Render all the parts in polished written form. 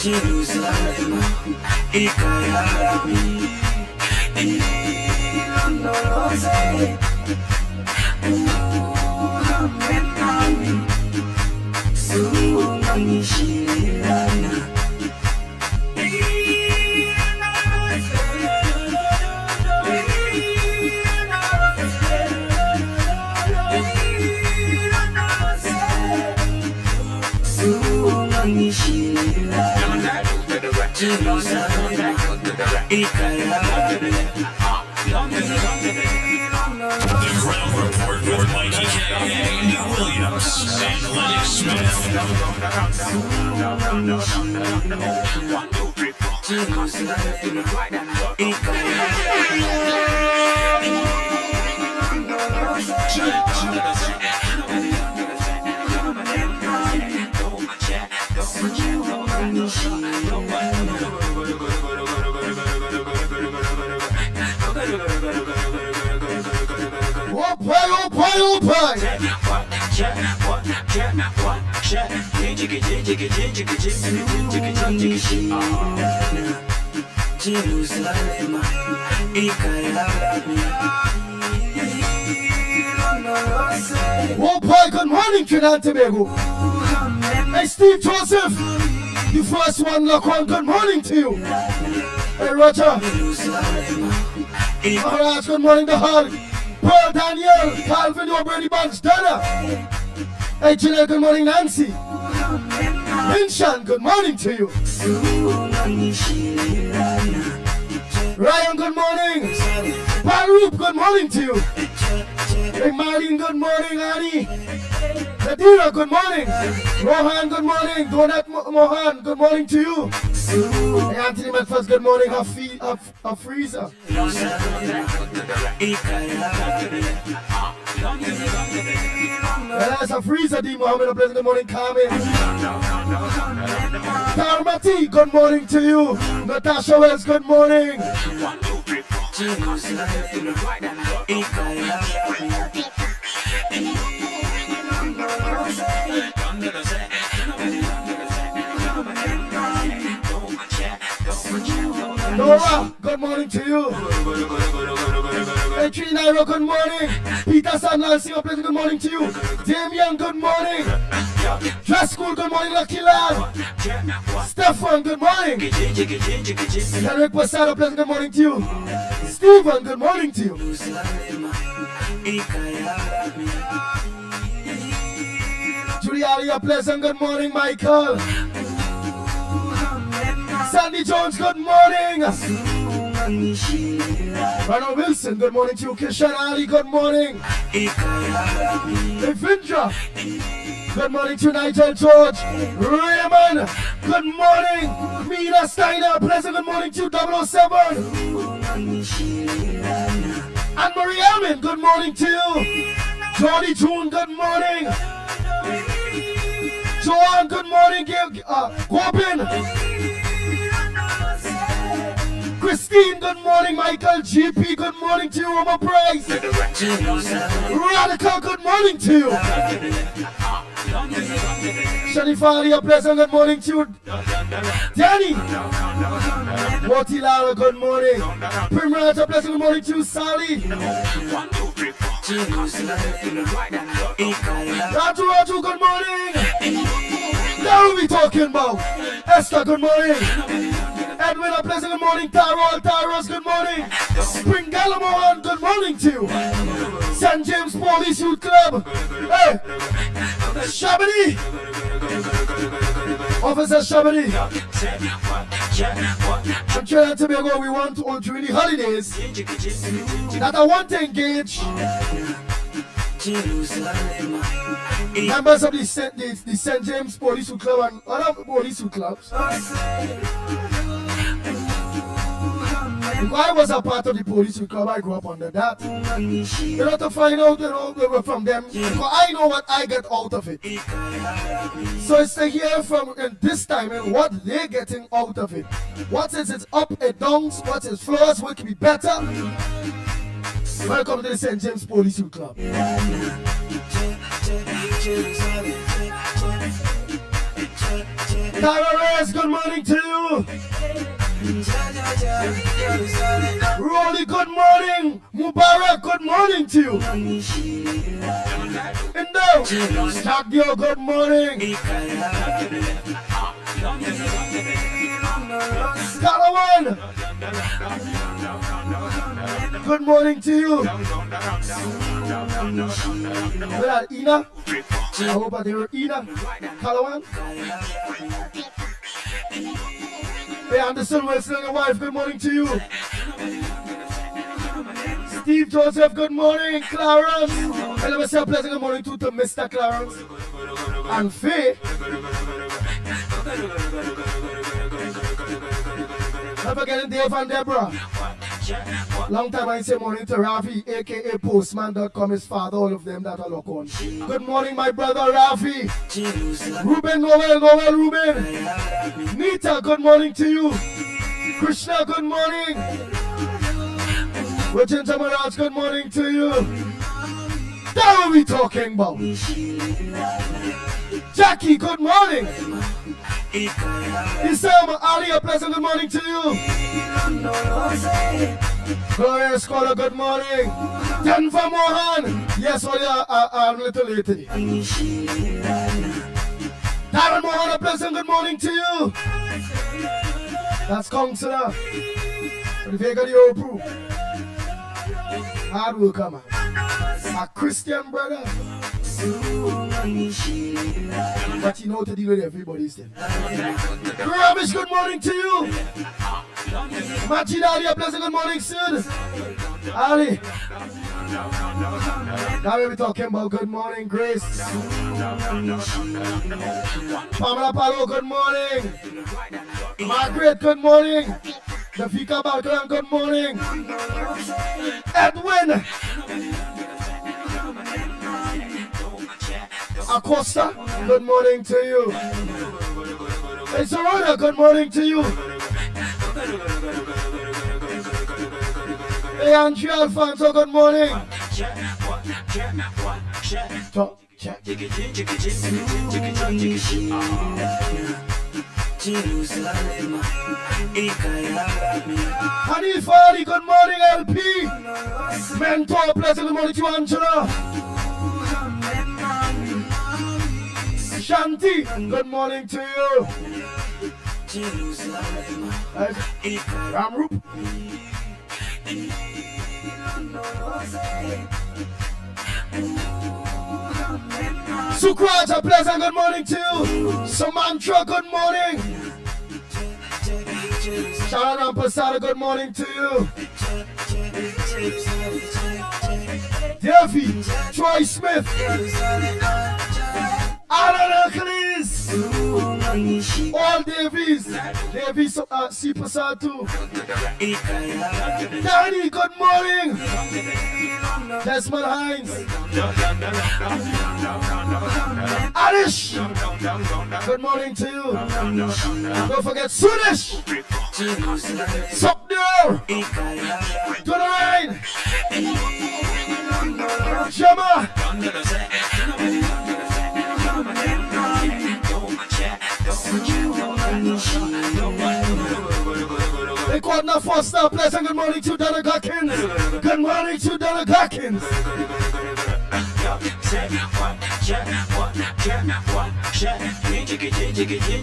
Jerusalem, Ikayami, Ilondolose, Muhammad Kami, Sunganishilana. The Ground Report with Mickie Andy Williams and Lennox Smith. Jerusalem, Ikayami. Oh boy, good morning, Trinidad and Tobago. Hey, Steve Joseph, the first one, lock on, good morning to you. Hey, Roger. Alright, good morning to Hall. Pearl Daniel, Calvin, your Brady Banks, Donna. Hey, Janelle, good morning, Nancy. Vincent, good morning to you. Ryan, good morning. Baruch, good morning to you. Hey, Marlene, good morning, Annie. Nadira, good morning. Rohan, good morning. Donat Mohan, good morning to you. Hey, Anthony McFast, good morning. Freezer. That's a Freezer, D. Mohammed. A pleasant good morning, Carmen. Karmati, good morning to you. Natasha Wells, good morning. Nora, good morning to you. Hey, Trinidad, good morning. Peter Sandal, sing a pleasant good morning to you. Damian, good morning. Dress School, good morning, Lucky Lad. Stefan, good morning. Henrik Posada, pleasant good morning to you. Stephen, good morning to you. Julia, pleasant good morning, Michael. Sandy Jones, good morning. Ronald Wilson, good morning to you. Kishan Ali, good morning. Devindra, good morning to Nigel George. Raymond, good morning. Mina Steiner, pleasant good morning to 007. Anne-Marie Amin, good morning to you. Jordy June, good morning. Joanne, good morning. Gobin. Christine, good morning. Michael GP, good morning to you. Roma Price. Radical, good morning to you. Shanifali, a pleasant good morning to you. Danny. Motilara, good morning. Primrose, a pleasant good morning to you. Sally. Raju, good morning. Now we talking about Esther, good morning. Edwin, a pleasant good morning. Taros, good morning. Spring Galamohan, good morning to you. St. James Police Youth Club. Hey, Shabadi. Officer Shabadi. From Trinidad and Tobago, we want to all during the holidays that I want to engage members of the St. James Police Youth Club and other police youth clubs. If I was a part of the police youth club, I grew up under that. You know, to find out from them, because I know what I get out of it. So it's to hear from this time and what they're getting out of it. What is its up and downs, what is flaws, what can be better. Welcome to the St. James Police Youth Club. Tyra Reyes, good morning to you. Mubarak, good morning to you. Indo, Tagdio, good morning. Kalawan, good morning to you. Where Ina? I hope I hear Ina. Kalawan. Hey, Anderson Wilson and your wife, good morning to you. Steve Joseph, good morning. Clarence. And let me say a pleasant good morning to Mr. Clarence. And Faye. Not forgetting Dave and Deborah. Long time I say morning to Rafi, aka Postman.com, his father, all of them that are look on. Good morning, my brother Rafi. Ruben, Noel, Ruben. Nita, good morning to you. Krishna, good morning. Richard Tamaraj, good morning to you. That's what we talking about. Jackie, good morning. Isam Ali, a pleasant good morning to you. Gloria Scholar, good morning. Denver Mohan. Yes, sorry, I'm a little late today. Darren Mohan, a pleasant good morning to you. That's Counselor. If you got your proof. Hard worker, man. A Christian brother. But you know how to deal with everybody still. Ramesh, good morning to you. Majid Ali, a pleasant good morning, sir. Ali. Now we'll be talking about good morning, Grace. Pamela Palo, good morning. Margaret, good morning. Nafika Balkan, good morning. Edwin Acosta, good morning to you. Hey, Sarona, good morning to you. Hey, Andrea Alfonso, good morning. Talk, check. Hanif Ali, good morning, LP. Mentor, pleasant good morning to Angela. Shanti, good morning to you. Ramrup. Sukraj, a pleasant good morning to you. Samantra, good morning. Sharon Pasada, good morning to you. Davey, Troy Smith, Alan Hercules, all Davies, C. Pasad too. Danny, good morning. Desmond Hines, Alish, good morning to you. Don't forget Sudish, Sopner, Dunarain, Shema. Equadna Foster, pleasant good morning to Donna Gatkins. Good morning to Donna Gatkins.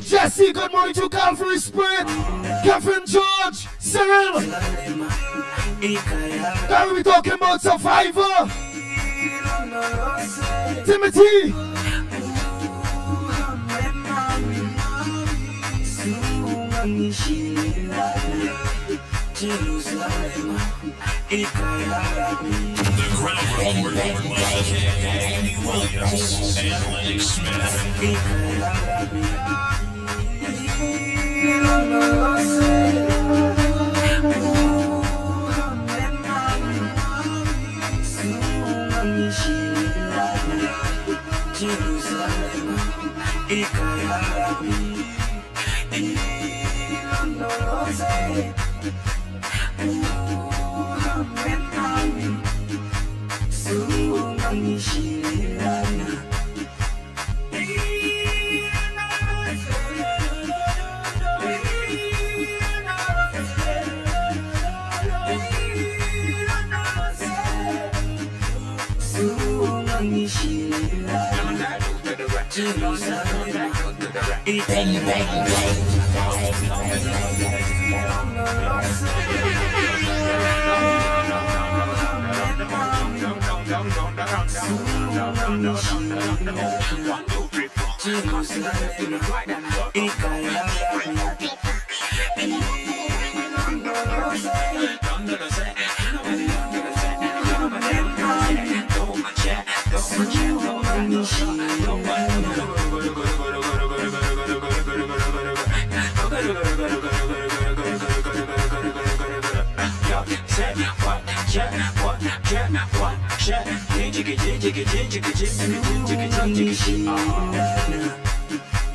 Jesse, good morning to Calvary Spirit. Kevin George, Cyril. Now we'll be talking about Survivor. Timothy. The ground report with Mickie, Andy Williams, and Lennox Smith.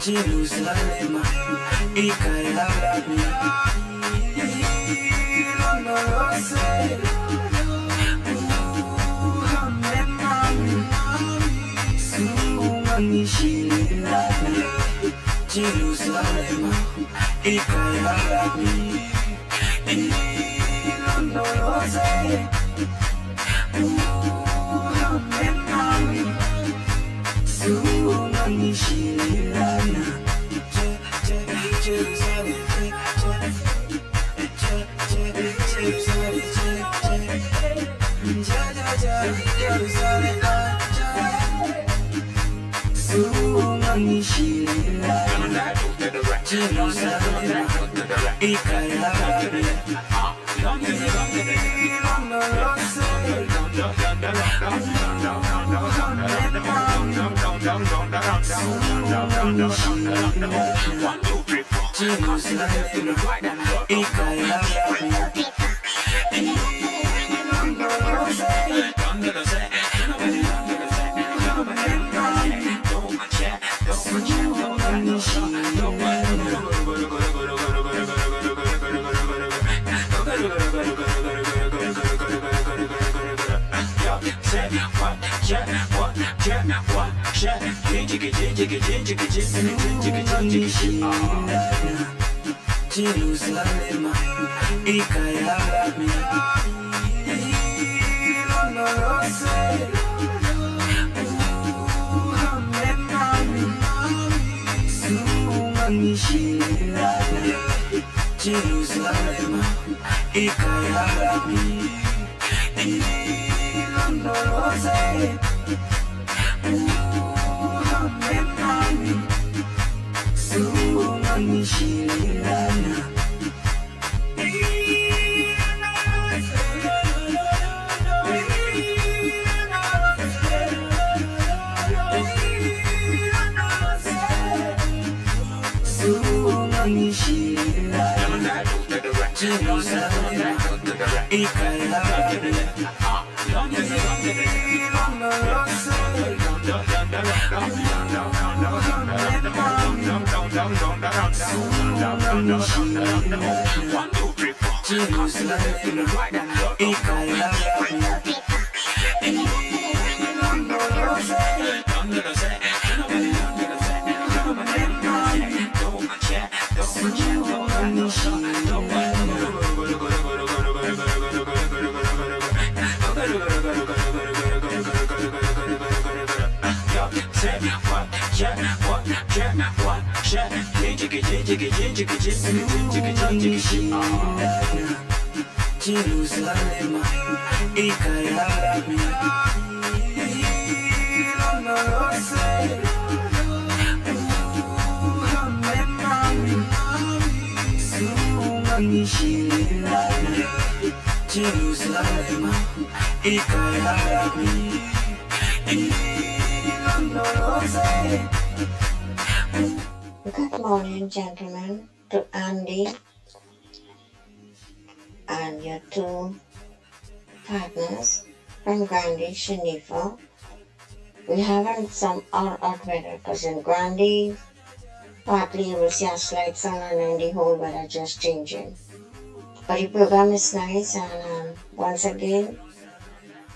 Jerusalem, ikayalami, ilondoloze, uhambe nami, sunganishilana. Jerusalem, ikayalami, ilondoloze, uhambe nami, sunganishilana. Jerusalem, ikayalami, ilondoloze, uhambe nami, sunganishilana. Jerusalem, ikayalami, ilondoloze, uhambe nami, sunganishilana. Jerusalem, ikayalami, ilondoloze, uhambe nami, sunganishilana. Jerusalem, ikayalami, ilondoloze. Good morning, gentlemen, to Andy and your two partners from Gandhi, Shanifa. We haven't some odd weather because in Gandhi, partly it was just like sun and then the whole weather just changing. But the program is nice, and once again,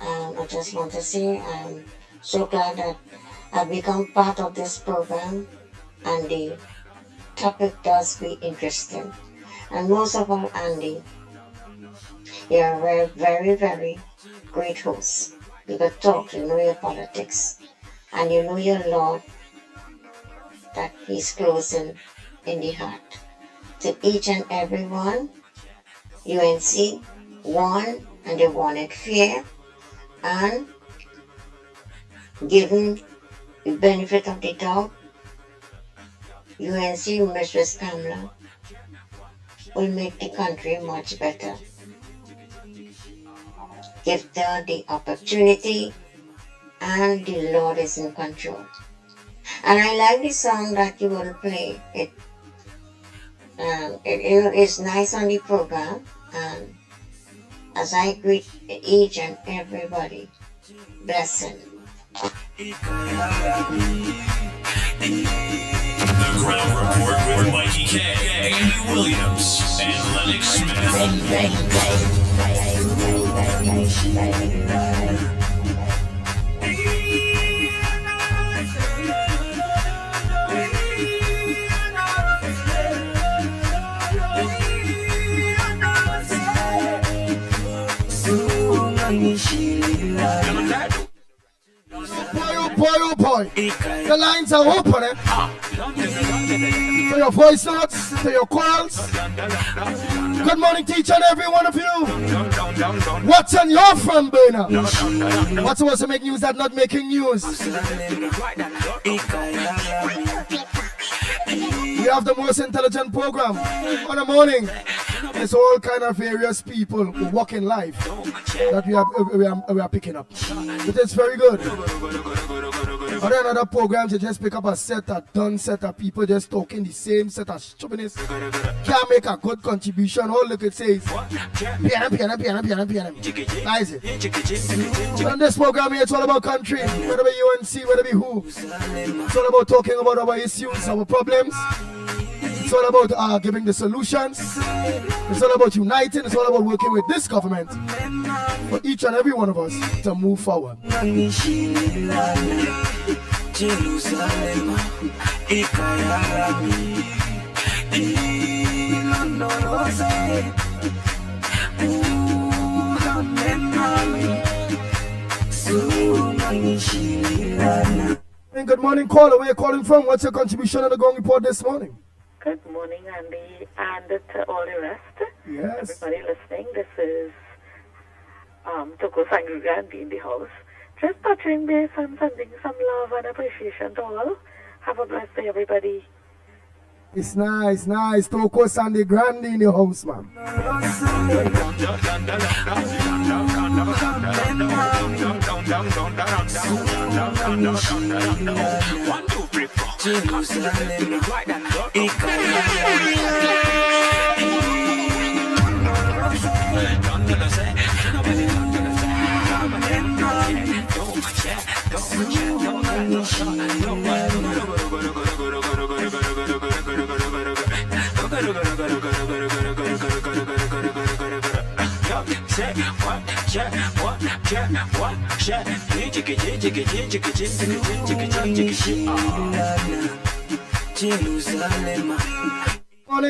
I just want to say I'm so glad that I've become part of this program, and the topic does be interesting. And most of all, Andy, you're a very, very, very great host. You could talk, you know your politics, and you know your Lord, that He's close in the heart. To each and every one, UNC won, and they won it fair, and given the benefit of the doubt, UNC Mistress Kamala will make the country much better. Give her the opportunity, and the Lord is in control. And I like the song that you will play. It's nice on the program. And as I greet each and everybody, blessing. The Ground Report with Mikey K, Andy Williams, and Lennox Smith. Oh boy. The lines are open, eh? To your voice notes, to your calls. Good morning to each and every one of you. What's on your front burner? What's supposed to make news that not making news? We have the most intelligent program on the morning. There's all kind of various people who walk in life that we are picking up. It is very good. Other another programs, you just pick up a set of people just talking the same set of stupidness. Can't make a good contribution. All look it says piano. Nice it. On this program here, it's all about country, whether be UNC, whether be who. It's all about talking about our issues, our problems. It's all about giving the solutions. It's all about uniting. It's all about working with this government for each and every one of us to move forward. And good morning, caller. Where are you calling from? What's your contribution on the Gong Report this morning? Good morning, Andy, and to all the rest. Yes. Everybody listening, this is Toko Sangri Gandhi in the house. Just touching base and sending some love and appreciation to all. Have a blessed day, everybody. It's nice. Toko Sandy Grande in the house, man. One, two, three, four.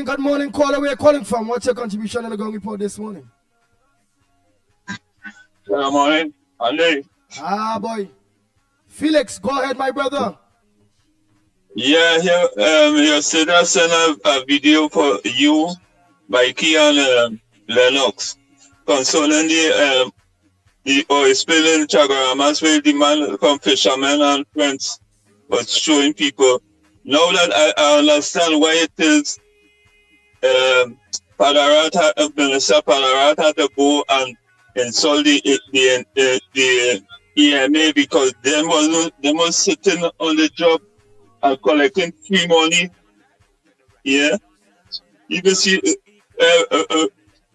Good morning, caller. Where are you calling from? What's your contribution on the Gong Report this morning? Good morning, Andy. Boy. Felix, go ahead, my brother. Yeah, you said I sent a video for you, Mickie and Lennox concerning the oil spill in Chagaramas where the man from fishermen and friends was showing people. Now that I understand why it is Minister Padarat had to go and insult the EMA because they was sitting on the job and collecting free money. Yeah, you can see,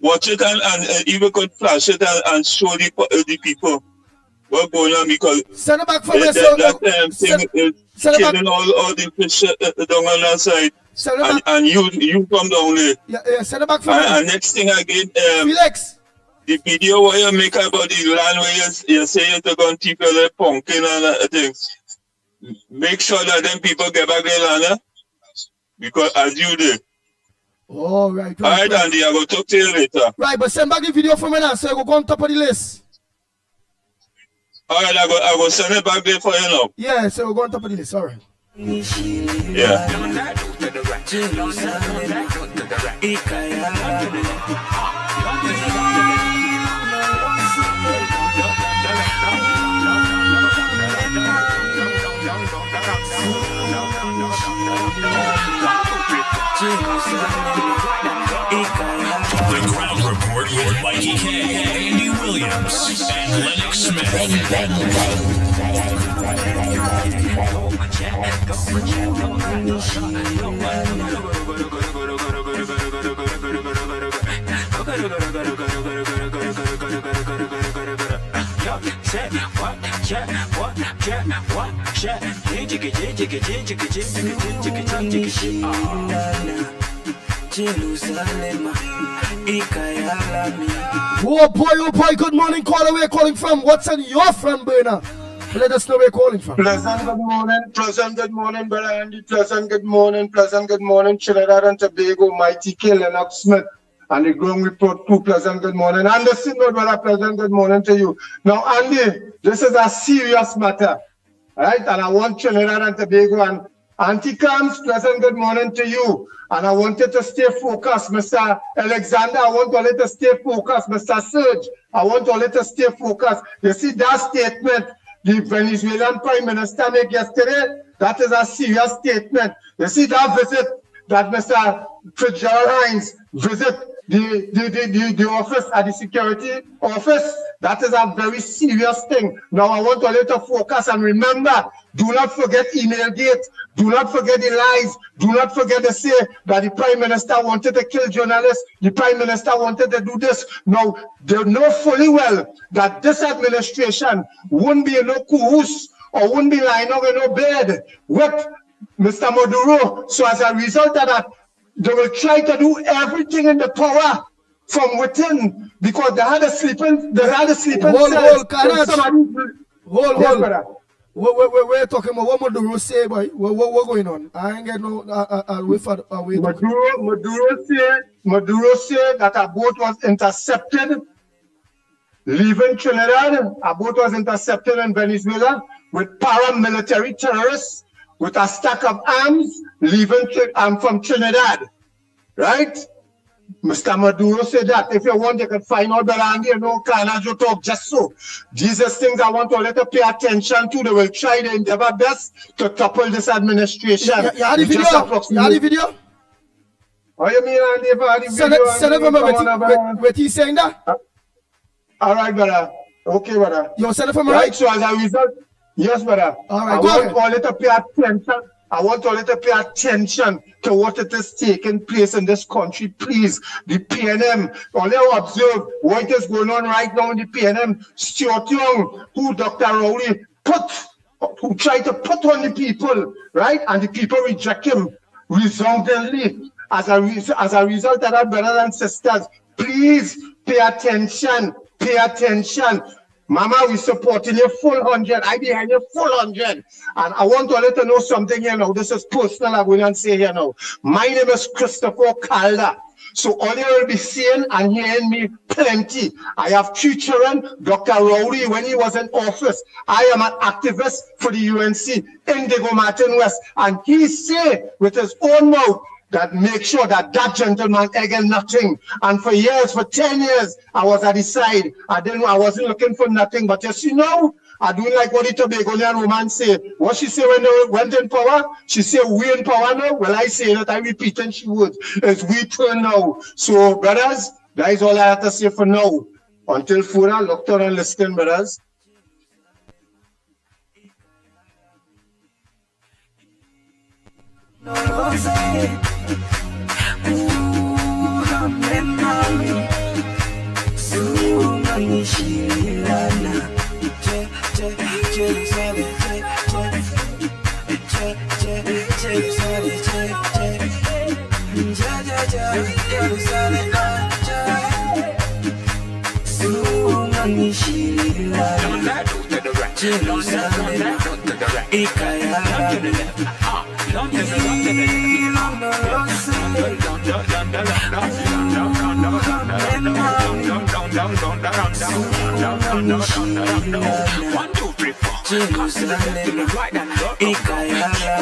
watch it and even could flash it and show the people what's going on because send it back from that thing is killing all the fish down on that side. And you come down there. Yeah, send it back from and next thing again, Felix. The video where you make about the land where you say you're going to keep your pumpkin and things. Make sure that them people get back their land, because as you did. Oh, right. All right, Andy, I will talk to you later. Right, but send back the video for me now, so you go on top of the list. All right, I go send it back there for you now. Yeah, so we're going top of the list. All right. Yeah. The Ground Report with Mickie K, Andy Williams, and Lennox Smith. Oh boy, good morning. Caller, where you calling from? What's on your front burner? Let us know where you're calling from. Pleasant good morning, brother Andy. Pleasant good morning, Trinidad and Tobago, Mickie K, Lennox Smith, and the Ground Report crew. Pleasant good morning. And the signal, brother, pleasant good morning to you. Now, Andy, this is a serious matter, right? And I want Trinidad and Tobago and Auntie Cams, pleasant good morning to you. And I want you to stay focused, Mr. Alexander. I want all you to stay focused, Mr. Serge. I want all you to stay focused. You see that statement the Venezuelan Prime Minister made yesterday? That is a serious statement. You see that visit that Mr. Fitzgerald Hines visit the office at the security office? That is a very serious thing. Now I want all you to focus and remember, do not forget Emailgate. Do not forget the lies. Do not forget to say that the Prime Minister wanted to kill journalists. The Prime Minister wanted to do this. Now, they know fully well that this administration won't be in no cahoots or won't be lying up in no bed with Mr. Maduro. So as a result of that, they will try to do everything in the power from within because they had a sleeping Hold. We're talking about what Maduro say, boy. What going on? I ain't get no Maduro said that a boat was intercepted leaving Trinidad. A boat was intercepted in Venezuela with paramilitary terrorists with a stack of arms leaving from Trinidad, right? Mr. Maduro said that if you want, you can find out better and you know, Canada talk just so. These are things I want to let you pay attention to. They will try their endeavor best to topple this administration. You had the video? You had the video? What you mean, Andy? If I had the video, send it from me. What he saying that? All right, brother. Okay, brother. You send it from me, right? So as a result, yes, brother. All right, I want all you to pay attention. I want all you to pay attention to what it is taking place in this country, please. The PNM, all you observe what is going on right now in the PNM. Stuart Young, who Dr. Rowley who tried to put on the people, right? And the people reject him resoundingly. As a result of that, brothers and sisters, please pay attention. Pay attention. Mama, we supporting you full 100. I behind you full 100. And I want to let you know something here now. This is personal. I'm going to say here now. My name is Christopher Calder. So all you will be seeing and hearing me plenty. I have 3 children. Dr. Rowley, when he was in office, I am an activist for the UNC, Indigo Martin West. And he say with his own mouth, that make sure that gentleman again nothing. And for years, for 10 years, I was at his side. I wasn't looking for nothing. But yes, you know, I do like what the Tobagonian woman say. What she say when they went in power? She said, we in power now? Well, I say that, I repeat and she would. It's we turn now. So, brothers, that is all I have to say for now. Until further, look down and listen, brothers. Jerusalem, Ikayalami.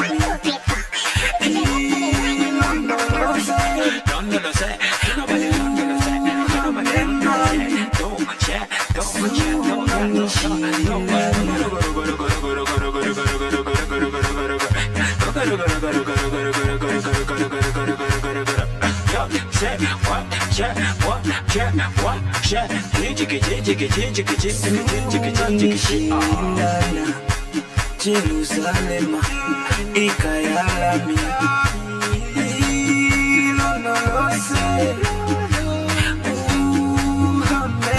Jerusalem, Ikayalami.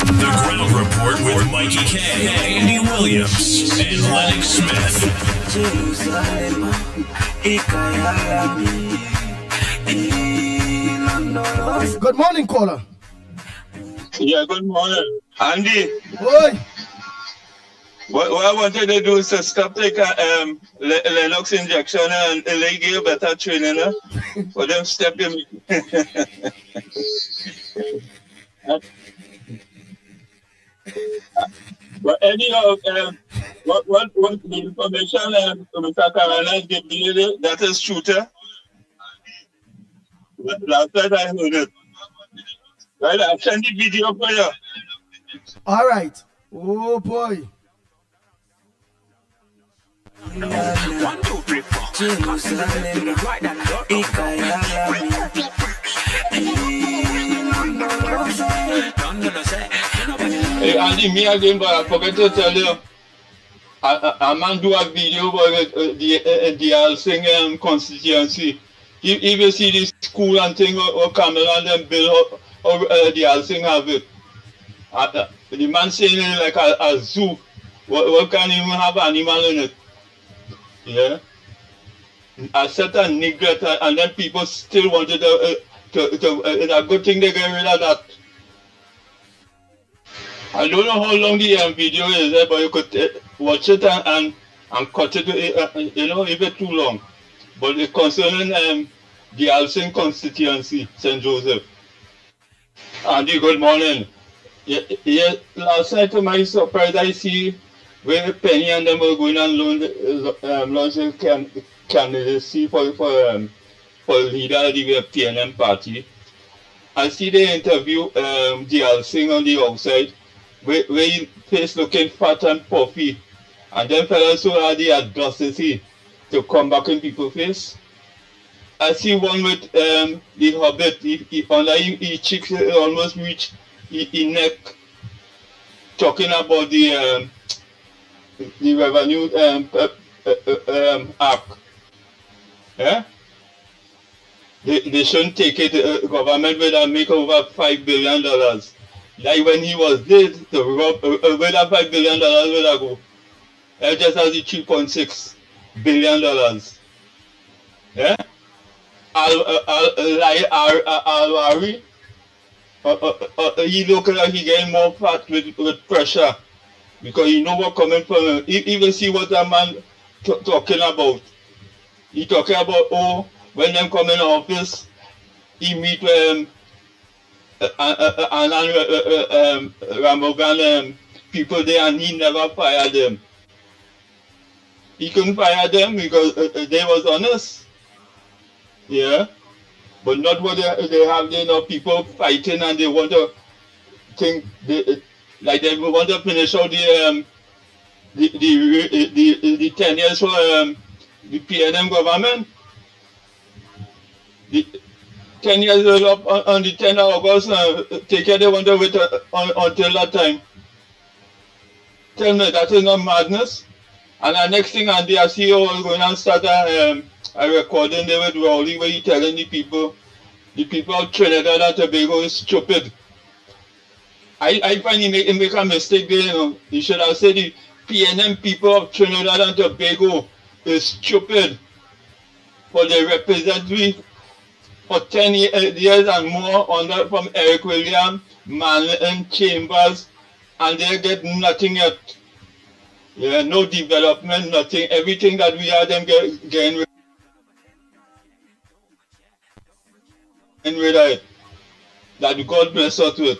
The Ground Report with Mikey K, Andy Williams, and Lennox Smith. Jerusalem, Ikayalami. Good morning, caller. Yeah, good morning. Andy, Oi. what I wanted to do is to stop taking Lennox injection and illegal better training for them stepping. But anyhow, what the information Mr. Carolina gave me, that is shooter. Last night I heard it. Right, I'll send the video for you. All right. Oh boy. Jerusalem, Ikayalami. Hey, Andy, me again, but I forgot to tell you. A man do a video about the Alsing constituency. If you see this school and thing or Camera and them build or the Alsing have it. The man saying it like a zoo. What can even have animal in it? Yeah. A certain neglect and then people still wanted to it's a good thing they get rid of that. I don't know how long the video is, but you could watch it and cut it, if it's too long. But it's concerning the Alsing constituency, St. Joseph. Andy, good morning. Yeah, last night to my surprise, I see where Penny and them were going and launch a candidacy for leader of the PNM party. I see they interview the Alsing on the outside, where his face looking fat and puffy, and then fellas who had the audacity to come back in people's face. I see one with the hobbit, under his cheeks almost reach his neck, talking about the revenue act. Yeah? They shouldn't take it. Government will make over $5 billion. Like when he was dead, the where that $5 billion will go? Just as the $3.6 billion. Yeah? Alwari, he look like he getting more fat with pressure because you know what coming from him. Even see what that man talking about. He talking about when them come in office, he meet with Ramogan people there and he never fired them. He couldn't fire them because they was honest. Yeah, but not what they have there now. People fighting and they want to think they want to finish out the 10 years for the PNM government. The 10 years is up on the 10th of August. Take care, they want to wait until that time. Tell me, that is not madness. And the next thing, and the CEO is going to start a recording there with Rowley where he telling the people of Trinidad and Tobago is stupid. I find he make a mistake there, you know. He should have said the PNM people of Trinidad and Tobago is stupid. For they represent me for 10 years and more under from Eric Williams, Manlin, Chambers, and they get nothing yet. Yeah, no development, nothing. Everything that we are them getting rid of it. That God bless us with.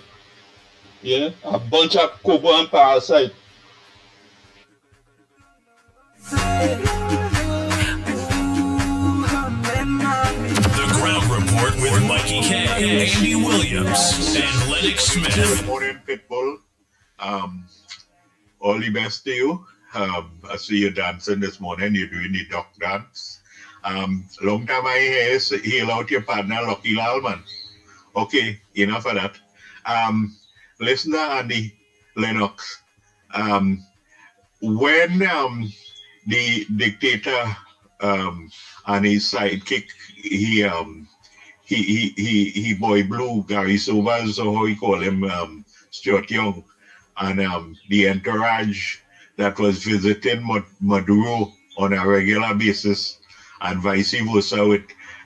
Yeah, a bunch of Kobo and parasite. The Ground Report with Mikey K, Andy Williams, and Lennox Smith. Good morning, Pitbull. All the best to you. I see you dancing this morning. You're doing the duck dance. Long time I hear out your partner, Lucky Lal, man. Okay, enough of that. Listener Andy Lennox. When the dictator and his sidekick, he boy blue Gary Sobers, or how he call him, Stuart Young, and the entourage that was visiting Maduro on a regular basis, and vice versa with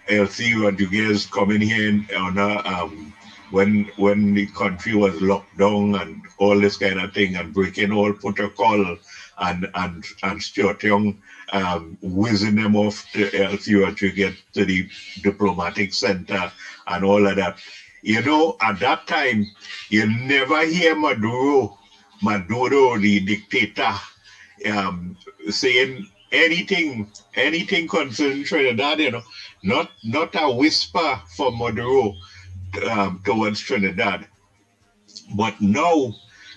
Elsie Rodriguez coming here when the country was locked down and all this kind of thing, and breaking all protocol, and Stuart Young whizzing them off to Elsie Rodriguez to the diplomatic center and all of that. You know, at that time, you never hear Maduro, the dictator, saying anything concerning Trinidad, you know, not a whisper from Maduro towards Trinidad. But now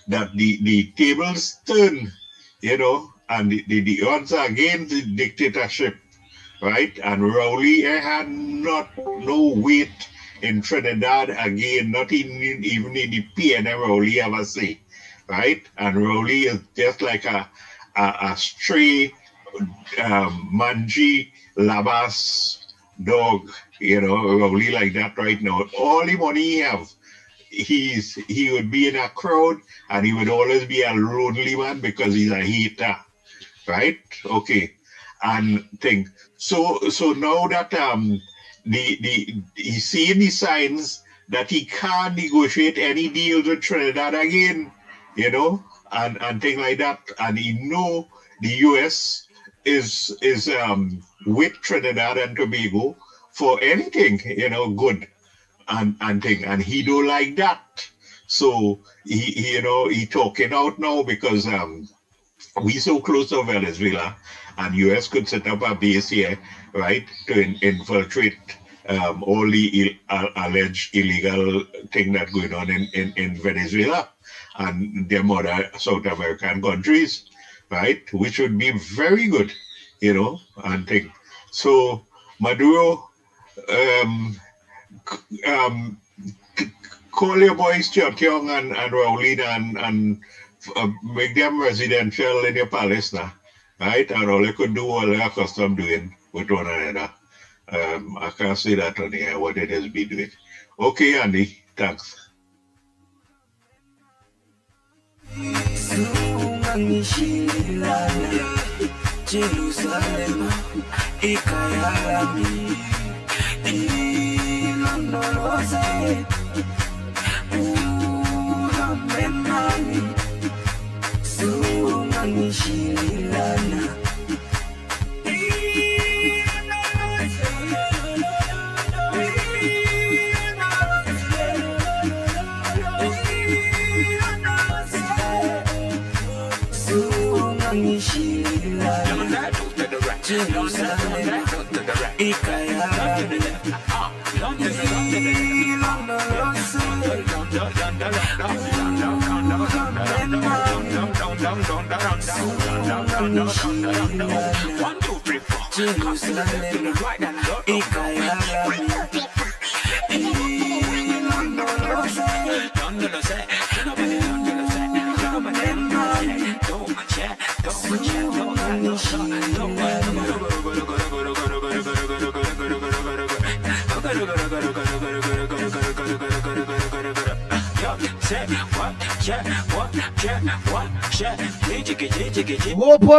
that the tables turn, you know, and the odds are against the dictatorship, right? And Rowley had no weight in Trinidad again, not even in the PNM Rowley ever say, right? And Rowley is just like a stray mangy labas dog, you know, Rowley like that right now. All the money he have, he would be in a crowd, and he would always be a lonely man because he's a hater, right? Okay, and thing. So now that he's seeing the signs that he can't negotiate any deals with Trinidad again, you know, and things like that, and he know the US is with Trinidad and Tobago for anything, you know, good and thing, and he don't like that. So he you know, he talking out now because we so close to Venezuela, and US could set up a base here, right, to infiltrate all the alleged illegal thing that's going on in Venezuela and them other South American countries, right, which would be very good, you know, and thing. So Maduro, call your boys Stuart Young and Rowley and make them residential in your palace now, right? And all they could do all they are accustomed doing with one another. I can't say that on here, what it has been doing. Okay, Andy, thanks. Jerusalem, Ikayalami, Ilonolose, Uhamemani, Sunganishilana.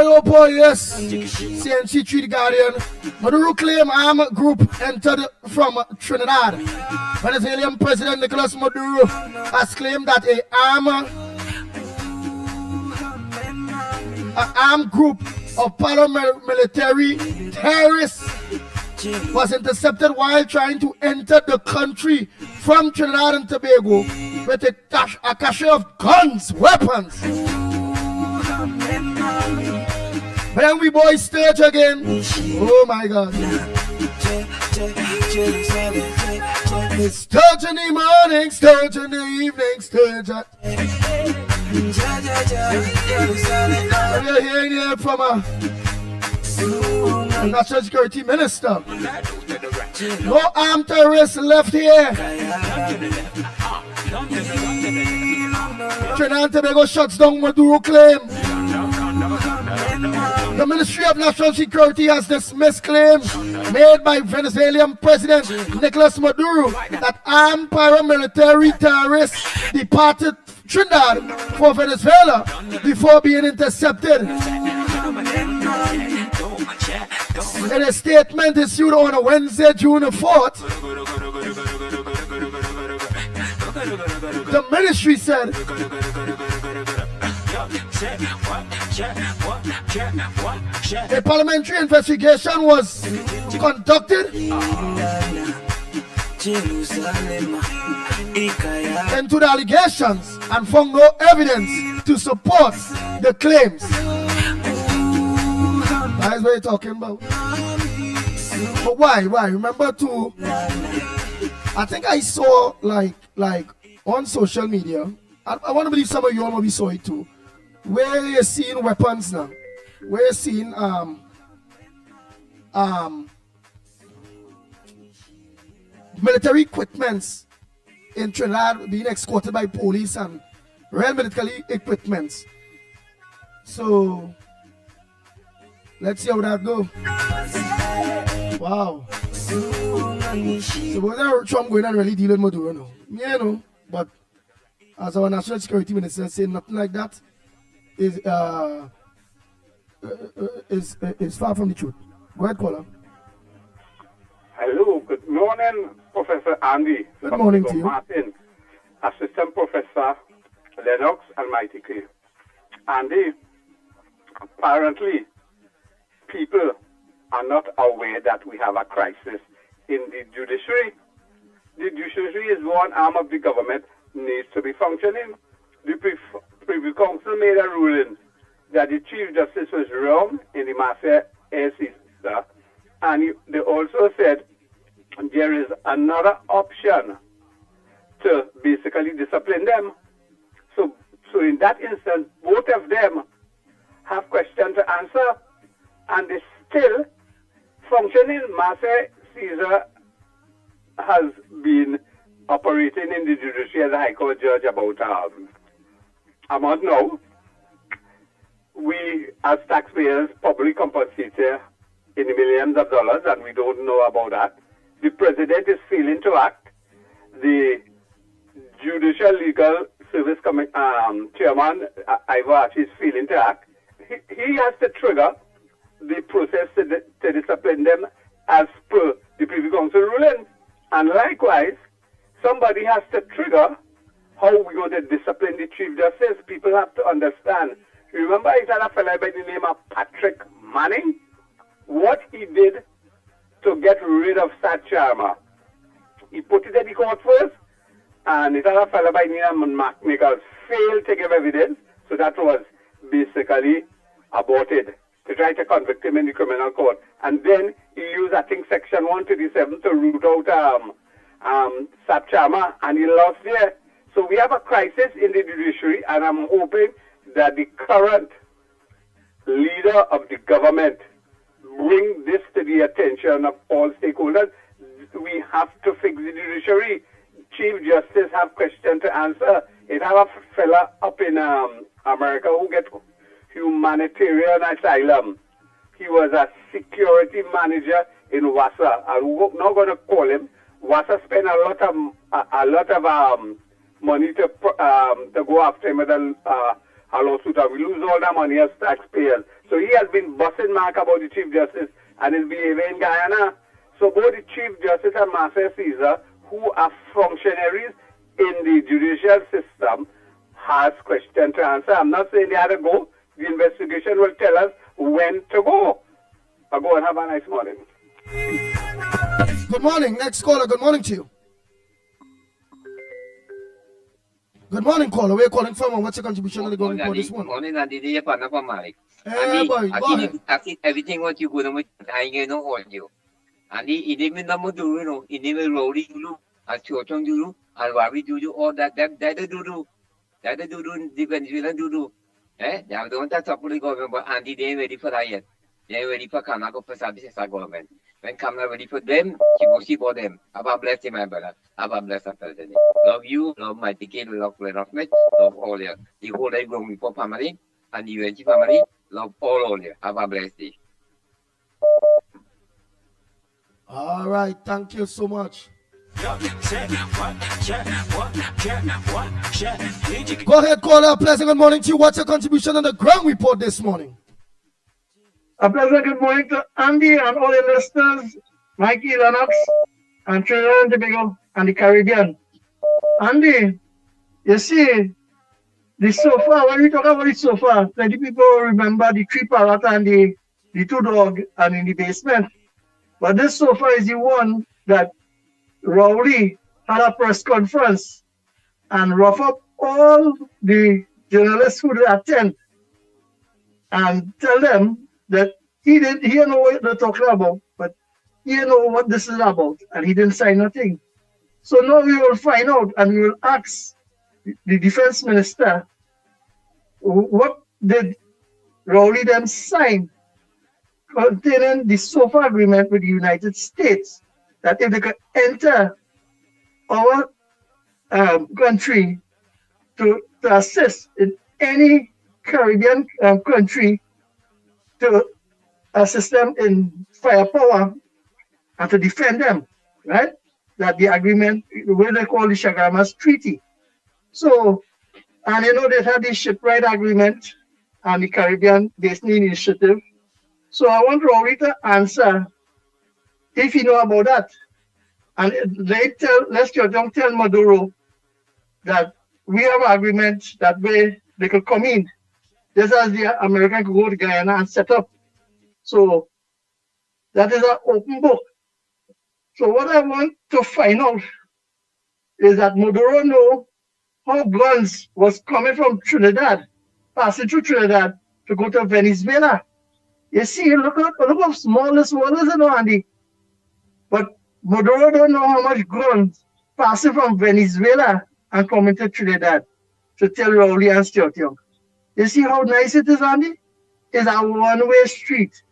Oh boy, yes. CNC3 The Guardian. Maduro claim armed group entered from Trinidad. Venezuelan President Nicolas Maduro has claimed that an armed group of paramilitary terrorists was intercepted while trying to enter the country from Trinidad and Tobago with a cache of guns, weapons. But then we boys stage again. Oh my God. It's stage in the morning, stage in the evening, stage at. We're hearing here from a National Security Minister. No armed terrorists left here. Trinidad and Tobago shuts down Maduro claim. The Ministry of National Security has dismissed claims made by Venezuelan President Nicolas Maduro that armed paramilitary terrorists departed Trinidad for Venezuela before being intercepted. In a statement issued on Wednesday, June 4th, the ministry said a parliamentary investigation was conducted into the allegations and found no evidence to support the claims. That's what you're talking about. But why? Remember too, I think I saw like on social media, I want to believe some of you all maybe saw it too, where you're seeing weapons now, where you're seeing military equipments in Trinidad being escorted by police and real military equipments. So let's see how that go. Wow. So whether Trump going and really deal with Maduro now? Yeah, no. But as our national security minister said, nothing like that is far from the truth. Go ahead, caller. Hello, good morning, Professor Andy. Good morning to you. Martin, Assistant Professor Lennox and Mickie. Andy, apparently people are not aware that we have a crisis in the judiciary. The judiciary is one arm of the government, needs to be functioning. The Privy Council made a ruling that the Chief Justice was wrong in the Marseille case, and they also said there is another option to basically discipline them. So in that instance, both of them have questions to answer, and they still functioning. Marseille Caesar has been operating in the judiciary as a High Court judge about a month now. We, as taxpayers, probably compensated in the millions of dollars, and we don't know about that. The president is failing to act. The Judicial Legal Service Chairman, Ivor Archie, is failing to act. He has to trigger the process to discipline them as per the Privy Council ruling. And likewise, somebody has to trigger how we're going to discipline the Chief Justice. People have to understand. Remember, he had a fellow by the name of Patrick Manning? What he did to get rid of Sat Sharma. He put it at the court first, and it had a fellow by the name of Mark Nichols failed to give evidence, so that was basically aborted to try to convict him in the criminal court. And then he used, I think, Section 137 to root out Sat Sharma, and he lost there. So we have a crisis in the judiciary, and I'm hoping that the current leader of the government bring this to the attention of all stakeholders. We have to fix the judiciary. Chief Justice have questions to answer. It have a fella up in America who get humanitarian asylum. He was a security manager in Wassa, and we're not going to call him. Wassa spent a lot of money to go after him with a lawsuit, and we lose all that money as taxpayers. So he has been busting mark about the Chief Justice and his behavior in Guyana. So both the Chief Justice and Marseille Caesar, who are functionaries in the judicial system, has questions to answer. I'm not saying they had to go. The investigation will tell us when to go. I'll go and have a nice morning. Good morning. Next caller, good morning to you. Good morning, caller. Where are you calling from and what's your contribution on the ground report this morning? Morning, Andy. Dia pana pa Malik. Hey, boy, go ahead. Everything what you go to I know all you. Andy, ini min namu dulu no. Ini min roli dulu. Chotong dulu. Alwawi dulu. All that dulu. That dulu. The Venezuelan dulu. They don't touch up with the government, but Andy, they ready for that yet. They're ready for Kanako for services government. When Kamala ready for them, she will see for them. Abba bless him, my brother. Abba bless her president. Love you, love my ticket, love Lennox, love all you. The whole day growing for family and the UNG family, love all you. Abba bless you. All right, thank you so much. Go ahead, caller. Pleasant good morning to you. What's your contribution on the ground report this morning? A pleasant good morning to Andy and all the listeners, Mickie, Lennox, and Trinidad and Tobago, and the Caribbean. Andy, you see, the sofa, when we talk about the sofa, plenty people remember the 3 parrot and the 2 dog and in the basement. But this sofa is the one that Rowley had a press conference and rough up all the journalists who attend and tell them that he didn't know what they're talking about, but he didn't know what this is about, and he didn't sign nothing. So now we will find out and we will ask the defense minister what did Rowley them sign containing the SOFA agreement with the United States that if they could enter our country to assist in any Caribbean country to assist them in firepower and to defend them, right? That the agreement, what they call the Chaguaramas Treaty. So, and you know they had the shipwright agreement and the Caribbean Basin Initiative. So I want Rory to answer if you know about that. And let's tell Maduro that we have an agreement that way they could come in. Just as the American could go to Guyana and set up. So that is an open book. So what I want to find out is that Maduro know how guns was coming from Trinidad, passing through Trinidad to go to Venezuela. You see, look how small this world is, Andy. But Maduro don't know how much guns passing from Venezuela and coming to Trinidad to tell Rowley and Stuart Young. You see how nice it is, Andy? It's a one-way street.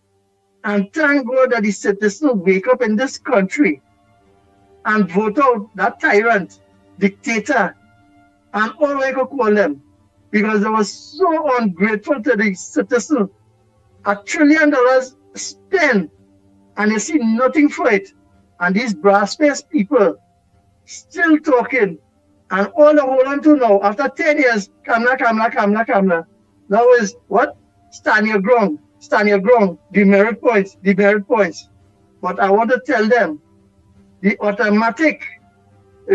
And thank God that the citizens wake up in this country and vote out that tyrant, dictator, and all I could call them, because they were so ungrateful to the citizens. $1 trillion spent, and you see nothing for it. And these brass-faced people still talking, and all they hold on to now, after 10 years, Kamla. Now is what? Stand your ground, demerit points. But I want to tell them, the automatic,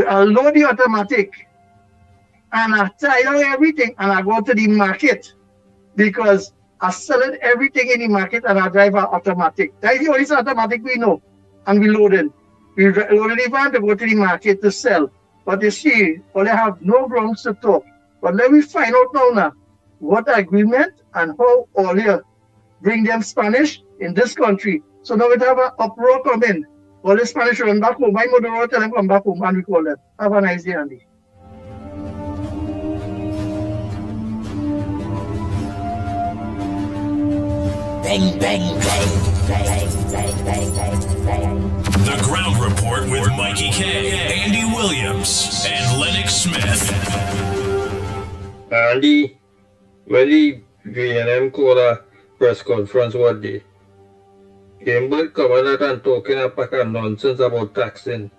I'll load the automatic, and I tie down everything, and I go to the market, because I sell it everything in the market, and I drive an automatic. That is the only automatic we know, and we load it. We load the van to go to the market to sell. But you see, well, I have no grounds to talk. But let me find out now what agreement and how all here bring them Spanish in this country. So now we have an uproar coming. All the Spanish run back home. My mother tell them come back home, and we call them. Have a nice day, Andy. Bang, bang, bang. The Ground Report with Mickie K, Andy Williams, and Lennox Smith. Andy, when the VNM called a press conference one day, Gamble coming out and talking a pack of nonsense about taxing.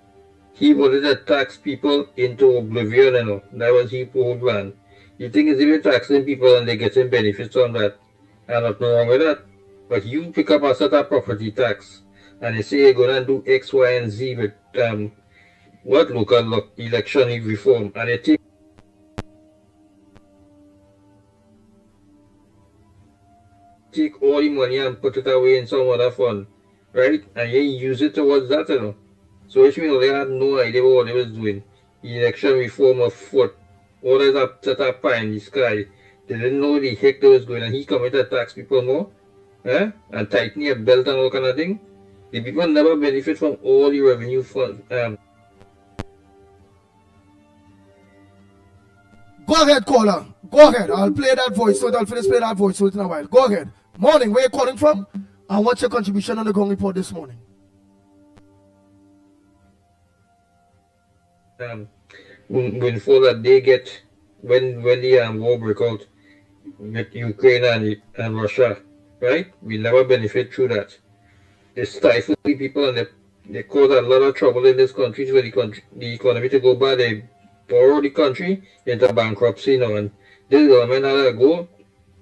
He wanted to tax people into oblivion, you know. That was his whole plan. You think it's even taxing people and they're getting benefits on that? And nothing wrong with that. But you pick up a set of property tax and they say you're going to do X, Y, and Z with local election reform, and they take all the money and put it away in some other fund, right? And you use it towards that, you know. So which means they had no idea what they was doing. The election reform of foot. all is up set up pie in the sky. They didn't know the heck they was going, and he coming to tax people more, and tightening a belt and all kind of thing. The people never benefit from all the revenue funds. Go ahead, caller. Go ahead. I'll play that voice. So I'll finish playing that voice in a while. Go ahead. Morning. Where you calling from? And what's your contribution on the Gong Report this morning? Before that they get when the war broke out with Ukraine and Russia, right? We never benefit through that. They stifle the people and they cause a lot of trouble in this country for the economy to go bad. They borrow the country into bankruptcy now, and this government had to go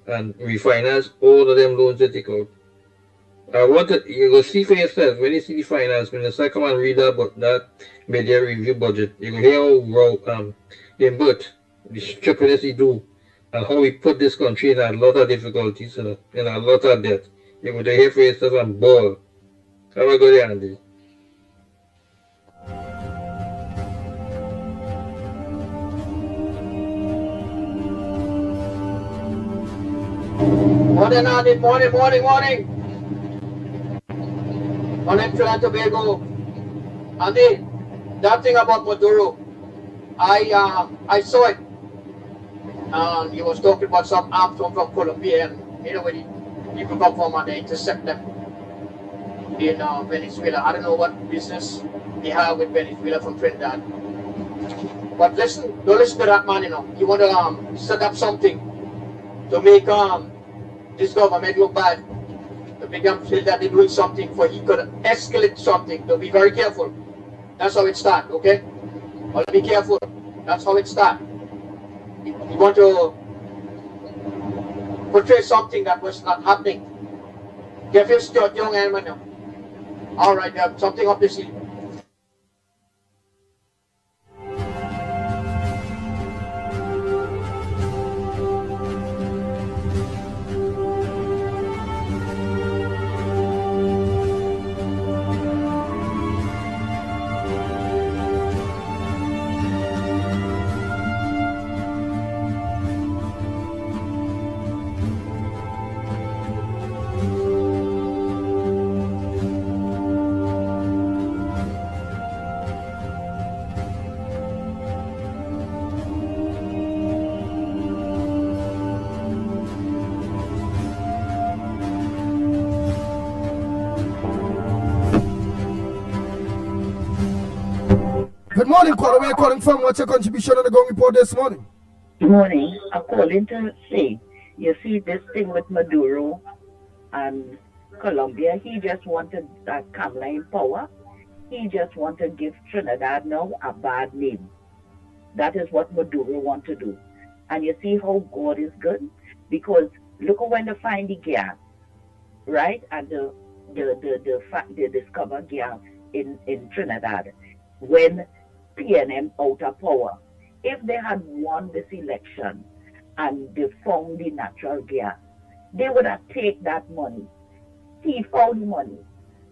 and refinance all of them loans they take out. I want you go see for yourself when you see the finance minister come and read that media review budget. You go hear how the stupidness he do, and how he put this country in a lot of difficulties and in a lot of debt. You go to hear for yourself and ball. Have a good day, Andy. Morning, Andy. Morning. Morning, Trinidad and Tobago. Andy, that thing about Maduro, I saw it. And he was talking about some arms from Colombia, and you know when people come from and they intercept them in Venezuela. I don't know what business they have with Venezuela from Trinidad. But don't listen to that man, you know. He want to set up something to make this government look bad. To make them feel that they're doing something for he could escalate something. So be very careful. That's how it starts, okay? Well, be careful. That's how it starts. You want to portray something that was not happening. Give him still young man. All right, something up the sleeve. Good morning, caller. Where are you calling from? What's your contribution on the Gong Report this morning? Good morning. I'm calling to say, you see this thing with Maduro and Colombia, he just wanted that Kamala in power. He just want to give Trinidad now a bad name. That is what Maduro want to do. And you see how God is good? Because look at when they find the gas, right? And they discover gas in Trinidad. When PNM out of power. If they had won this election and they found the natural gas, they would have taken that money, thief all the money,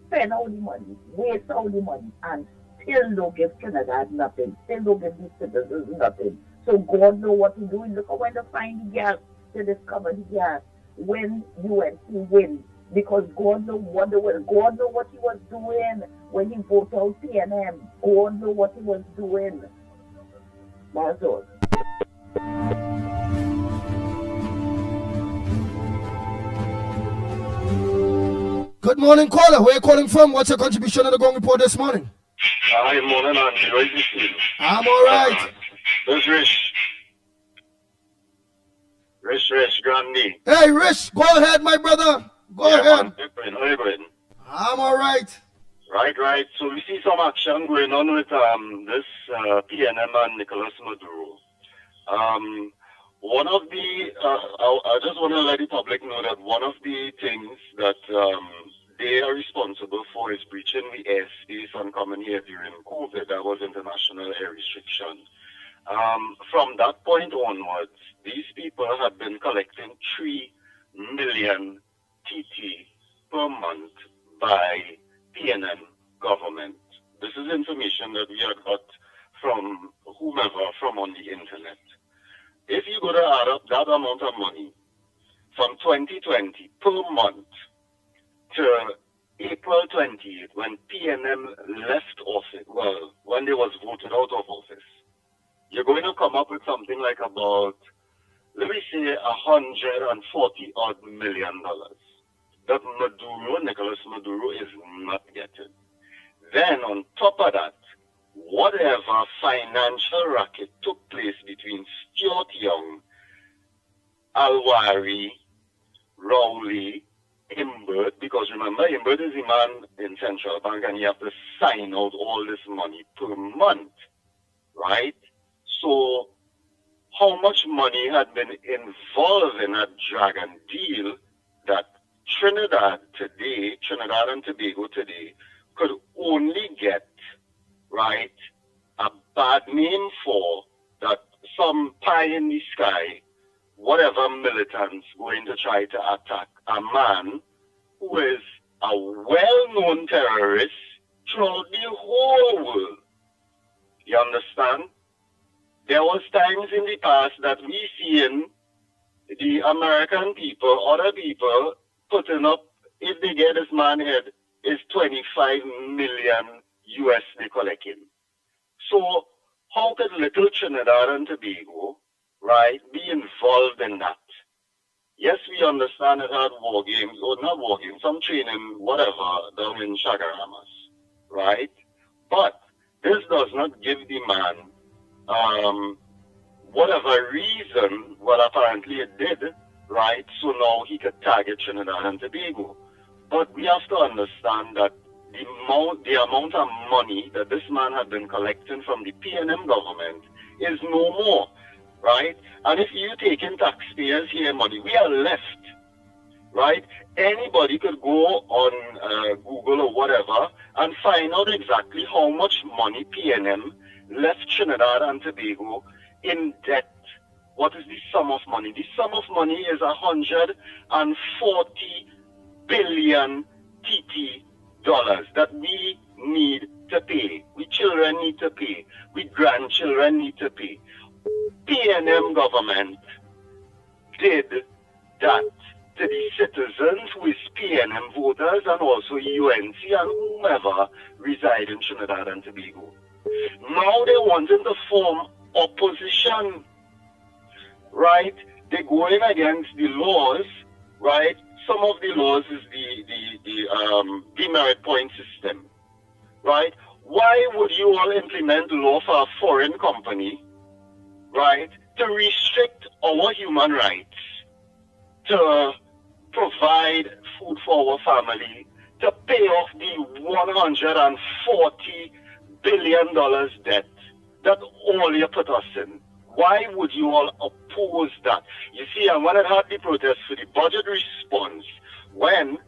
spend all the money, waste all the money, and still don't give Trinidad nothing, still don't give the citizens nothing. So God know what to do. Look at when they find the gas, they discover the gas, when UNC wins. Because God know what he was doing when he voted out PNM. God know what he was doing. That's all. Good morning, caller. Where are you calling from? What's your contribution on the Gong Report this morning? Hi, morning, Andy. I'm all right. This Rich, Grandy. Hey, Rich, go ahead, my brother. Go ahead. How you going? I'm all right. Right. So we see some action going on with this PNM and Nicolas Maduro. One of the, I just want to let the public know that one of the things that they are responsible for is breaching the airspace and coming here during COVID. That was international air restriction. From that point onwards, these people have been collecting 3 million TT per month by PNM government. This is information that we have got from whomever from on the internet. if you go to add up that amount of money from 2020 per month to April 28th, when PNM left office, well, when they was voted out of office, you're going to come up with something like about, let me say, $140 odd million that Nicolas Maduro is not getting. Then on top of that, whatever financial racket took place between Stuart Young, Alwari, Rowley, Imbert, because remember, Imbert is the man in Central Bank and you have to sign out all this money per month, right? So how much money had been involved in that dragon deal that Trinidad and Tobago today, could only get, right, a bad name for that some pie in the sky, whatever militants going to try to attack a man who is a well-known terrorist throughout the whole world. You understand? There was times in the past that we seen the American people, other people, putting up, if they get this man head, is 25 million US they collecting. So how could little Trinidad and Tobago, right, be involved in that? Yes, we understand it had war games, or not war games, some training, whatever, down in Chagaramas, right? But this does not give the man whatever reason, well, apparently it did, right? So now he could target Trinidad and Tobago. But we have to understand that the amount of money that this man had been collecting from the PNM government is no more, right? And if you take in taxpayers here money, we are left, right? Anybody could go on Google or whatever and find out exactly how much money PNM left Trinidad and Tobago in debt. What is the sum of money? The sum of money is 140 billion TT dollars that we need to pay. We children need to pay. We grandchildren need to pay. PNM government did that to the citizens who is PNM voters and also UNC and whomever reside in Trinidad and Tobago. Now they wanting to form opposition, right? They're going against the laws, right? Some of the laws is the demerit point system, right? Why would you all implement law for a foreign company, right, to restrict our human rights, to provide food for our family, to pay off the $140 billion debt that all you put us in? Why would you all oppose that? You see, and when I had the protest for the budget response, when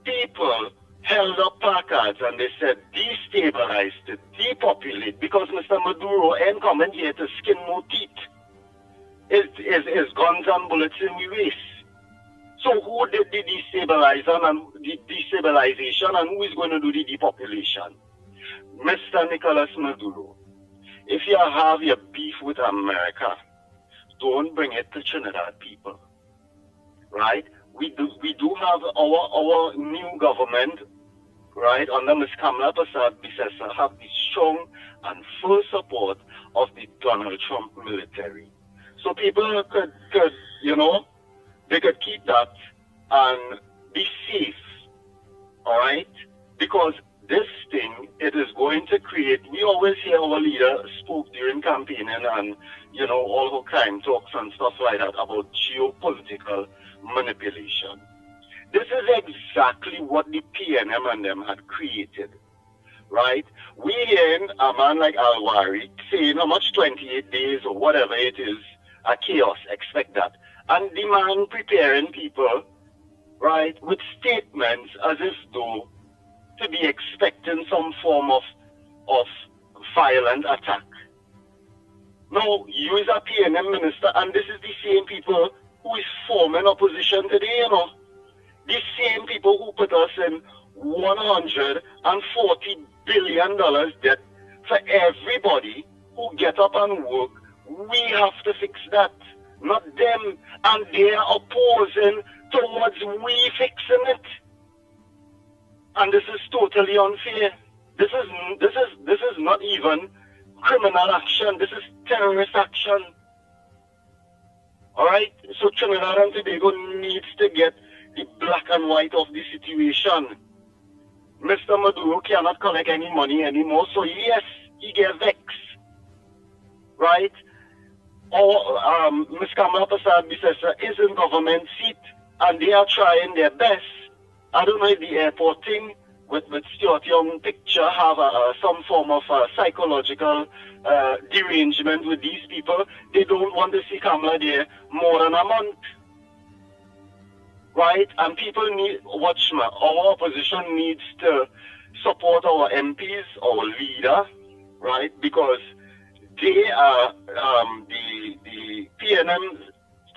people held up placards and they said destabilize, to depopulate, because Mr. Maduro ain't coming here to skin more teeth. Is guns and bullets in the race. So who did the destabilization and who is going to do the depopulation? Mr. Nicolas Maduro. If you have your beef with America, don't bring it to Trinidad people, right? We do have our new government, right, under Ms. Kamala Persad-Bissessar, have the strong and full support of the Donald Trump military. So people could you know, they could keep that and be safe, all right? Because this thing, it is going to create, we always hear our leader spoke during campaigning and, you know, all her crime talks and stuff like that about geopolitical manipulation. This is exactly what the PNM and them had created, right? We hear a man like Alwari saying how much 28 days or whatever it is, a chaos, expect that. And the man preparing people, right, with statements as if though to be expecting some form of violent attack. Now, you is a PNM minister, and this is the same people who is forming opposition today, you know. The same people who put us in $140 billion debt for everybody who get up and work We have to fix that, not them. And they are opposing towards we fixing it. And this is totally unfair. This is not even criminal action. This is terrorist action. All right. So Trinidad and Tobago needs to get the black and white of the situation. Mr. Maduro cannot collect any money anymore. So yes, he gets vexed. Right? Or Ms. Kamala Prasad Bisesa is in government seat, and they are trying their best. I don't know if the airport thing with Stuart Young picture have some form of psychological derangement with these people. They don't want to see Kamala there more than a month. Right? And people need, watch me, our opposition needs to support our MPs, our leader, right? Because they are the PNM,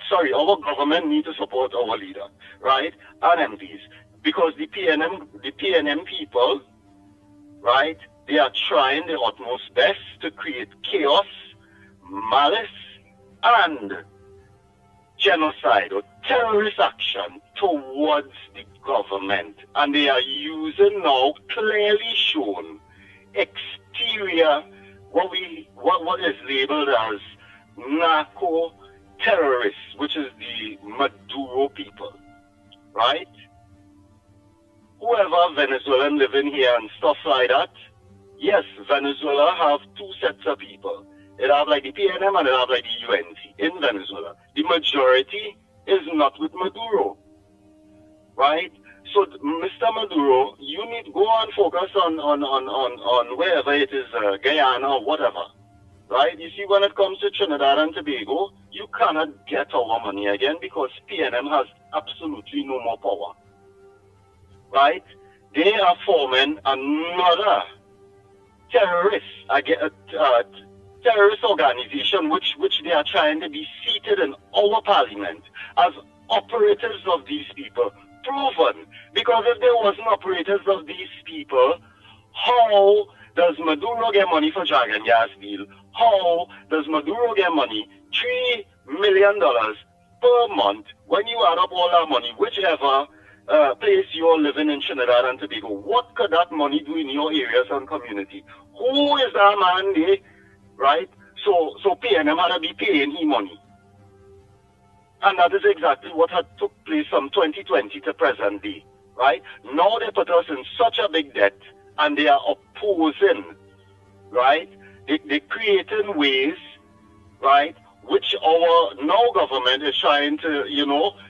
sorry, our government needs to support our leader, right? And MPs. Because the PNM people, right, they are trying their utmost best to create chaos, malice, and genocide or terrorist action towards the government. And they are using now, clearly shown, exterior, what is labeled as narco terrorists, which is the Maduro people, right? Whoever Venezuelan living here and stuff like that, yes, Venezuela have two sets of people. It have like the PNM and it have like the UNT in Venezuela. The majority is not with Maduro, right? So, Mr. Maduro, you need to go and focus on wherever it is, Guyana or whatever, right? You see, when it comes to Trinidad and Tobago, you cannot get our money again because PNM has absolutely no more power, right? They are forming another terrorist organization which they are trying to be seated in our parliament as operators of these people. Proven. Because if there wasn't operators of these people, how does Maduro get money for Dragon Gas deal? How does Maduro get money? $3 million per month when you add up all that money, whichever place you're living in Trinidad and Tobago. What could that money do in your areas and community? Who is that man there? Right? So PNM had to be paying him money. And that is exactly what had took place from 2020 to present day. Right? Now they put us in such a big debt and they are opposing, right? They're creating ways, right, which our now government is trying to,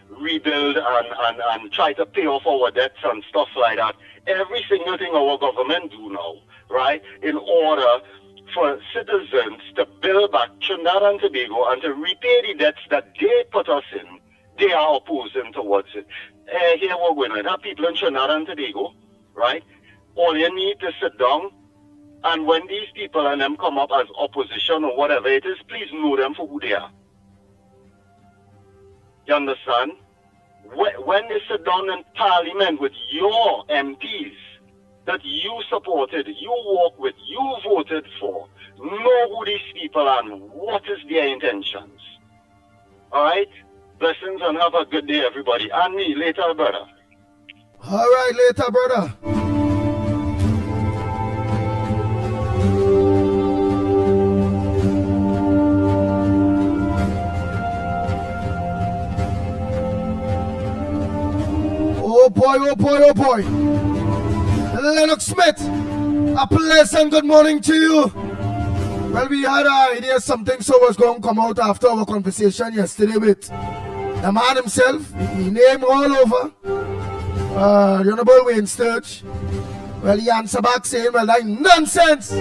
rebuild and try to pay off our debts and stuff like that. Every single thing our government do now, right, in order for citizens to build back Trinidad and Tobago and to repay the debts that they put us in, they are opposing towards it. Here we're going to have people in Trinidad and Tobago, right? All you need to sit down, and when these people and them come up as opposition or whatever it is, please know them for who they are. You understand? When they sit down in parliament with your MPs that you supported, you walk with, you voted for, know who these people are and what is their intentions. All right? Blessings and have a good day, everybody. And me, later, brother. All right, later, brother. Oh boy, oh boy, oh boy. Lennox Smith, a pleasant good morning to you. Well, we had an idea something so was going to come out after our conversation yesterday with the man himself. He named all over. The Honorable Wayne Sturge. Well, he answered back saying, well, that's nonsense.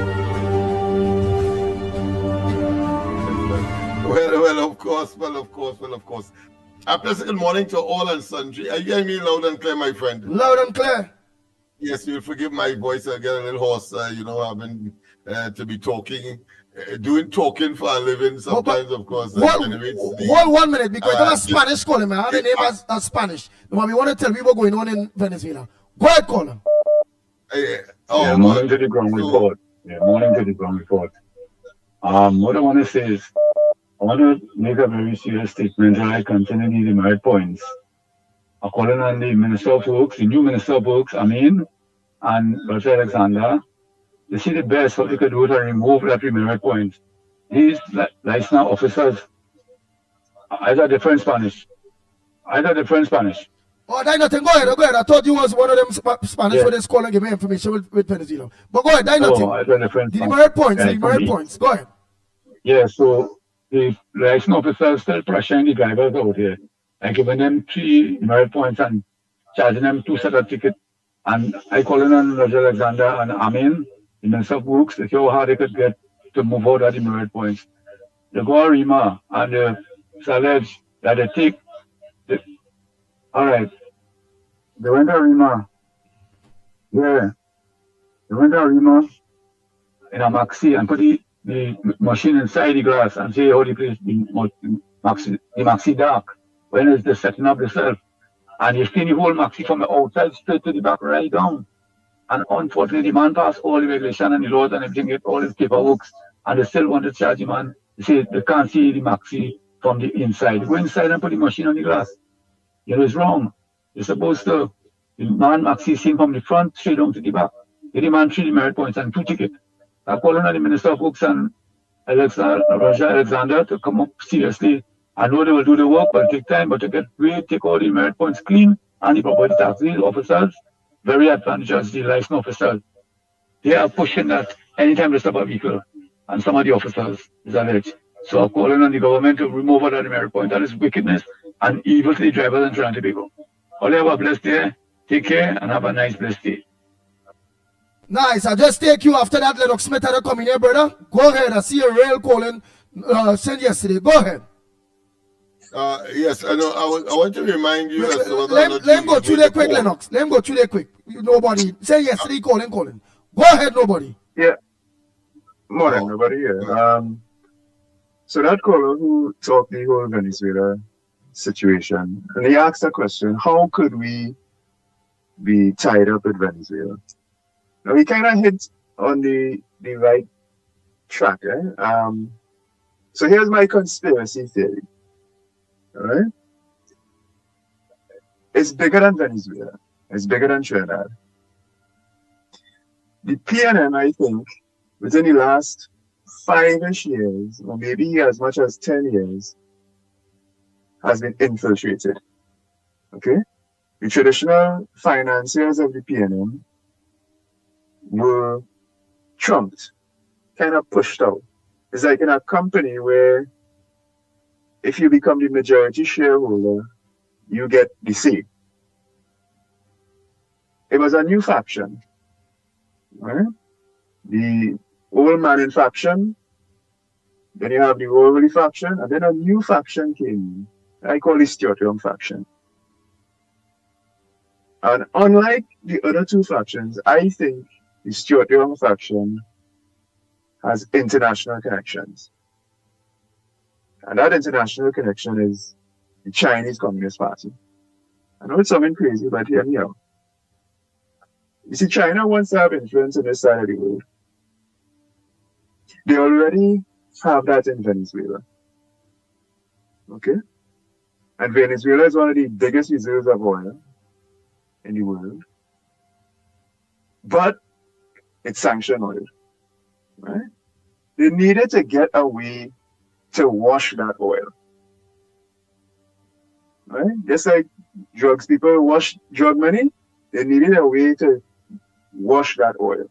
Well, of course. A pleasant good morning to all and sundry. Are you hearing me loud and clear, my friend? Loud and clear. Yes, you'll forgive my voice. I get a little hoarse, having to be talking, doing talking for a living sometimes, of course. Hold 1 minute, because I'm a Spanish caller, man. I have the name as Spanish. Now, we want to tell people what's going on in Venezuela. Go ahead, caller. Morning to the ground report. What I want to say is, I want to make a very serious statement that I continue the demerit points. I'm calling on the Minister of Works, the new Minister of Works, and Roger Alexander. You see the best what they could do to remove that demerit point. These licensed officers, either different Spanish. Oh, that nothing. Go ahead. I thought you was one of them Spanish Yeah. for this call and give me information with Venezuela. But go ahead, that No, nothing. either different The Spanish. demerit points, Yeah, the demerit from points. Go ahead. Yeah, so the licensed officers still pressuring the drivers out here and giving them 3 demerit points and charging them 2 set of tickets. And I calling on Roger Alexander and Amin, the Minister of Works, to see how hard they could get to move out of the demerit points. They go to Rima and it's alleged that they take all right. They went to Rima. Yeah. They went to Rima in a maxi and put the machine inside the glass and see how the place the maxi dark when it's the setting up itself. And you see the whole maxi from the outside straight to the back right down. And unfortunately the man passed all the regulation and the laws and everything, get all his paperwork, and they still want to charge the man. They say they can't see the maxi from the inside. They go inside and put the machine on the glass. You know, it's wrong. You're supposed to, the man maxi seen from the front straight down to the back. The man 3 demerit points and 2 tickets. I'm calling on the Minister of Works and Roger Alexander to come up seriously. I know they will do the work, but it take time, but to take all the demerit points clean and the property tax. These officers, very advantageous, the licensed officers. They are pushing that anytime they stop a vehicle, and some of the officers is alleged. So I'm calling on the government to remove all that demerit point. That is wickedness and evil to the drivers in Trinidad and Tobago. All have a blessed day. Take care and have a nice blessed day. Nice. I just take you after that. Lennox Smith had to come in here, brother. Go ahead. I see a rail calling sent yesterday. Go ahead. Yes, I know. I want to remind you as to whether Let him go through there quick, Lennox. Let him go through there quick. Nobody. Say yesterday calling. Go ahead, nobody. Yeah. Morning, nobody here. So that caller who talked the whole Venezuela situation, and he asked a question, how could we be tied up with Venezuela? Now he kind of hit on the right track, eh? So here's my conspiracy theory. All right? It's bigger than Venezuela. It's bigger than Trinidad. The PNM, I think, within the last 5-ish years, or maybe as much as 10 years, has been infiltrated. Okay? The traditional financiers of the PNM were trumped, kind of pushed out. It's like in a company where if you become the majority shareholder, you get the say. It was a new faction. Right? The old man in faction, then you have the Orwelly faction, and then a new faction came in. I call it Stuart Young faction. And unlike the other 2 factions, I think the Stuart Young faction has international connections. And that international connection is the Chinese Communist Party. I know it's something crazy, but hear me out. You see, China wants to have influence on this side of the world. They already have that in Venezuela. Okay? And Venezuela is one of the biggest reserves of oil in the world. But it's sanctioned oil. Right? They needed to get a way to wash that oil. Right? Just like drugs people wash drug money, they needed a way to wash that oil.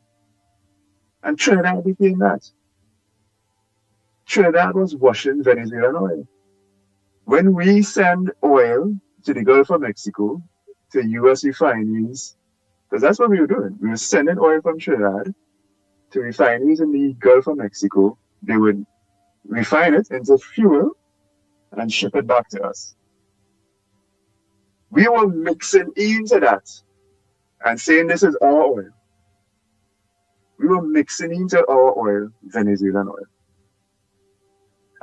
And Trinidad became that. Trinidad was washing Venezuelan oil. When we send oil to the Gulf of Mexico, to U.S. refineries, because that's what we were doing. We were sending oil from Trinidad to refineries in the Gulf of Mexico. They would refine it into fuel and ship it back to us. We were mixing into that and saying this is our oil. We were mixing into our oil, Venezuelan oil.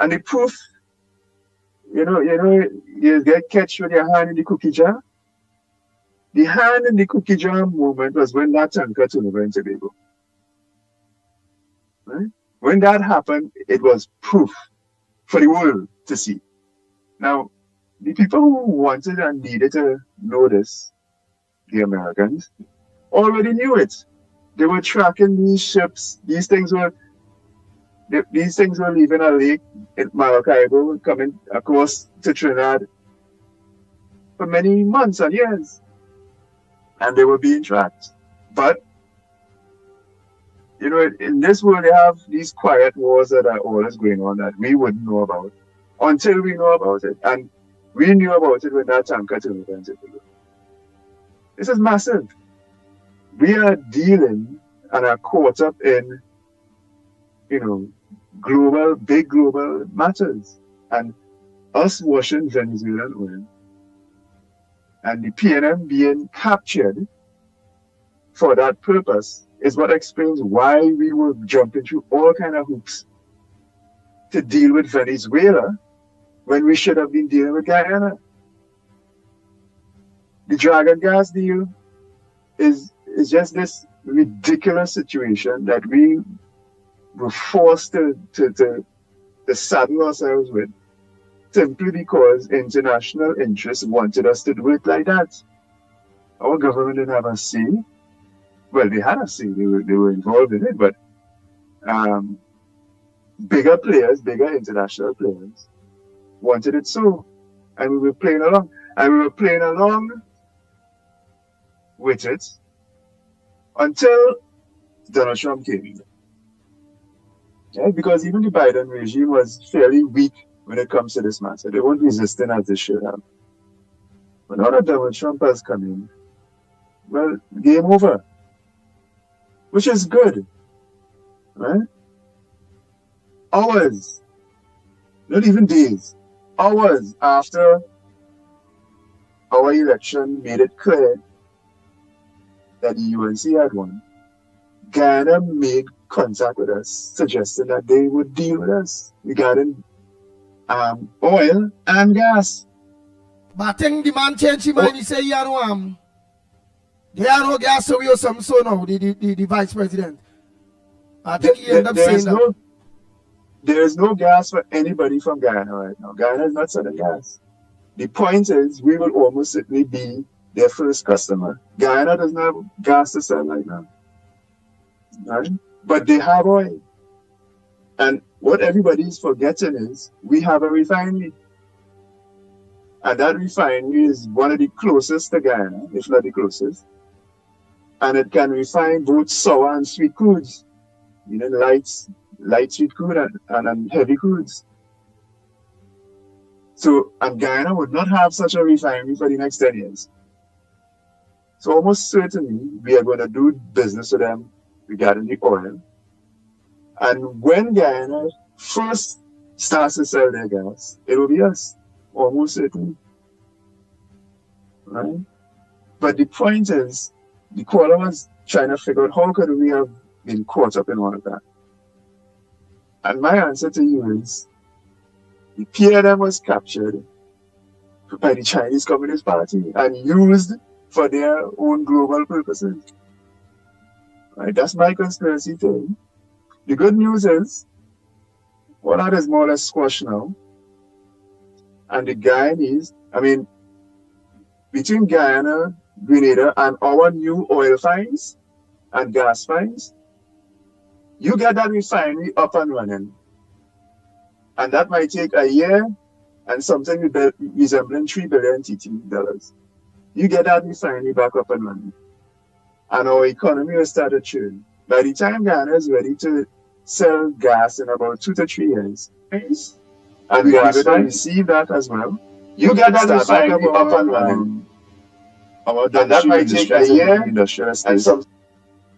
And the proof, you get catch with your hand in the cookie jar. The hand in the cookie jar moment was when that tanker turned over in Tobago. Right? When that happened, it was proof for the world to see. Now, the people who wanted and needed to know this, the Americans, already knew it. They were tracking these ships. These things were leaving a lake in Maracaibo, coming across to Trinidad for many months and years. And they were being tracked. But, you know, in this world, they have these quiet wars that are always going on that we wouldn't know about until we know about it. And we knew about it when that tanker turned into the. This is massive. We are dealing and are caught up in, you know, big global matters. And us washing Venezuelan oil and the PNM being captured for that purpose is what explains why we were jumping through all kind of hoops to deal with Venezuela when we should have been dealing with Guyana. The Dragon gas deal is just this ridiculous situation that we were forced to saddle ourselves with simply because international interests wanted us to do it like that. Our government didn't have a say. Well, they had a say. They were involved in it, but bigger players, bigger international players wanted it so. And we were playing along. And we were playing along with it until Donald Trump came in. Yeah, because even the Biden regime was fairly weak when it comes to this matter. They weren't resisting as they should have. But now that Donald Trump has come in, well, game over. Which is good. Right? Hours, not even days, hours after our election made it clear that the UNC had won, Guyana made contact with us, suggesting that they would deal with us regarding oil and gas. But I think the man changed his mind. He said, "Yeah, no, there are no gas, so we have some so now, the vice president." I think he ended up saying that. There is no gas for anybody from Guyana right now. Guyana is not selling gas. The point is, we will almost certainly be their first customer. Guyana doesn't have gas to sell right now. Right? But they have oil. And what everybody is forgetting is, we have a refinery. And that refinery is one of the closest to Guyana, if not the closest. And it can refine both sour and sweet crudes. You know, light sweet crude and heavy crudes. So, and Guyana would not have such a refinery for the next 10 years. So almost certainly we are going to do business with them regarding the oil. And when Guyana first starts to sell their gas, it will be us, almost certainly. Right? But the point is, the caller was trying to figure out how could we have been caught up in all of that. And my answer to you is, the PNM was captured by the Chinese Communist Party and used for their own global purposes. Right? That's my conspiracy theory. The good news is, all that is more or less squashed now. And the Guyanese, I mean, between Guyana, Grenada, and our new oil finds and gas finds, you get that refinery up and running. And that might take a year and something resembling $3 billion TT. You get that refinery back up and running. And our economy will start to churn. By the time Guyana is ready to sell gas in about 2 to 3 years, and we are going to receive that as well, you get that refinery up and running. And that might take a year and some.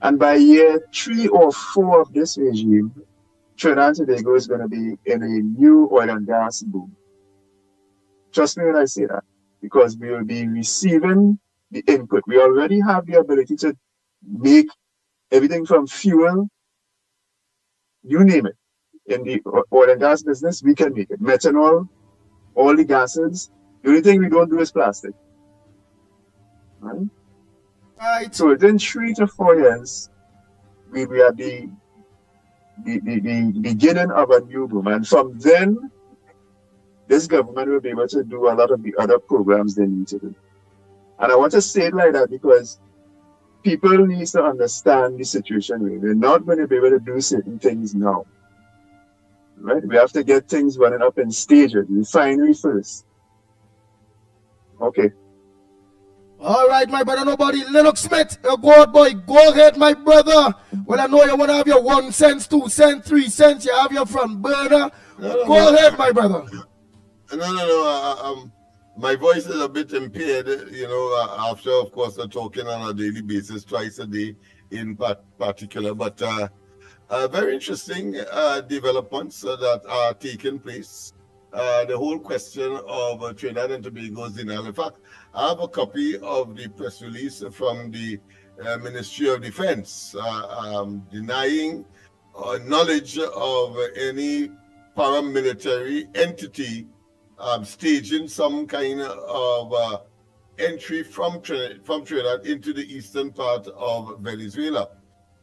And by year 3 or 4 of this regime, Trinidad and Tobago is going to be in a new oil and gas boom. Trust me when I say that, because we will be receiving the input. We already have the ability to make everything from fuel, you name it. In the oil and gas business, we can make it. Methanol, all the gases. The only thing we don't do is plastic. Right? Right. So within 3 to 4 years, we are the beginning of a new boom. And from then, this government will be able to do a lot of the other programs they need to do. And I want to say it like that because people need to understand the situation. We're not going to be able to do certain things now. Right? We have to get things running up in stages. Refinery first. Okay. All right, my brother, nobody. Lennox Smith, you go out, boy. Go ahead, my brother. Well, I know you want to have your 1 cent, 2 cent, 3 cents. You have your front burner. Go ahead, my brother. No. My voice is a bit impaired, after, of course, talking on a daily basis, twice a day in particular. But very interesting developments that are taking place. The whole question of Trinidad and Tobago's denial. In fact, I have a copy of the press release from the Ministry of Defense denying knowledge of any paramilitary entity staging some kind of entry from Trinidad into the eastern part of Venezuela.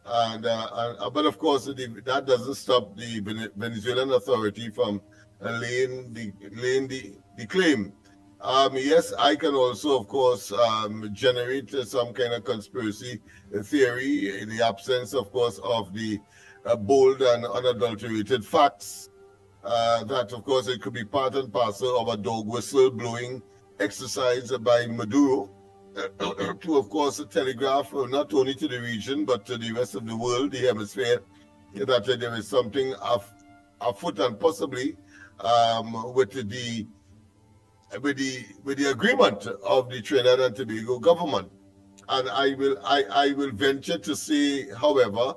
But of course, that doesn't stop the Venezuelan authority from laying the claim. Yes, I can also, of course, generate some kind of conspiracy theory in the absence, of course, of the bold and unadulterated facts. That, of course, it could be part and parcel of a dog whistle blowing exercise by Maduro to, of course, telegraph not only to the region but to the rest of the world, the hemisphere, that there is something afoot and possibly with the agreement of the Trinidad and Tobago government. And I will venture to say, however,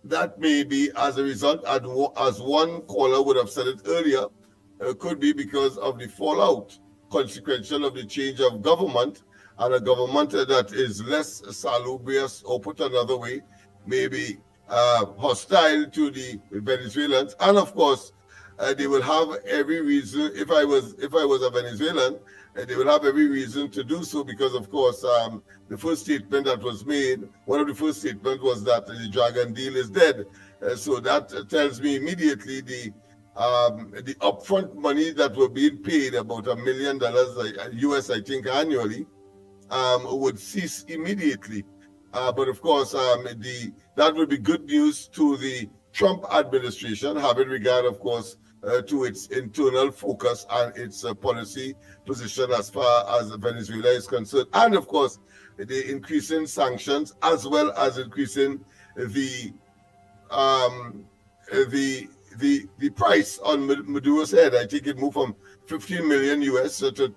that may be as a result, as one caller would have said it earlier, could be because of the fallout consequential of the change of government, and a government that is less salubrious, or put another way, maybe hostile to the Venezuelans. And of course, they will have every reason, if I was a Venezuelan, they will have every reason to do so, because of course the first statement that was made, one of the first statements was that the Dragon deal is dead. So that tells me immediately the upfront money that were being paid, about $1 million US, I think, annually, would cease immediately. But of course, that would be good news to the Trump administration, having regard, of course, to its internal focus and its policy position as far as Venezuela is concerned, and of course the increasing sanctions, as well as increasing the price on Maduro's head. I think it moved from 15 million US to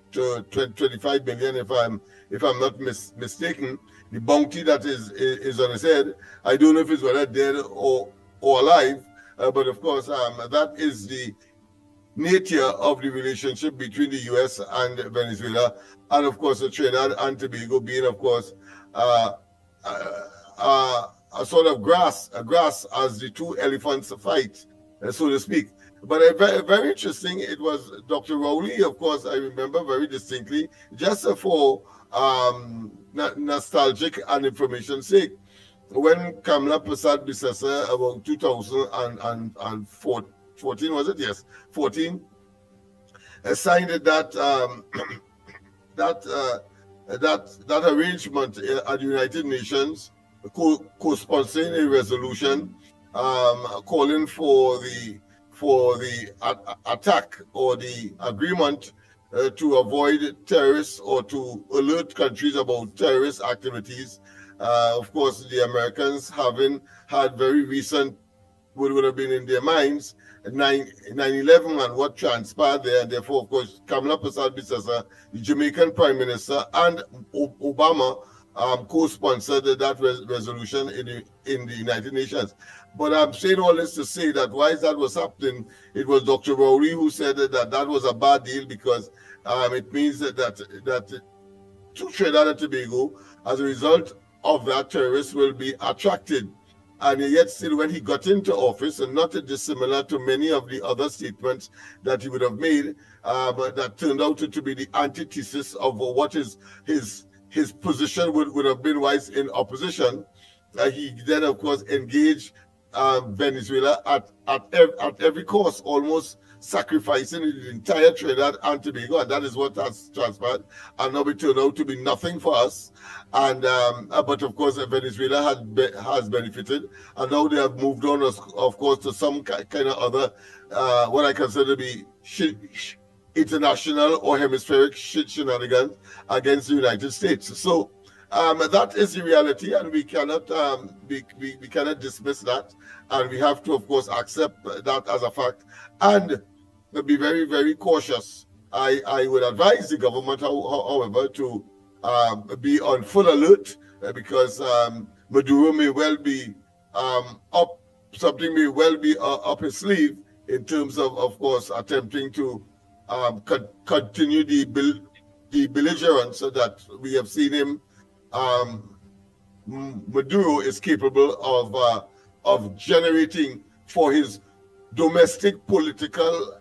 25 million, if I'm not mistaken. The bounty that is on his head, I don't know if it's whether dead or alive. But of course, that is the nature of the relationship between the U.S. and Venezuela, and of course, Trinidad and Tobago being, of course, a sort of grass as the two elephants fight, so to speak. But very, very interesting. It was Dr. Rowley, of course, I remember very distinctly, just for nostalgic and information's sake. When Kamla Prasad Bisasa, about 2014, was it? Yes, 14, signed that that arrangement at the United Nations, co-sponsoring a resolution calling for the attack or the agreement to avoid terrorists or to alert countries about terrorist activities. Of course, the Americans having had very recent, what would have been in their minds, 9/11 and what transpired there, and therefore, of course, Kamala Persad-Bissessar, the Jamaican Prime Minister, and Obama co-sponsored that resolution in the United Nations. But I'm saying all this to say that while that was happening, it was Dr. Rowley who said that was a bad deal, because it means that to Trinidad and Tobago, as a result of that, terrorists will be attracted. And yet still, when he got into office, and not dissimilar to many of the other statements that he would have made, but that turned out to be the antithesis of what his position would have been whilst in opposition. He then, of course, engaged Venezuela at every cost, almost sacrificing the entire Trinidad and Tobago, and that is what has transpired. And now it turned out to be nothing for us. And but of course, Venezuela has benefited, and now they have moved on, of course, to some kind of other what I consider to be international or hemispheric shenanigans against the United States. So that is the reality, and we cannot we cannot dismiss that, and we have to, of course, accept that as a fact and be very, very cautious. I would advise the government, however, to be on full alert because Maduro may well be something may well be up his sleeve in terms of course, attempting to continue the belligerence that we have seen him. Maduro is capable of generating for his domestic political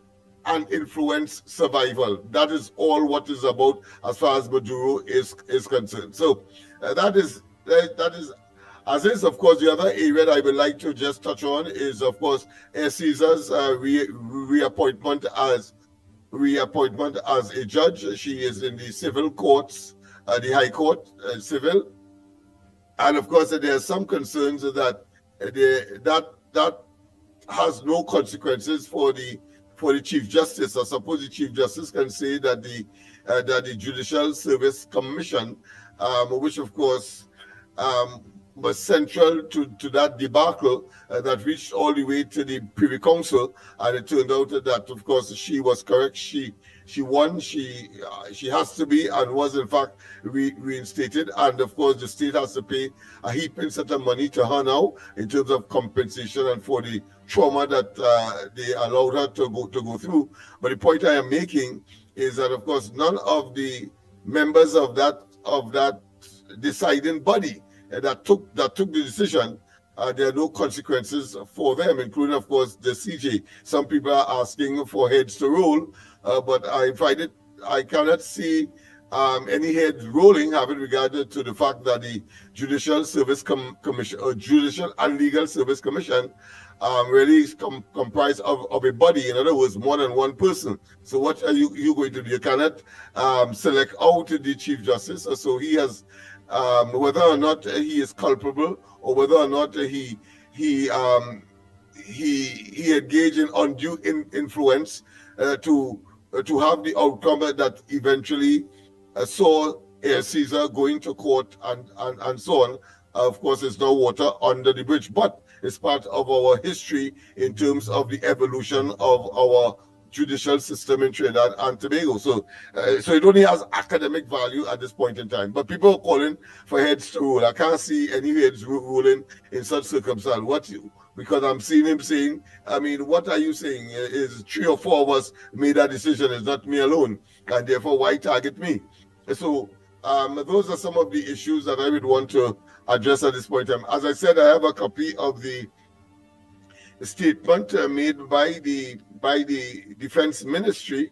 and influence survival. That is all what is about as far as Maduro is concerned. So that is as is, of course. The other area that I would like to just touch on is, of course, Caesar's reappointment as a judge. She is in the civil courts, the High Court, civil, and of course there are some concerns that that has no consequences for the Chief Justice. I suppose the Chief Justice can say that the Judicial Service Commission, which of course was central to that debacle that reached all the way to the Privy Council, and it turned out that, of course, she was correct. She won. She has to be and was in fact reinstated, and of course the state has to pay a heaping set of money to her now in terms of compensation and for the trauma that they allowed her to go through. But the point I am making is that, of course, none of the members of that deciding body that took the decision, there are no consequences for them, including, of course, the CJ. Some people are asking for heads to roll, but I cannot see any heads rolling, having regard to the fact that the Judicial Service Commission or Judicial and Legal Service Commission really is comprised of a body. In other words, more than one person. So what are you going to do? You cannot select out the Chief Justice. So he has, whether or not he is culpable or whether or not he engaged in undue influence to have the outcome that eventually saw Caesar going to court and so on. Of course, there's no water under the bridge, but it's part of our history in terms of the evolution of our judicial system in Trinidad and Tobago. So it only has academic value at this point in time. But people are calling for heads to rule. I can't see any heads ruling in such circumstance. Because I'm seeing him saying, I mean, what are you saying? Is 3 or 4 of us made that decision? It's not me alone. And therefore, why target me? So those are some of the issues that I would want to address at this point in time. As I said, I have a copy of the statement made by the Defense Ministry,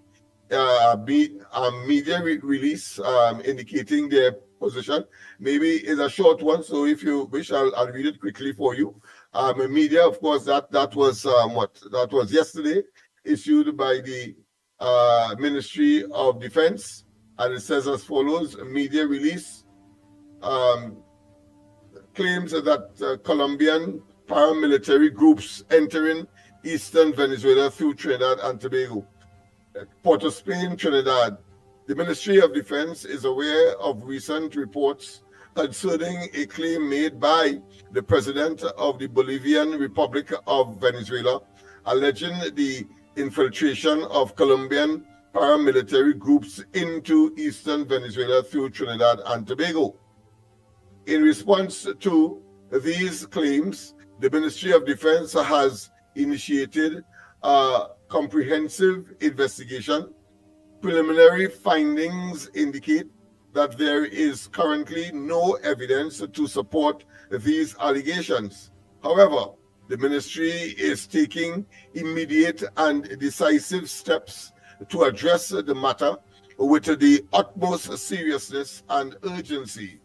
media release indicating their position. Maybe it's a short one, so if you wish, I'll read it quickly for you. Media, of course, that was yesterday, issued by the Ministry of Defense, and it says as follows: media release claims that Colombian paramilitary groups entering eastern Venezuela through Trinidad and Tobago. Port of Spain, Trinidad. The Ministry of Defense is aware of recent reports concerning a claim made by the President of the Bolivian Republic of Venezuela, alleging the infiltration of Colombian paramilitary groups into eastern Venezuela through Trinidad and Tobago. In response to these claims, the Ministry of Defense has initiated a comprehensive investigation. Preliminary findings indicate that there is currently no evidence to support these allegations. However, the ministry is taking immediate and decisive steps to address the matter with the utmost seriousness and urgency.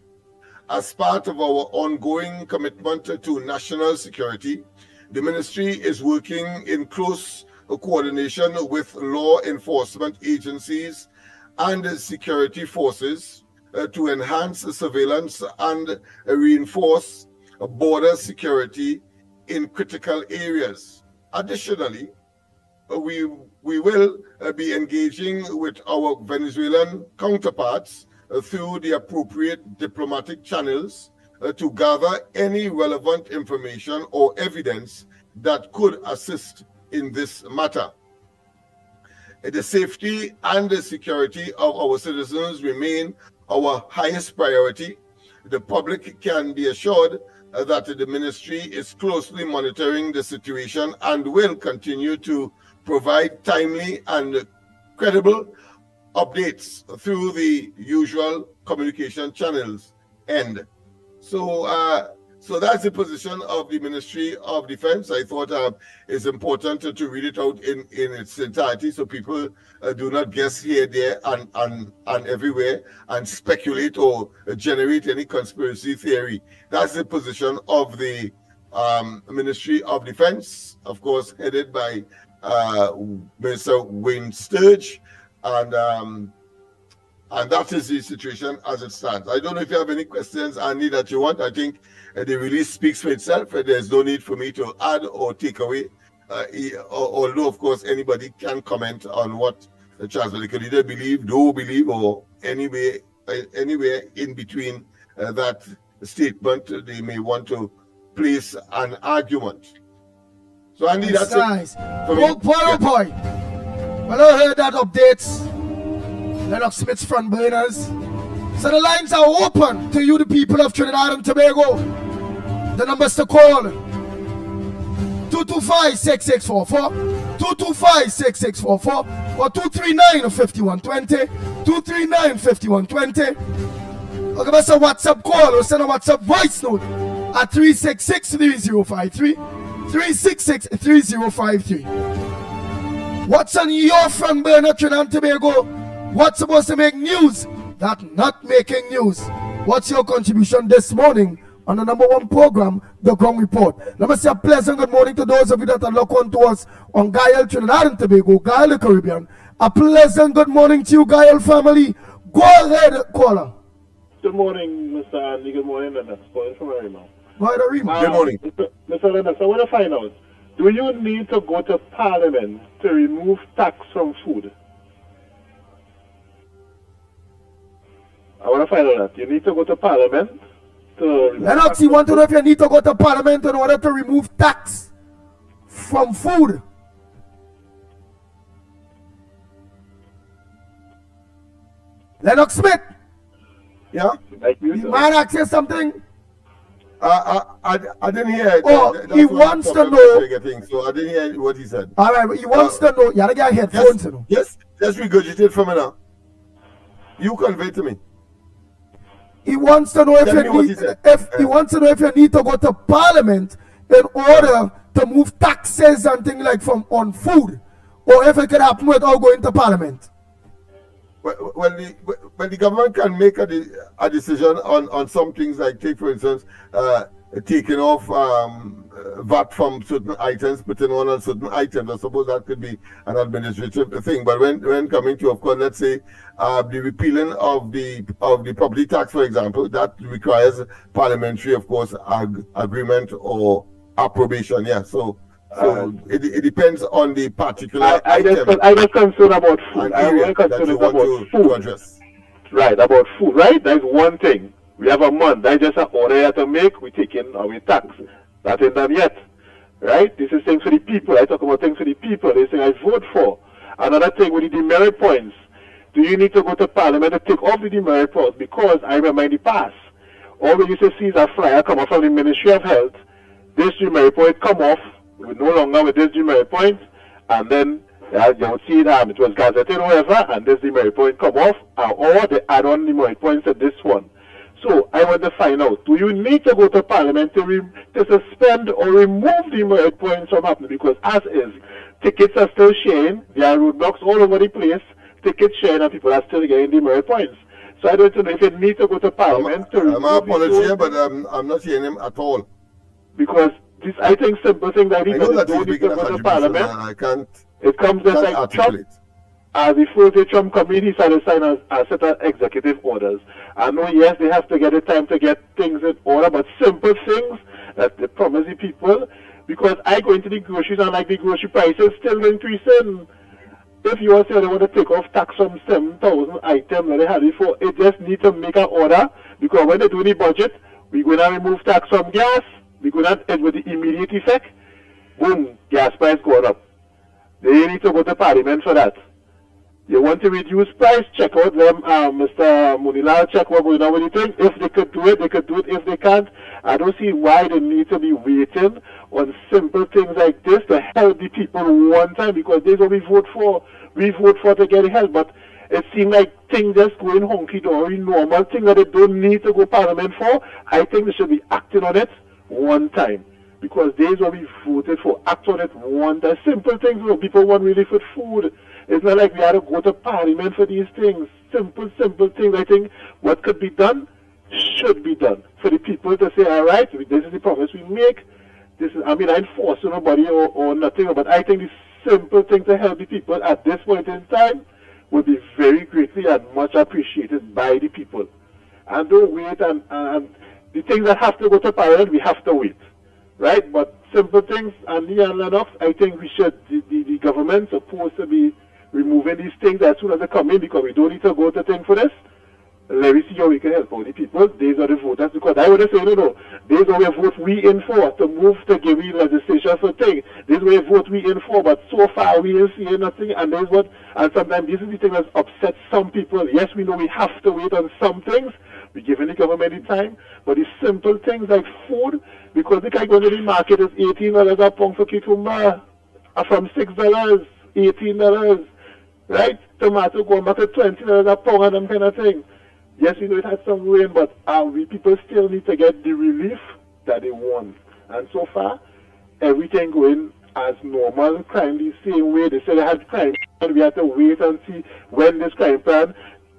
As part of our ongoing commitment to national security, the ministry is working in close coordination with law enforcement agencies and security forces to enhance surveillance and reinforce border security in critical areas. Additionally, we will be engaging with our Venezuelan counterparts through the appropriate diplomatic channels to gather any relevant information or evidence that could assist in this matter. The safety and the security of our citizens remain our highest priority. The public can be assured that the ministry is closely monitoring the situation and will continue to provide timely and credible updates through the usual communication channels. So that's the position of the Ministry of Defense. I thought it's important to read it out in its entirety so people do not guess here, there, and everywhere and speculate or generate any conspiracy theory. That's the position of the Ministry of Defense, of course, headed by Mr. Wayne Sturge, and that is the situation as it stands. I don't know if you have any questions, Andy, that you want. I think the release speaks for itself. There's no need for me to add or take away, although, of course, anybody can comment on what the Chancellor could either believe, don't believe, or anywhere in between that statement they may want to place an argument. So, Andy, that's nice. it. Point. Well, I heard that updates. Lennox Smith's front burners. So the lines are open to you, the people of Trinidad and Tobago. The numbers to call: 225-6644, 225-6644, or 239-5120, 239-5120. Or give us a WhatsApp call or send a WhatsApp voice note at 366-3053, 366-3053. What's on your front burner, Trinidad and Tobago? What's supposed to make news that not making news? What's your contribution this morning on the #1 program, The Ground Report? Let me say a pleasant good morning to those of you that are locked on to us on Gael, Trinidad and Tobago, Gael, the Caribbean. A pleasant good morning to you, Gael family. Go ahead, caller. Good morning, Mr. Andy. Good morning, Lennox. Calling from Arima. Go ahead, Arima. Good morning. Mr. Lennox, I want to find out, do you need to go to Parliament to remove tax from food? I want to find out that. You need to go to Parliament to... Lennox, you want to know if you need to go to Parliament in order to remove tax from food? Lennox Smith? Yeah? You might ask you something? I didn't hear it. Oh, he wants to know. So I didn't hear what he said. All right, but he wants to know. You gotta get headphones, you know. Yes, just regurgitate from me now. You convey to me. He wants to know if he wants to know if you need to go to Parliament in order to move taxes and things like on food, or if it could happen without going to Parliament. Well, the government can make a decision on some things, like take for instance taking off VAT from certain items, putting on certain items. I suppose that could be an administrative thing. But when coming to, of course, let's say the repealing of the property tax, for example, that requires parliamentary, of course, agreement or approbation. Yeah. So it depends on the particular item. I was concerned about food. I was concerned about food. To address. Right, about food, right? That's one thing. We have a month. That's just an order you have to make. We take in our tax. That ain't done yet. Right? This is things for the people. I talk about things for the people. They say I vote for. Another thing with the demerit points. Do you need to go to Parliament to take off the demerit points? Because I remember in the past, all we used to see is a flyer come off from the Ministry of Health. This demerit point come off. We're no longer with this demerit point. And then you would see that it was gazetted or whatever, and this demerit point come off, or they add on demerit points to this one. So I want to find out, do you need to go to Parliament to suspend or remove demerit points from happening? Because as is, tickets are still sharing, there are roadblocks all over the place, tickets sharing, and people are still getting demerit points. So I don't know if you need to go to Parliament to remove. My apology here, but I'm not hearing him at all. Because this, I think, simple thing that we don't need to go to Parliament. I can't It comes just like Trump. As the first day Trump come in, he started signing a set of executive orders. I know, yes, they have to get the time to get things in order, but simple things that they promise the people. Because I go into the groceries and like the grocery prices still increasing. If you say they want to take off tax from 7,000 items that they had before, it just need to make an order. Because when they do the budget, we're going to remove tax from gas. We're going to end with the immediate effect. Boom, gas price going up. They need to go to Parliament for that. You want to reduce price, check out them, Mr. Munilal, check what's going on with the thing. If they could do it, they could do it. If they can't, I don't see why they need to be waiting on simple things like this to help the people one time, because this is what we vote for. We vote for to get help, but it seems like things just going honky-dory, normal thing that they don't need to go Parliament for. I think they should be acting on it one time, because this is what we voted for. Act on it one time. Simple things where people want relief with food. It's not like we had to go to Parliament for these things. Simple things. I think what could be done should be done. For the people to say, all right, this is the promise we make. This is, I mean, I enforce nobody or nothing, but I think the simple thing to help the people at this point in time would be very greatly and much appreciated by the people. And don't wait, and the things that have to go to Parliament, we have to wait. Right? But simple things, and Lennox, I think we should, the government supposed to be removing these things as soon as they come in, because we don't need to go to thing for this. Let me see how we can help all the people. These are the voters, because I would say, no, these are the vote we in for, to move to give me legislation for thing. This is the vote we in for, but so far we ain't seeing nothing, and there's what, and sometimes this is the thing that upsets some people. Yes, we know we have to wait on some things. We're giving the government the time, but the simple things like food, because the guy going to the market is $18 a pound for cucumber, from $6, $18, right? Tomato going back to $20 a pound and them kind of thing. Yes, we know it has some rain, but we people still need to get the relief that they want. And so far, everything going as normal, crime the same way. They said they had crime, and we had to wait and see when this crime plan.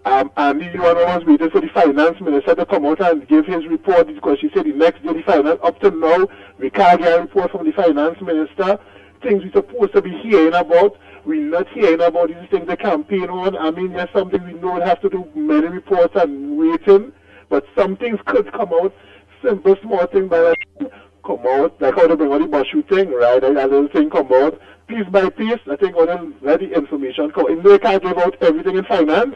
And the one was waiting for the finance minister to come out and give his report, because she said the next day the finance, up to now, we can't get a report from the finance minister. Things we're supposed to be hearing about, we're not hearing about these things, the campaign on. I mean, there's something we know we have to do many reports and waiting, but some things could come out, simple, small things by come out, like how they bring out the bus shooting, right? That little thing come out, piece by piece. I think when let the information come, if they can't give out everything in finance,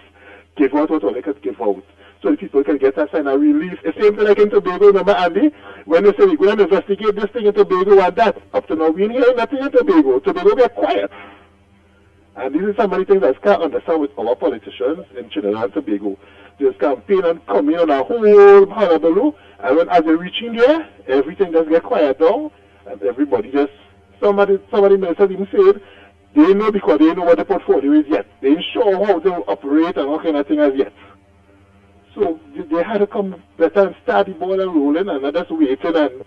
give out what all they could give out, so the people can get a sign of relief. The same thing like in Tobago, remember, Andy, when they say we're going to investigate this thing in Tobago and that, up to now we ain't hearing nothing in Tobago. Tobago get quiet. And this is some of the things that I can't understand with our politicians in Trinidad and Tobago. There's campaign and coming on a whole hullabaloo, and when as they're reaching there, everything just get quiet down, and everybody just, somebody ministers even said, they know because they know what the portfolio is yet. They ain't sure how they operate and what kind of thing as yet. So they had to come better and start the ball and rolling, and not just waiting and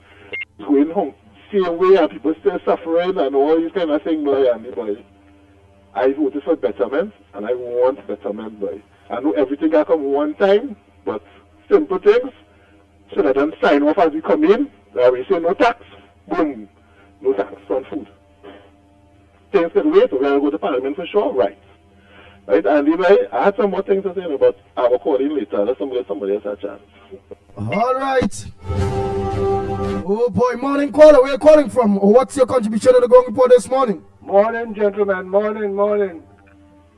going home. Same way, and people still suffering and all these kind of things, boy, and boy. I voted for betterment, and I want betterment, boy. I know everything can come one time, but simple things, so that then sign off as we come in, we say no tax, boom, no tax on food. Things can wait, we're going to go to Parliament for sure, right? Right, and anyway, I had some more things to say about our calling later. Let somebody else have a chance. All right. Oh boy, morning caller, where are you calling from? What's your contribution to the Going Report this morning? Morning, gentlemen, morning.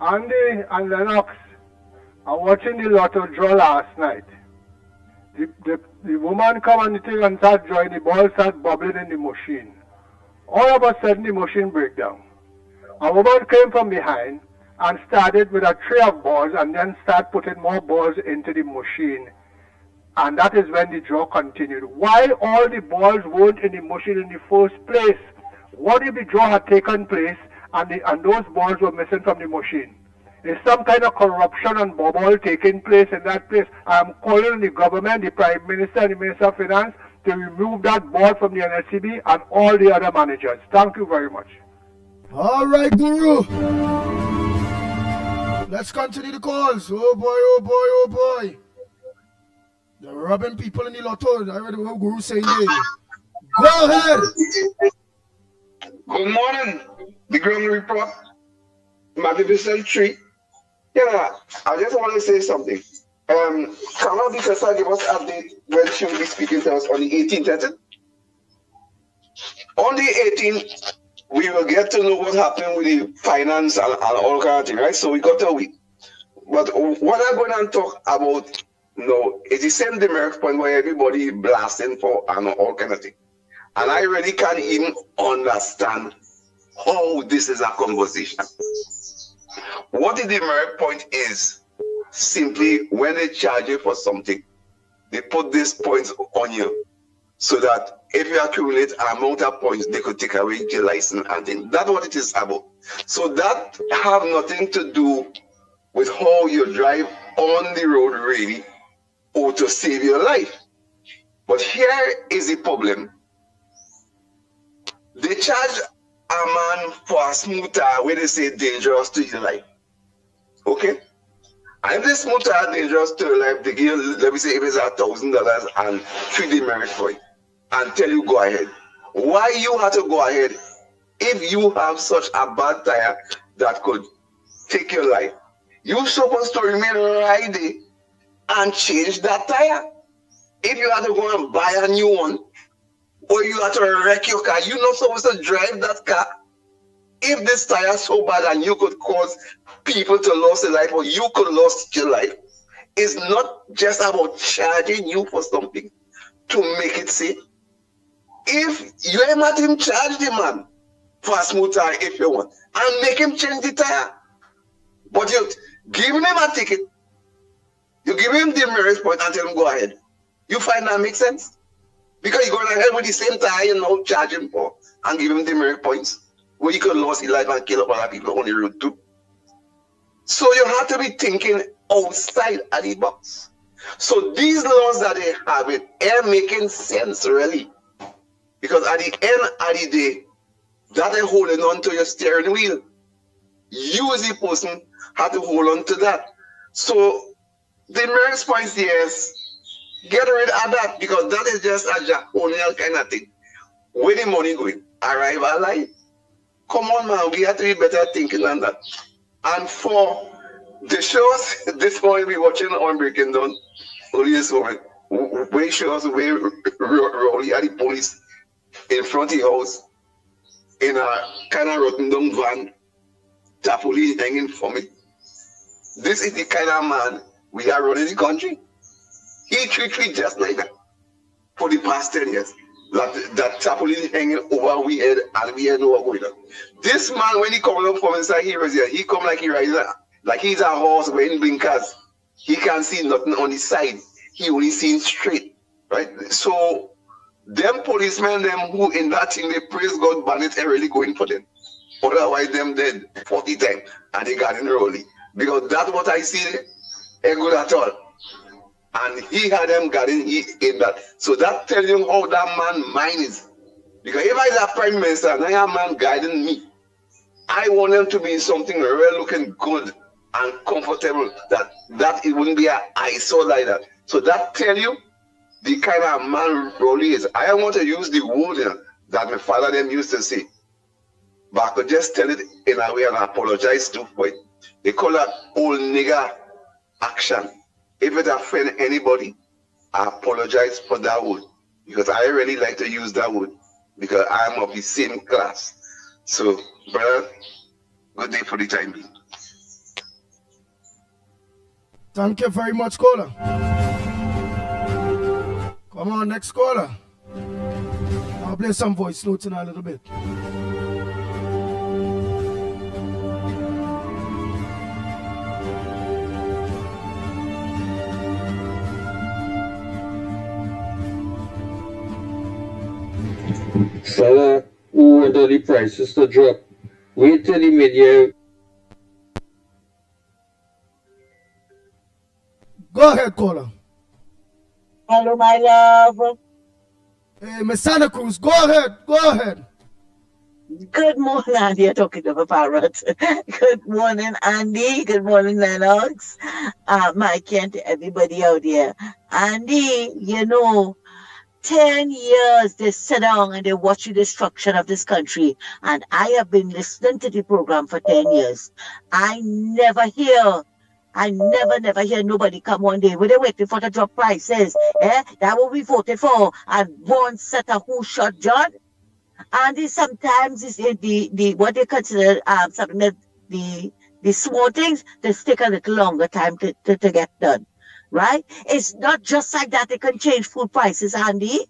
Andy and Lennox are watching the lotto draw last night. The woman come on the thing and start drawing, the ball start bubbling in the machine. All of a sudden the machine break down. A woman came from behind and started with a tray of balls and then start putting more balls into the machine. And that is when the draw continued. Why all the balls weren't in the machine in the first place? What if the draw had taken place and those balls were missing from the machine? Is some kind of corruption and bubble taking place in that place? I'm calling on the government, the Prime Minister and the Minister of Finance to remove that ball from the NLCB and all the other managers. Thank you very much. All right, Guru. Let's continue the calls. Oh boy. They're robbing people in the lotto. I read what Guru saying there. Go ahead. Good morning, the Ground Report. Magnificent tree. Yeah, I just want to say something. Kamala Bikasa gave us update when she will be speaking to us on the 18th, isn't it? On the 18th, we will get to know what happened with the finance and all kind of thing, right? So we got a week. But what I'm going to talk about now is the same demerit point where everybody blasting for and all kind of thing. And I really can't even understand how this is a conversation. What the demerit point is, simply when they charge you for something, they put these points on you so that if you accumulate an amount of points, they could take away your license and things. That's what it is about. So that have nothing to do with how you drive on the road really or to save your life. But here is the problem. They charge a man for a smooth tire where they say dangerous to your life. Okay? And if this smooth tire dangerous to your life, they give you, let me say if it's $1,000 and 3 demerit for it and tell you go ahead. Why you have to go ahead if you have such a bad tire that could take your life? You're supposed to remain right there and change that tire. If you have to go and buy a new one, or you have to wreck your car, you're not supposed to drive that car. If this tire is so bad and you could cause people to lose their life or you could lose your life, it's not just about charging you for something to make it safe. If you ain't not him charge the man for a smooth tire if you want, and make him change the tire. But you give him a ticket, you give him the demerit point and tell him go ahead. You find that makes sense? Because you're going ahead with the same tire you know charge him for and give him demerit points where you could lose his life and kill up other people on the road too. So you have to be thinking outside of the box. So these laws that they have it are making sense really. Because at the end of the day, that is holding on to your steering wheel. You as a person have to hold on to that. So the demerit points, yes, get rid of that because that is just a draconian kind of thing. Where the money going? Arrive alive. Come on, man, we have to be better thinking than that. And for the shows, this morning we watching on Breaking Down, only this moment, where shows where Rowley at the police in front of the house in a kind of rotten down van, tarpaulin hanging from it. This is the kind of man we are running the country. He treat just like that for the past 10 years. That tarpaulin hanging over we head and we had no what going on. This man, when he come up from inside here, he come like he rides like he's a horse wearing blinkers. He can't see nothing on the side. He only seeing straight. Right? So them policemen, them who in that thing, they praise God, bandits are really going for them. Otherwise, them dead 40 times and they got in early. Because that's what I see, ain't good at all. And he had them guarding in that. So that tells you how that man mind is. Because if I was a prime minister and I have a man guiding me, I want them to be something real looking good and comfortable. That it wouldn't be an eyesore like that. So that tells you the kind of man Rolly is. I want to use the word that my father them used to say. But I could just tell it in a way and apologize to for it. They call that old nigger action. If it offends anybody, I apologize for that word. Because I really like to use that word. Because I'm of the same class. So, brother, good day for the time being. Thank you very much, caller. Come on, next caller. I'll play some voice notes in a little bit. Fella who wanted the prices to drop. Wait till the media. Go ahead, caller. Hello, my love. Hey, Miss Santa Cruz, go ahead. Good morning, Andy. You're talking to a parrot. Good morning, Andy. Good morning, Lennox. Mickie, and to everybody out there. Andy, 10 years they sit down and they watch the destruction of this country. And I have been listening to the program for 10 years. I never hear nobody come one day when they waiting for the drop prices. That what we voted for. And one set of who shot John. And sometimes it's the what they consider something that the small things that take a little longer time to get done. Right? It's not just like that they can change food prices, Andy.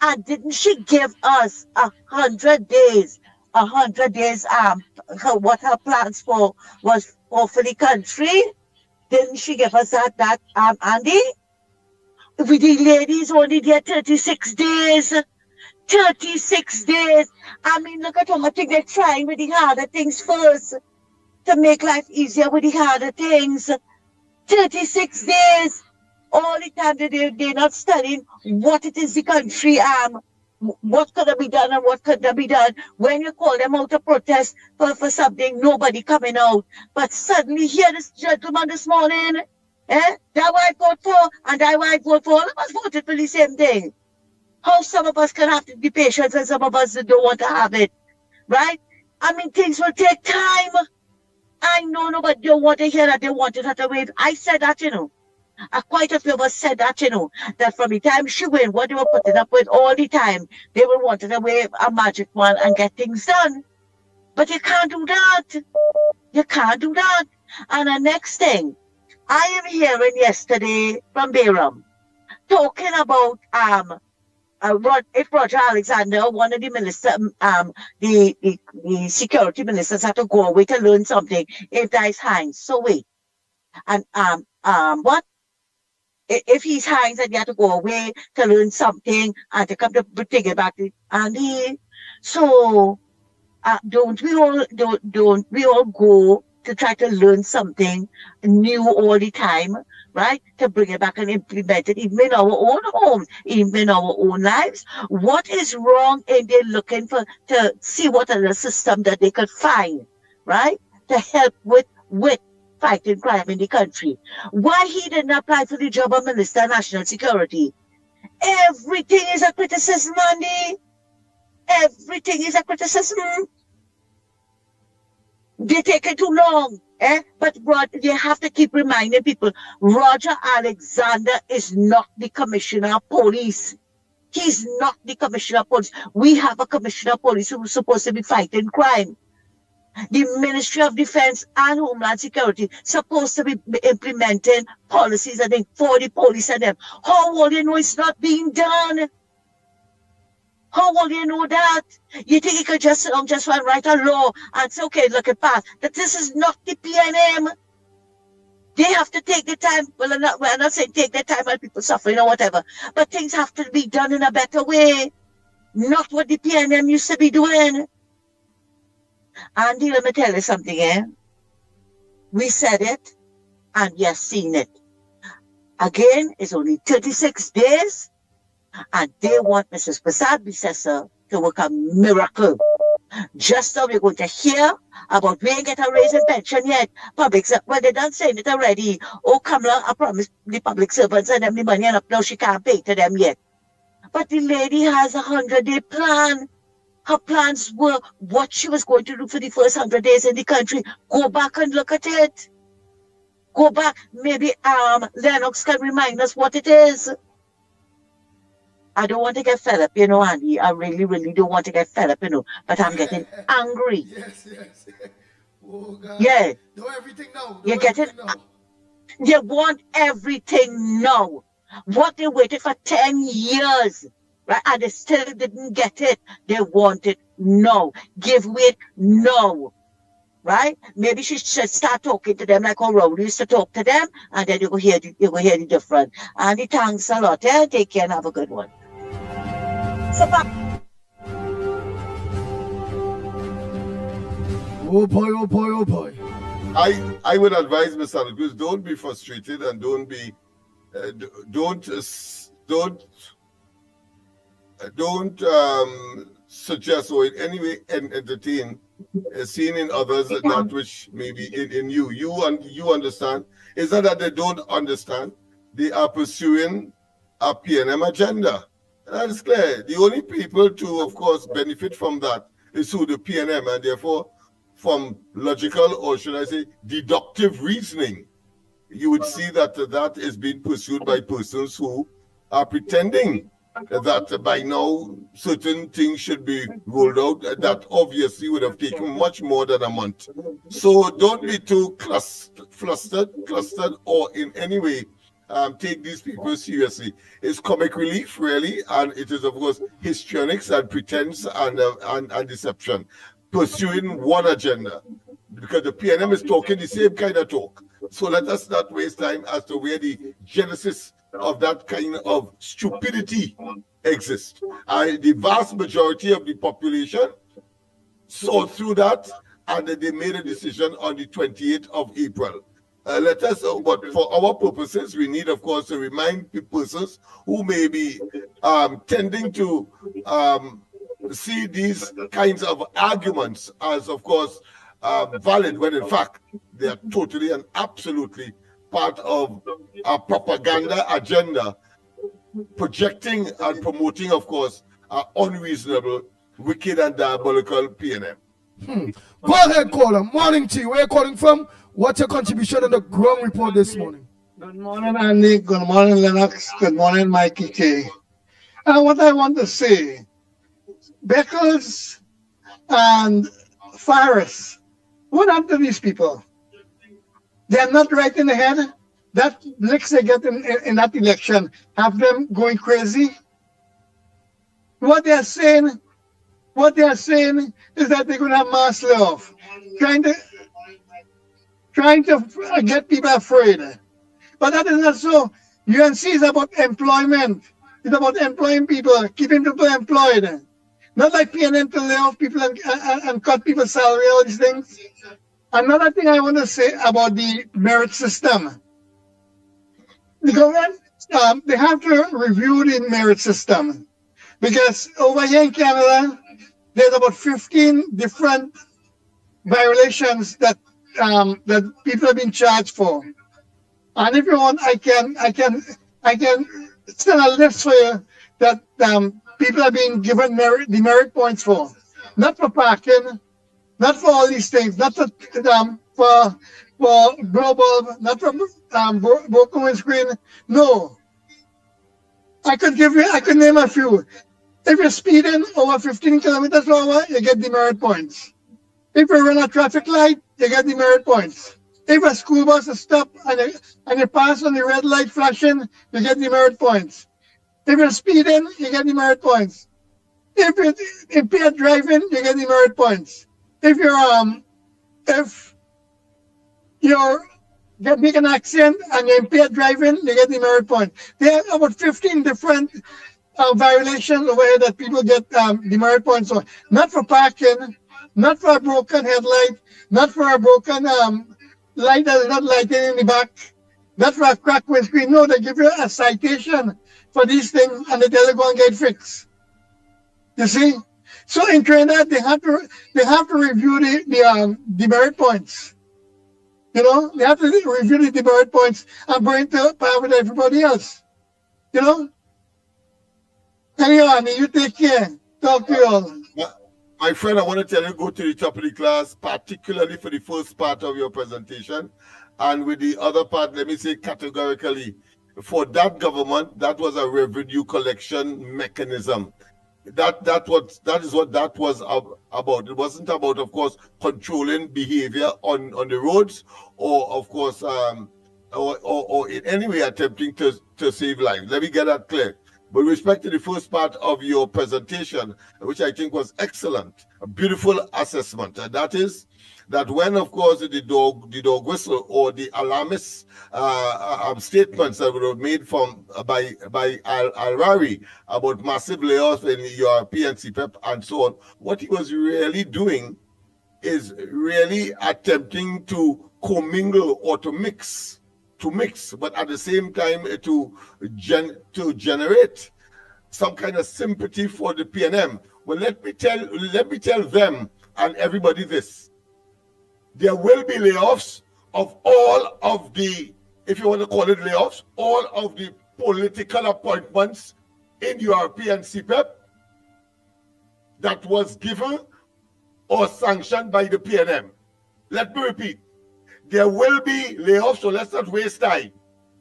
And didn't she give us 100 days? 100 days, what her plans for was for the country? Didn't she give us that, Andy? With the ladies only there 36 days. 36 days. I mean, look at how much they're trying with the harder things first to make life easier with the harder things. 36 days. All the time they're not studying what it is the country, what could be done and what could not be done. When you call them out to protest for something, nobody coming out. But suddenly here this gentleman this morning, that what I vote for and that what I vote for, all of us voted for the same thing. How some of us can have to be patient and some of us don't want to have it, right? I mean, things will take time. I know nobody don't want to hear that. They want it at a wave. I said that, quite a few of us said that, that from the time she went, what they were putting up with all the time, they were wanting to wave a magic wand and get things done. But you can't do that. You can't do that. And the next thing, I am hearing yesterday from Bayram talking about if Roger Alexander, one of the ministers, the security ministers had to go away to learn something, if that is Hines. So wait. And what? If he's Hines and he had to go away to learn something and to come to take it back to Andy. So don't we all go to try to learn something new all the time, right? To bring it back and implement it even in our own homes, even in our own lives. What is wrong in they looking to see what other system that they could find, right? To help with fighting crime in the country. Why he didn't apply for the job of Minister of National Security? Everything is a criticism, Andy. Everything is a criticism. They take it too long. But they have to keep reminding people, Roger Alexander is not the Commissioner of Police. He's not the Commissioner of Police. We have a Commissioner of Police who's supposed to be fighting crime. The Ministry of Defense and Homeland Security supposed to be implementing policies, I think, for the police and them. How will you know it's not being done? How will you know that? You think you could just write a law and say, okay, look at pass. That this is not the PNM. They have to take the time. Well, I'm not saying take the time while people suffering or whatever. But things have to be done in a better way. Not what the PNM used to be doing. Andy, let me tell you something, We said it, and you've seen it. Again, it's only 36 days, and they want Mrs. Prasad Bissessa to work a miracle. Just now we're going to hear about we ain't get a raise in pension yet. Well, they done saying it already. Oh, Kamala, I promised the public servants and them the money, and up now she can't pay to them yet. But the lady has a 100-day plan. Her plans were what she was going to do for the first 100 days in the country. Go back and look at it. Go back. Maybe Lennox can remind us what it is. I don't want to get fed up, Andy. I really, really don't want to get fed up, but I'm getting angry. Yes. Oh, God. Yeah. Do everything now. You're getting... They want everything now. What they waited for 10 years. Right? And they still didn't get it. They want it now. Give way now. Right? Maybe she should start talking to them like how Rowdy used to talk to them, and then you will hear the difference. And thanks a lot. Take care and have a good one. So bye. Oh boy. I would advise Mr. Cruz, don't be frustrated and don't suggest or in any way entertain seeing in others that which maybe in you. You understand. It's not that they don't understand. They are pursuing a PNM agenda. And that is clear. The only people to, of course, benefit from that is through the PNM, and therefore, from logical, or should I say, deductive reasoning, you would see that that is being pursued by persons who are pretending that by now certain things should be rolled out. That obviously would have taken much more than a month. So don't be too clustered, or in any way take these people seriously. It's comic relief, really, and it is, of course, histrionics and pretense and deception, pursuing one agenda, because the PNM is talking the same kind of talk. So let us not waste time as to where the genesis of that kind of stupidity exists. The vast majority of the population saw through that, and they made a decision on the 28th of April. Let us, but for our purposes, we need, of course, to remind persons who may be tending to see these kinds of arguments as, of course, valid, when in fact they are totally and absolutely part of a propaganda agenda, projecting and promoting, of course, unreasonable, wicked, and diabolical PNM. Go ahead, caller. Morning to you. Where are you calling from? What's your contribution on the ground report this morning? Good morning, Andy. Good morning, Lennox. Good morning, Mickie K. What I want to say, Beckles and Farris, what happened to these people? They're not right in the head. That licks they get in that election have them going crazy. What they're saying is that they're going to have mass layoff, trying to get people afraid. But that is not so. UNC is about employment. It's about employing people, keeping people employed. Not like PNM to lay off people and cut people's salary, all these things. Another thing I want to say about the merit system. The government, they have to review the merit system, because over here in Canada, there's about 15 different violations that that people have been charged for. And if you want, I can send a list for you that people are being given the merit points for. Not for parking, not for all these things, not for global, not for broken windscreen. No. I could name a few. If you're speeding over 15 kilometers per hour, you get demerit points. If you run a traffic light, you get demerit points. If a school bus is stopped and you pass on the red light flashing, you get demerit points. If you're speeding, you get demerit points. If you're impaired driving, you get demerit points. If you're make an accident and you're impaired driving, you get demerit points. There are about 15 different violations over here that people get demerit points on. Not for parking, not for a broken headlight, not for a broken light that is not lighting in the back, not for a cracked windscreen. No, they give you a citation for these things and they tell you go and get fixed. You see? So in Trinidad, they have to review the demerit points. You know, they have to review the demerit points and bring it to par with everybody else. You know? Anyhow, you take care. Talk to you all. My friend, I want to tell you, go to the top of the class, particularly for the first part of your presentation. And with the other part, let me say categorically, for that government, that was a revenue collection mechanism. That is what that was about. It wasn't about, of course, controlling behavior on the roads, or of course, or in any way attempting to save lives. Let me get that clear. With respect to the first part of your presentation, which I think was excellent, a beautiful assessment, and that is that when, of course, the dog whistle or the alarmist statements that were made by Al-Rari about massive layoffs in URP and CPEP and so on, what he was really doing is really attempting to commingle or to mix, but at the same time to generate some kind of sympathy for the PNM. Well, let me tell them and everybody this: there will be layoffs of all of the, if you want to call it layoffs, all of the political appointments in European CPEP that was given or sanctioned by the PNM. Let me repeat. There will be layoffs, so let's not waste time.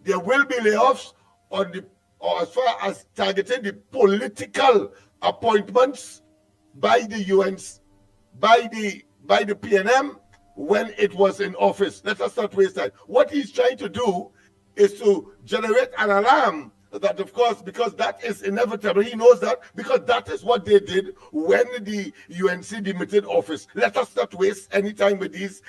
There will be layoffs on the, or as far as targeting the political appointments by the UNs, by the PNM when it was in office. Let us not waste time. What he's trying to do is to generate an alarm that, of course, because that is inevitable. He knows that because that is what they did when the UNC demitted office. Let us not waste any time with these,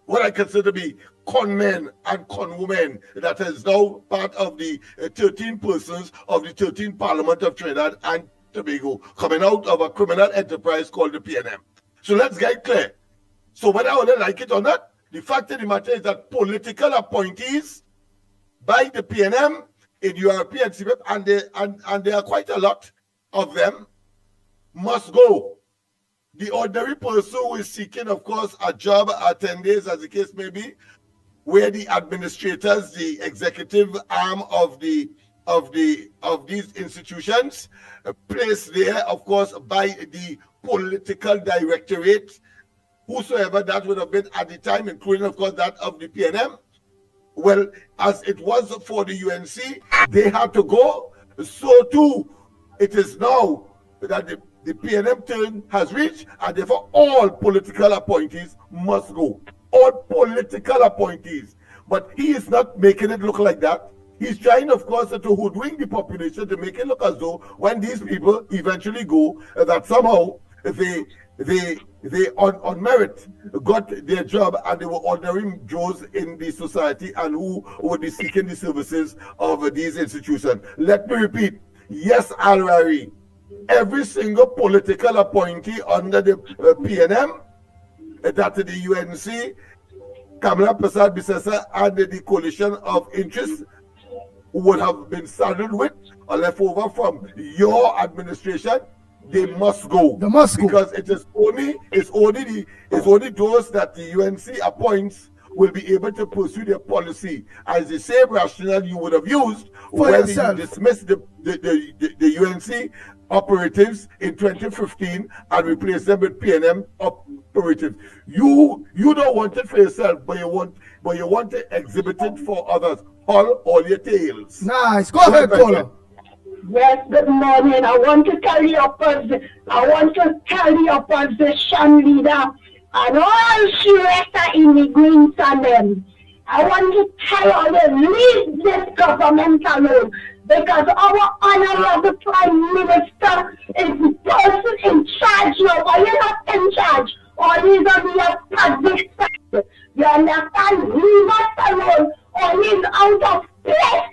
what I consider to be con men and con women that is now part of the 13 persons of the 13th Parliament of Trinidad and Tobago coming out of a criminal enterprise called the PNM. So let's get clear. So whether I would like it or not, the fact of the matter is that political appointees by the PNM in European CPEP, and there are quite a lot of them, must go. The ordinary person who is seeking, of course, a job at 10 days, as the case may be, where the administrators, the executive arm of these institutions, placed there, of course, by the political directorate, whosoever that would have been at the time, including, of course, that of the PNM. Well, as it was for the UNC, they had to go. So too, it is now that the PNM turn has reached, and therefore all political appointees must go. All political appointees. But he is not making it look like that. He's trying, of course, to hoodwink the population to make it look as though when these people eventually go, that somehow they on merit got their job and they were ordinary Joes in the society and who would be seeking the services of these institutions. Let me repeat, yes, Al-Rari, every single political appointee under the PNM, that the UNC, Kamala Prasad Bisesa, and the coalition of interests would have been saddled with or left over from your administration, they must go. They must go. Because it's only those that the UNC appoints will be able to pursue their policy as the same rationale you would have used when you dismissed the UNC operatives in 2015 and replaced them with PNM operatives. You don't want it for yourself, but you want to exhibit it for others. All your tales. Nice. Go ahead, caller. Yes, good morning. I want to tell the opposition leader and all Shreta immigrants and them. I want to tell all them, leave this government alone, because our honorable Prime Minister is the person in charge now, or you're not in charge, or he's on the opposite side. You understand? Leave us alone, or he's out of place.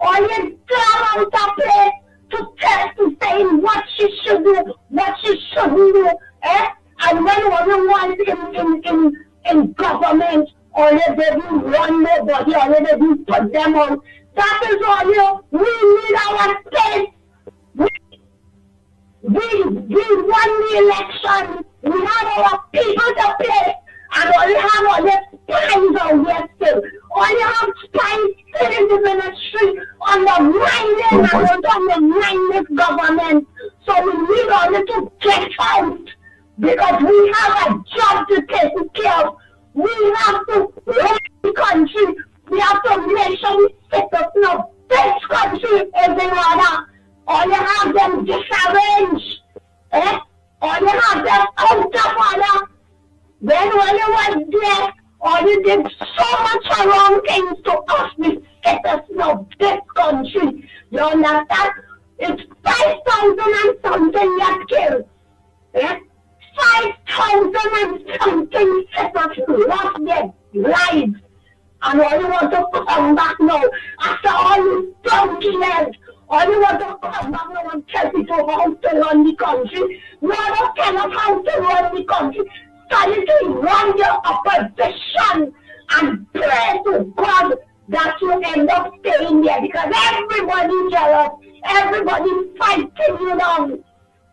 Or you come out of place to test to say what she should do, what she shouldn't do, And when one in government, or they do run nobody, or they do put them on. That is all we need our state. We won the election. We have our people to play. And all you have all the spies out there still. All you have spies still in the ministry undermining and undermining this government. So we need all you to get out. Because we have a job to take care of. We have to run the country. We have to make sure we set up now. This country is in order. All you have them disarranged. All you have them out of order. Then when you was there, or you did so much wrong things to us, we set us now this country. You understand? It's 5,000 and something that killed. 5,000 and something set us lost their lives. And all you want to come back now, after all this drunkenness, all you want to come back now and tell people how to run the country. No, don't tell us how to run the country. Study to run your opposition and pray to God that you end up staying there, because everybody jealous, everybody fighting you down.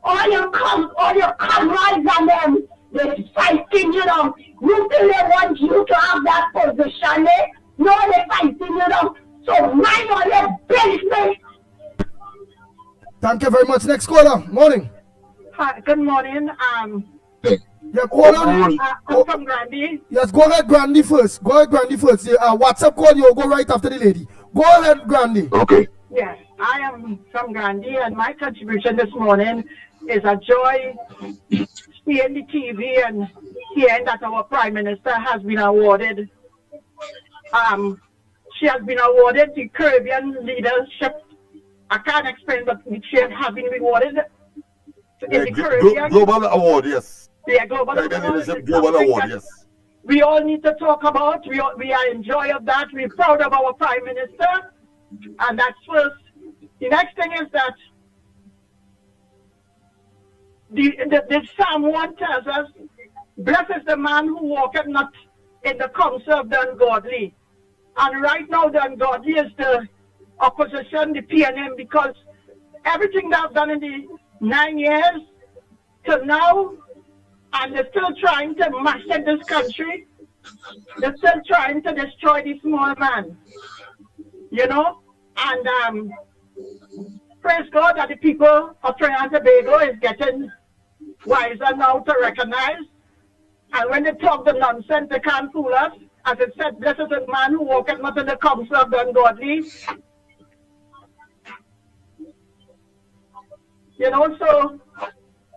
All your comrades and them, they're fighting you down. You think they want you to have that position, eh? No, they're fighting you down. So mind all your business. Thank you very much. Next caller. Morning. Hi, good morning. Yeah, hold on. I'm from Grandy. Yes, go ahead, Grandy first. Go ahead, Grandy first. WhatsApp call you. Go right after the lady. Go ahead, Grandy. Okay. Yes, I am from Grandy, and my contribution this morning is a joy seeing the TV and hearing that our Prime Minister has been awarded. She has been awarded the Caribbean Leadership. I can't explain, but she has been rewarded in the Caribbean. Global award, yes. Yeah, global award, yes. We all need to talk about. We are enjoy of that. We're proud of our Prime Minister, and that's first. The next thing is that the Psalm 1 tells us, "Blessed is the man who walketh not in the counsel of the ungodly." And right now, the ungodly is the opposition, the PNM, because everything that I've done in the 9 years till now, and they're still trying to mash up this country. They're still trying to destroy the small man, you know. And praise God that the people of Trinidad and Tobago is getting wiser now to recognize. And when they talk the nonsense, they can't fool us. As it said, blessed is the man who walketh not in the counsel of the ungodly. You know, so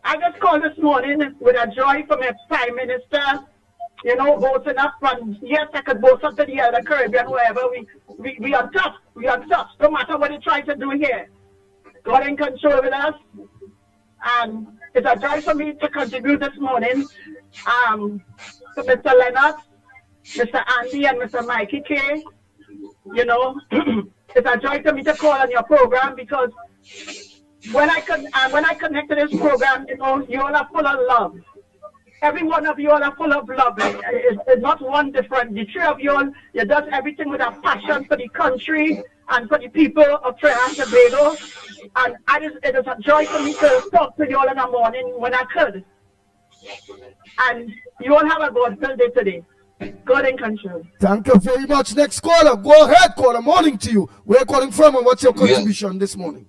I just called this morning with a joy from a Prime Minister, you know, boasting up. And yes, I could boast up to the other Caribbean, whoever. We are tough. We are tough. No matter what they try to do here. God in control with us. And it's a joy for me to contribute this morning to Mr. Lennox, Mr. Andy, and Mr. Mickie K. You know, it's a joy to me to call on your program because when I connect to this program, you know, you all are full of love. Every one of you all are full of love. It's not one different. The three of you all, you does everything with a passion for the country and for the people of Trinidad and Tobago. And it is a joy for me to talk to you all in the morning when I could. And you all have a God-filled day today. God in control. Thank you very much. Next caller. Go ahead, caller. Morning to you. Where are you calling from and what's your contribution this morning?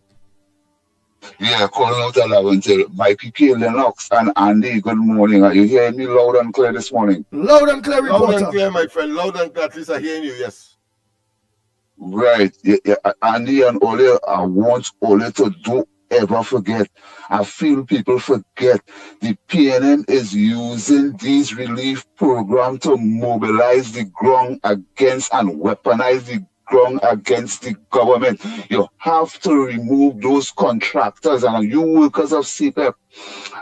Yeah, calling out 11 till Mickie K, Lennox, and Andy. Good morning. Are you hearing me loud and clear this morning? Loud and clear, reporter. Loud and clear, my friend. Loud and clear. At least I hearing you, yes. Right. Yeah, Andy and Ole, I want Ole to do ever forget. I feel people forget. The PNM is using these relief programs to mobilize the ground against and weaponize the ground against the government. You have to remove those contractors and you workers of CPEP.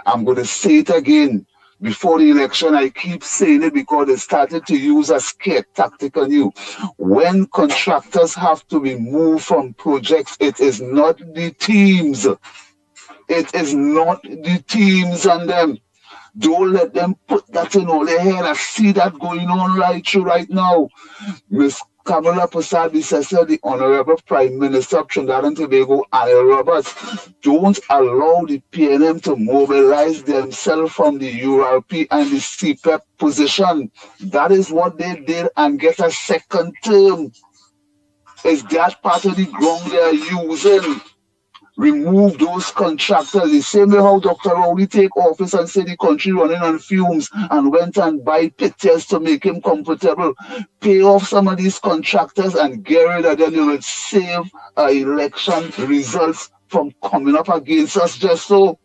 I'm going to say it again. Before the election, I keep saying it because they started to use a scare tactic on you. When contractors have to be moved from projects, it is not the teams. It is not the teams and them. Don't let them put that in all their head. I see that going on right now. Miss Kamala Persad-Bissessar, the Honorable Prime Minister of Trinidad and Tobago, and Roberts, don't allow the PNM to mobilize themselves from the URP and the CPEP position. That is what they did and get a second term. Is that part of the ground they are using? Remove those contractors. The same way how Dr. Rowley take office and say the country running on fumes and went and buy pictures to make him comfortable. Pay off some of these contractors and get rid of them. You will save election results from coming up against us just so.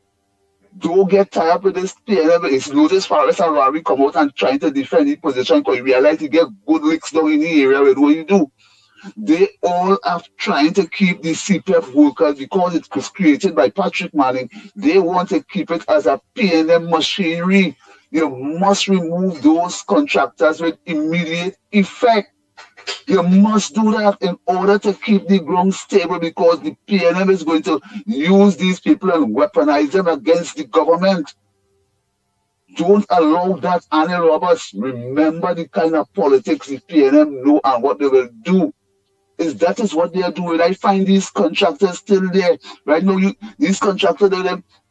Don't get tired with this PNM. It's notice Faris and Rari come out and trying to defend the position because you realize you get good licks down in the area with what you do. They all are trying to keep the CPF workers because it was created by Patrick Manning. They want to keep it as a PNM machinery. You must remove those contractors with immediate effect. You must do that in order to keep the ground stable because the PNM is going to use these people and weaponize them against the government. Don't allow that, Annie Roberts. Remember the kind of politics the PNM know and what they will do. That is what they are doing. I find these contractors still there. Right now, these contractors,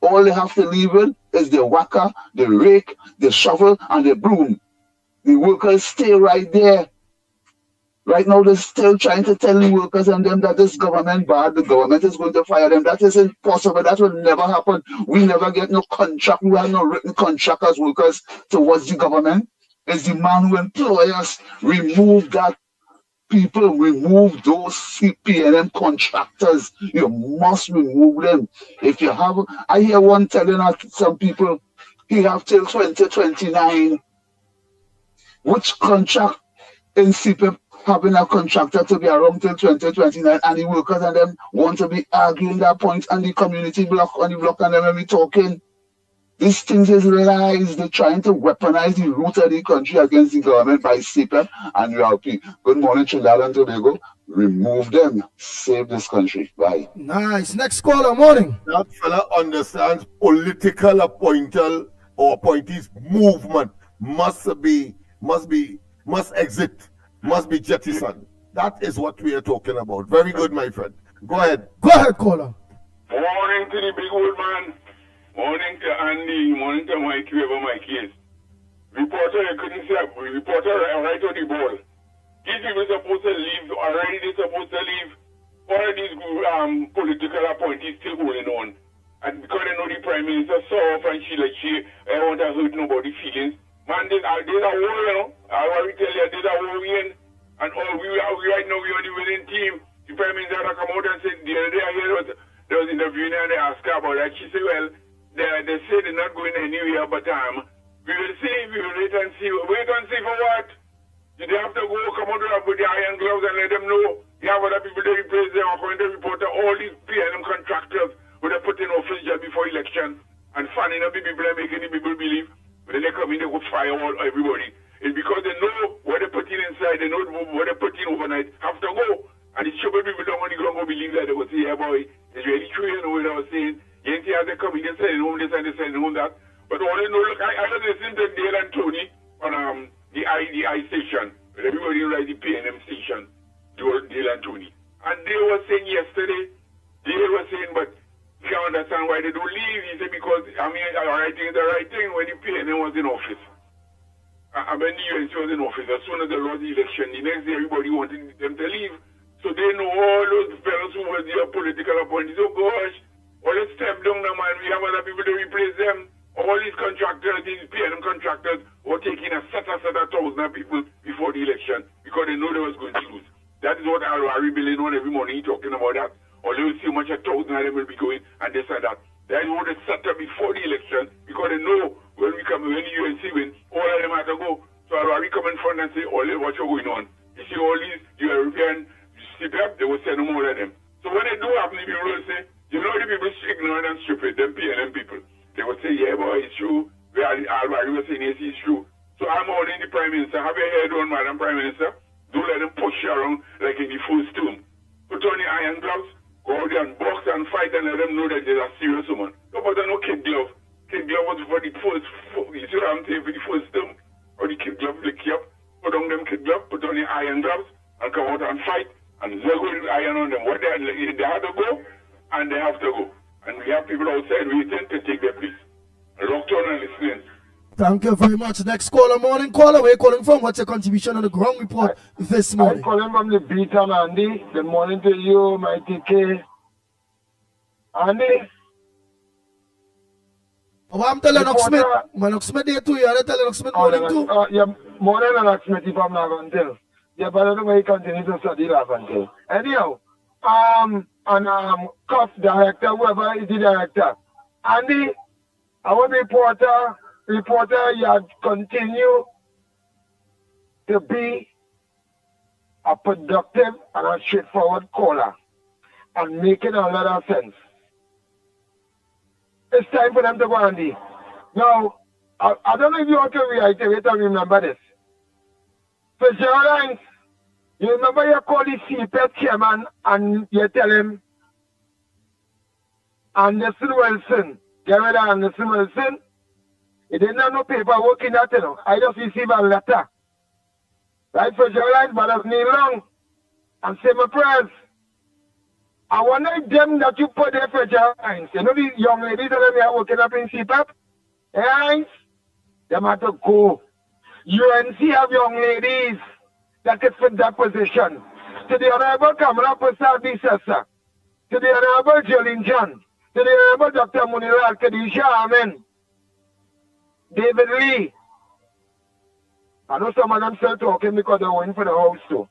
all they have to leave in is the whacker, the rake, the shovel, and the broom. The workers stay right there. Right now, they're still trying to tell the workers and them that this government bad, the government is going to fire them. That is impossible. That will never happen. We never get no contract. We have no written contract as workers towards the government. It's the man who employ us. Remove that people, remove those CPNM contractors. You must remove them. If you have, I hear one telling us some people, he have till 2029. Which contract in CPM having a contractor to be around till 2029 and the workers and them want to be arguing that point and the community block on the block and them be talking. These things is lies. They're trying to weaponize the root of the country against the government by CPM and URP. Good morning, Trinidad and Tobago. Remove them. Save this country. Bye. Nice. Next caller, morning. That fella understands political appointees movement must exit, must be jettisoned. That is what we are talking about. Very good, my friend. Go ahead. Go ahead, caller. Morning to the big old man. Morning to Andy. Morning to Mickie, whoever Mickie is. Reporter, I couldn't say, reporter right on the ball. These people supposed to leave, already they're supposed to leave. All of these political appointees still holding on. And because they know the Prime Minister so off and she I don't want to hurt nobody's feelings. Man, there's a war, you know. I want to tell you, there's a war we in. And all we right now, we're on the winning team. The Prime Minister come out and said, the other day I heard there was interviewing and they asked her about that. She said, well, they say they're not going anywhere, but we will see, we will wait and see. Wait and see for what? Did they have to go come out with the iron gloves and let them know? You have other people they replace them according to the reporter, all these PNM contractors who they put in office just before election and fanning up the people and making the people believe when they come in they would fire all everybody. It's because they know what they put in inside, they know what they put in overnight, have to go. And it's stupid people don't want to go believe that they would say, yeah boy, it's really true, you know what I was saying. You ain't see how they come in, they send home this and they send home that. But all they know, look, I was listening to Dale and Tony on the I station, but everybody like the PNM station, Dale and Tony. And they were saying yesterday, but you can't understand why they don't leave. He said, because, I mean, the right thing is the right thing when the PNM was in office. And when the UNC was in office, as soon as they lost the election, the next day everybody wanted them to leave. So they know all those fellows who were their political appointees. Oh gosh, all they step down now, man. We have other people to replace them. All these contractors, these PNM contractors, were taking a set of thousands of people before the election because they know they was going to lose. That is what Harry Billing on every morning talking about that. Or they will see how much 1,000 of them will be going and this and that. That is what they set up before the election because they know when the UNC win, all of them have to go. So Harry come in front and say, all what's going on? You see all these European CPF, they will send them all of them. So when they do happen, the people will say, you know the people ignorant and stupid, them PNM people. They will say, yeah, boy, it's true. Harry was saying, yes, it's true. So I'm ordering the Prime Minister, have your head on, Madam Prime Minister. Don't let them push you around like in the first tomb. Put on the iron gloves, go out there and box and fight and let them know that they're a serious woman. Don't put on no kid glove. Kid glove was for the first, you see what I'm saying, for the first term. Or the kid glove, lick you up. Put on them kid gloves, put on the iron gloves, and come out and fight. And they're going to iron on them. What they have to go, and they have to go. And we have people outside waiting to take their place. Locked on and listening. Thank you very much. Next caller, morning caller. Where you calling from? What's your contribution on the ground report this morning? I'm calling from the beat, Andy. Good morning to you, Mickie K. Andy? Oh, I'm telling Lennox Smith. Lennox Smith there too. You're telling Lennox Smith morning too? Yeah, morning Lennox Smith if I'm not going to tell. Yeah, but I don't know why you continue to study that until. Anyhow, CUF director, whoever is the director. Andy, our reporter, you have continue to be a productive and a straightforward caller and making a lot of sense. It's time for them to go, Andy. Now, I don't know if you want to reiterate and remember this. For Gerald, you remember you call the CPET chairman and you tell him, Anderson Wilson, get rid of Anderson Wilson. He didn't have no paperwork in that, you know. I just received a letter. Right, for Gerald, but that's kneel long and say my prayers. I wonder if them that you put there for Gerald, you know these young ladies that are working up in CPAP? Right? Them have to go. UNC have young ladies. that could fit that position. To the Honorable Kamala Prasad Bisasa, to the Honorable Jolene John, to the Honorable Dr. Munilal Kadisha Amen, David Lee. I know some of them still talking because they're waiting for the house too.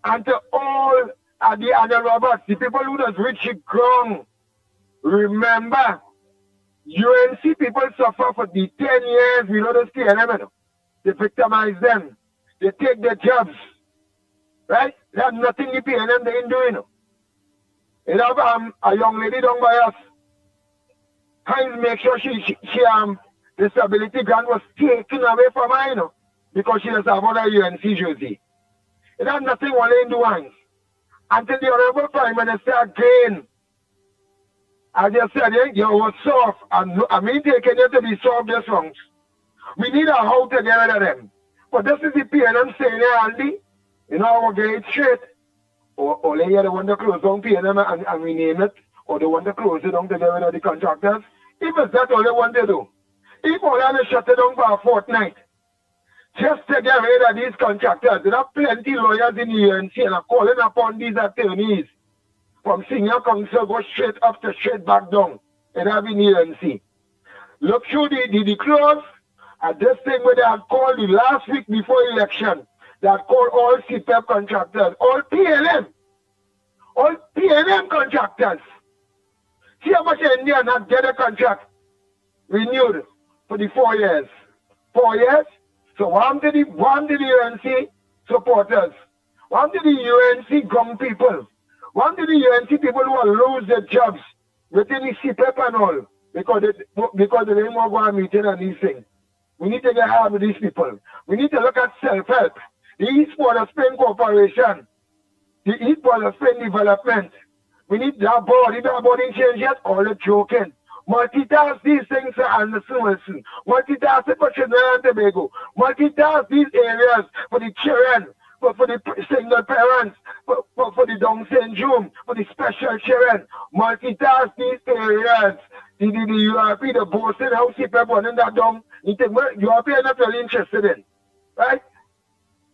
And to all of the other Roberts, the people who does reach the ground, remember, UNC people suffer for the 10 years we know the PNM. They victimize them. They take their jobs. Right? They have nothing the PNM they ain't doing. They have a young lady down by us. Trying to make sure she disability grant was taken away from her, because she does have on a UNC jersey. It has nothing what they do. Until the Honorable Prime Minister again, I just said, you was soft. I mean, taking it to be soft this wrong. We need a how to get rid of them. But this is the PNM saying, Andy, we'll get it straight. Or they want to close down PNM and rename it, or they want to close it down to get rid of the contractors. If it's that all they want to do, if all they shut it down for a fortnight, just to get rid of these contractors, there are plenty lawyers in the UNC and are calling upon these attorneys from senior counsel go straight up to straight back down and have in the UNC. Look through the clause at this thing where they had called the last week before election, they had called all CPEP contractors, all PNM contractors. See how much India not get a contract renewed for the 4 years. 4 years? So one to the UNC supporters, one to the UNC gum people, one to the UNC people who will lose their jobs within the CPEP and all, because they didn't want to go on meeting and these things. We need to get help with these people. We need to look at self-help. The East Border Spain Corporation, the East Border Spain Development. We need that board. If that board ain't changed yet, all the joking. Multitask these things for Anderson Wilson. Multitask it for Trinidad and Tobago. Multitask these areas for the children, for the single parents, for the Down syndrome, for the special children. Multitask these areas. The URP, the Boston House, people running that down. URP are not really interested in. Right?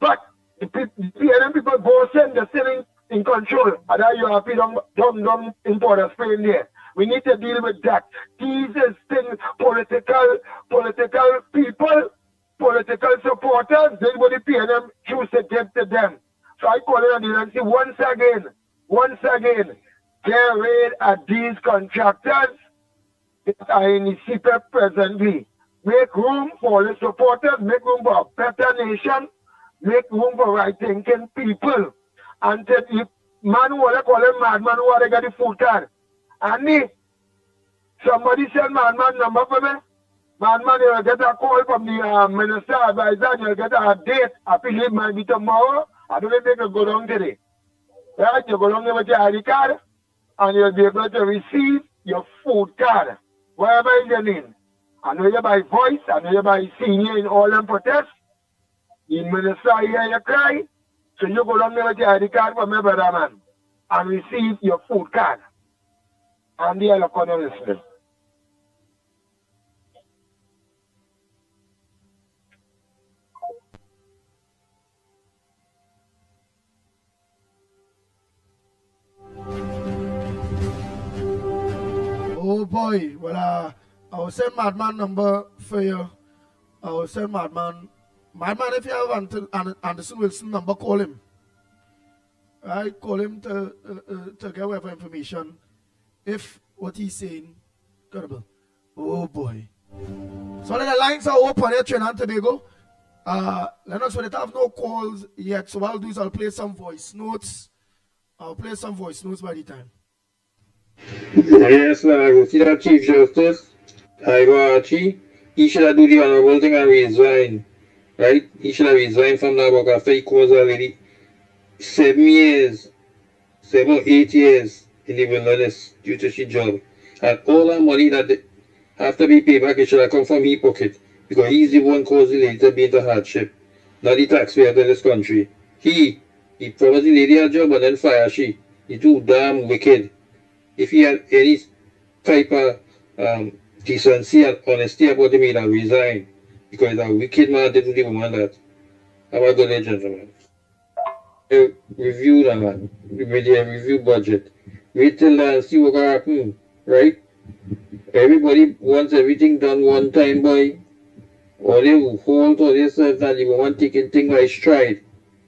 But the PNM people, Boston, they're still in control. And that URP don't import a Spain there. We need to deal with that. These is things, political people, political supporters, they will the PNM choose to give to them. So I call it on the UNC once again, get rid of these contractors that are in the CPEP presently. Make room for the supporters, make room for a better nation, make room for right-thinking people. And the man who want to call him madman who want to get the food card. And somebody send madman number for me. Madman, you'll get a call from the minister advisor and you'll get a date. I believe it might be tomorrow. I don't think you'll go down today. Right? You go down there with your ID card and you'll be able to receive your food card. Wherever you're in. I know you by voice, I know you by senior in all them protests. The minister hear you cry. So you go down there with your ID card for me, brother man, and receive your food card. And the other corner listening. Oh boy, well, I will send Madman number for you. I will send Madman. Madman, if you have Anderson Wilson number, call him. Right? Call him to get whatever information. If what he's saying, credible. Oh boy. So the lines are open here, Trinidad and Tobago. Lennox, we don't have no calls yet. So what I'll do is I'll play some voice notes. I'll play some voice notes by the time. Yes, I see that Chief Justice, Archie, he should have do the honorable thing and resign. Right? He should have resigned from that work after he caused already 7 years, 8 years in the wilderness due to his job. And all that money that they have to be paid back, it should have come from his pocket. Because he's the one caused the lady to be into hardship. Not the taxpayer of this country. He promised the lady a job and then fire she. He's too damn wicked. If he had any type of decency and honesty about him, he'd have resigned. Because he's a wicked man to do the woman that. Have a good day, gentlemen. Review that, man. Review budget. Wait till see what gonna happen, right? Everybody wants everything done one time, boy. Or they hold all this and the woman taking things by stride,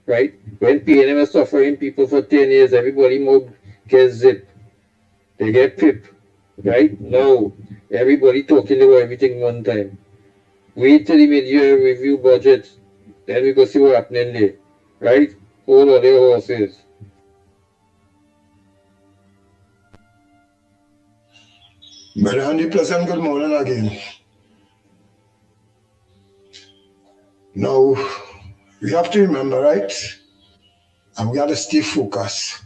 right? When PNM was suffering people for 10 years, everybody more gets zip. They get pip, right? No. Everybody talking about everything one time. Wait till the mid-year review budget, then we go see what happening there, right? Hold all their horses. Brother Andy Pleasant, good morning again. Now, we have to remember, right? And we have to stay focused.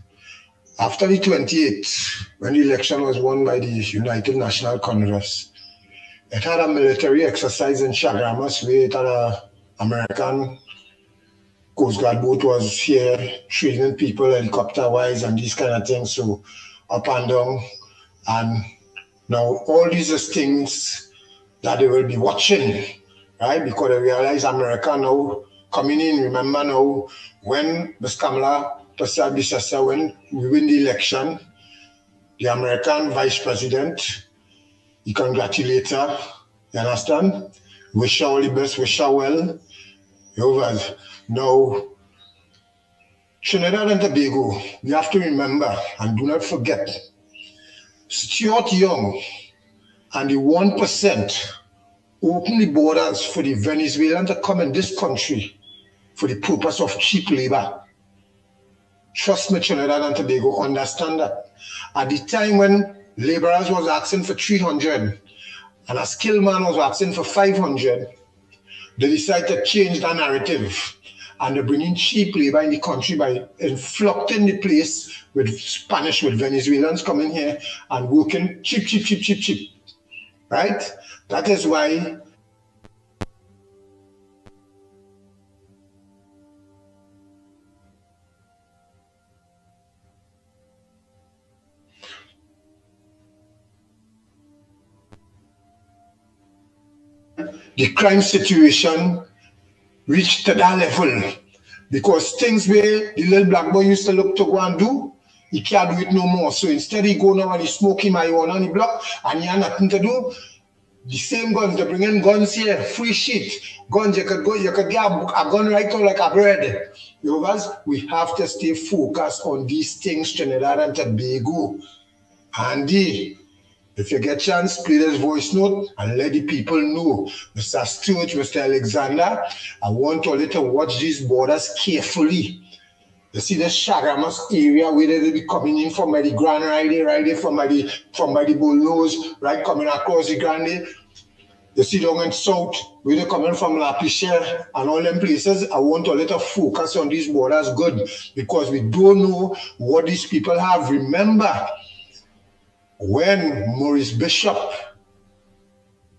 After the 28th, when the election was won by the United National Congress, it had a military exercise in Chaguaramas where it had an American Coast Guard boat was here training people helicopter-wise and these kind of things, so up and down. And now all these are things that they will be watching, right? Because they realize America now coming in. Remember now, when Ms. Kamala Bissassa, when we win the election, the American vice president, he congratulated her, you understand? Wish her all the best, wish her well. Now, Trinidad and Tobago, we have to remember and do not forget, Stuart Young and the 1% opened the borders for the Venezuelans to come in this country for the purpose of cheap labor. Trust me, Trinidad and Tobago, understand that. At the time when laborers was asking for 300 and a skilled man was asking for 500, they decided to change the narrative and they're bringing cheap labor in the country by influxing the place with Spanish, with Venezuelans coming here and working cheap, right? That is why the crime situation reached to that level, because things where the little black boy used to look to go and do, he can't do it no more. So instead he go now and he smoking marijuana on the block and he have nothing to do. The same guns, they bring in guns here, free shit. Guns, you could get a gun right out like a bread. You know, we have to stay focused on these things, Trinidad and Tobago. Andy, if you get a chance, play this voice note and let the people know. Mr. Stewart, Mr. Alexander, I want all you to watch these borders carefully. You see the Chaguaramas area where they be coming in from by the Grand Ride, from by the Bullnose, right, coming across the Grande. You see down in south, where they coming from La Pichère and all them places. I want a little focus on these borders good, because we don't know what these people have. Remember, when Maurice Bishop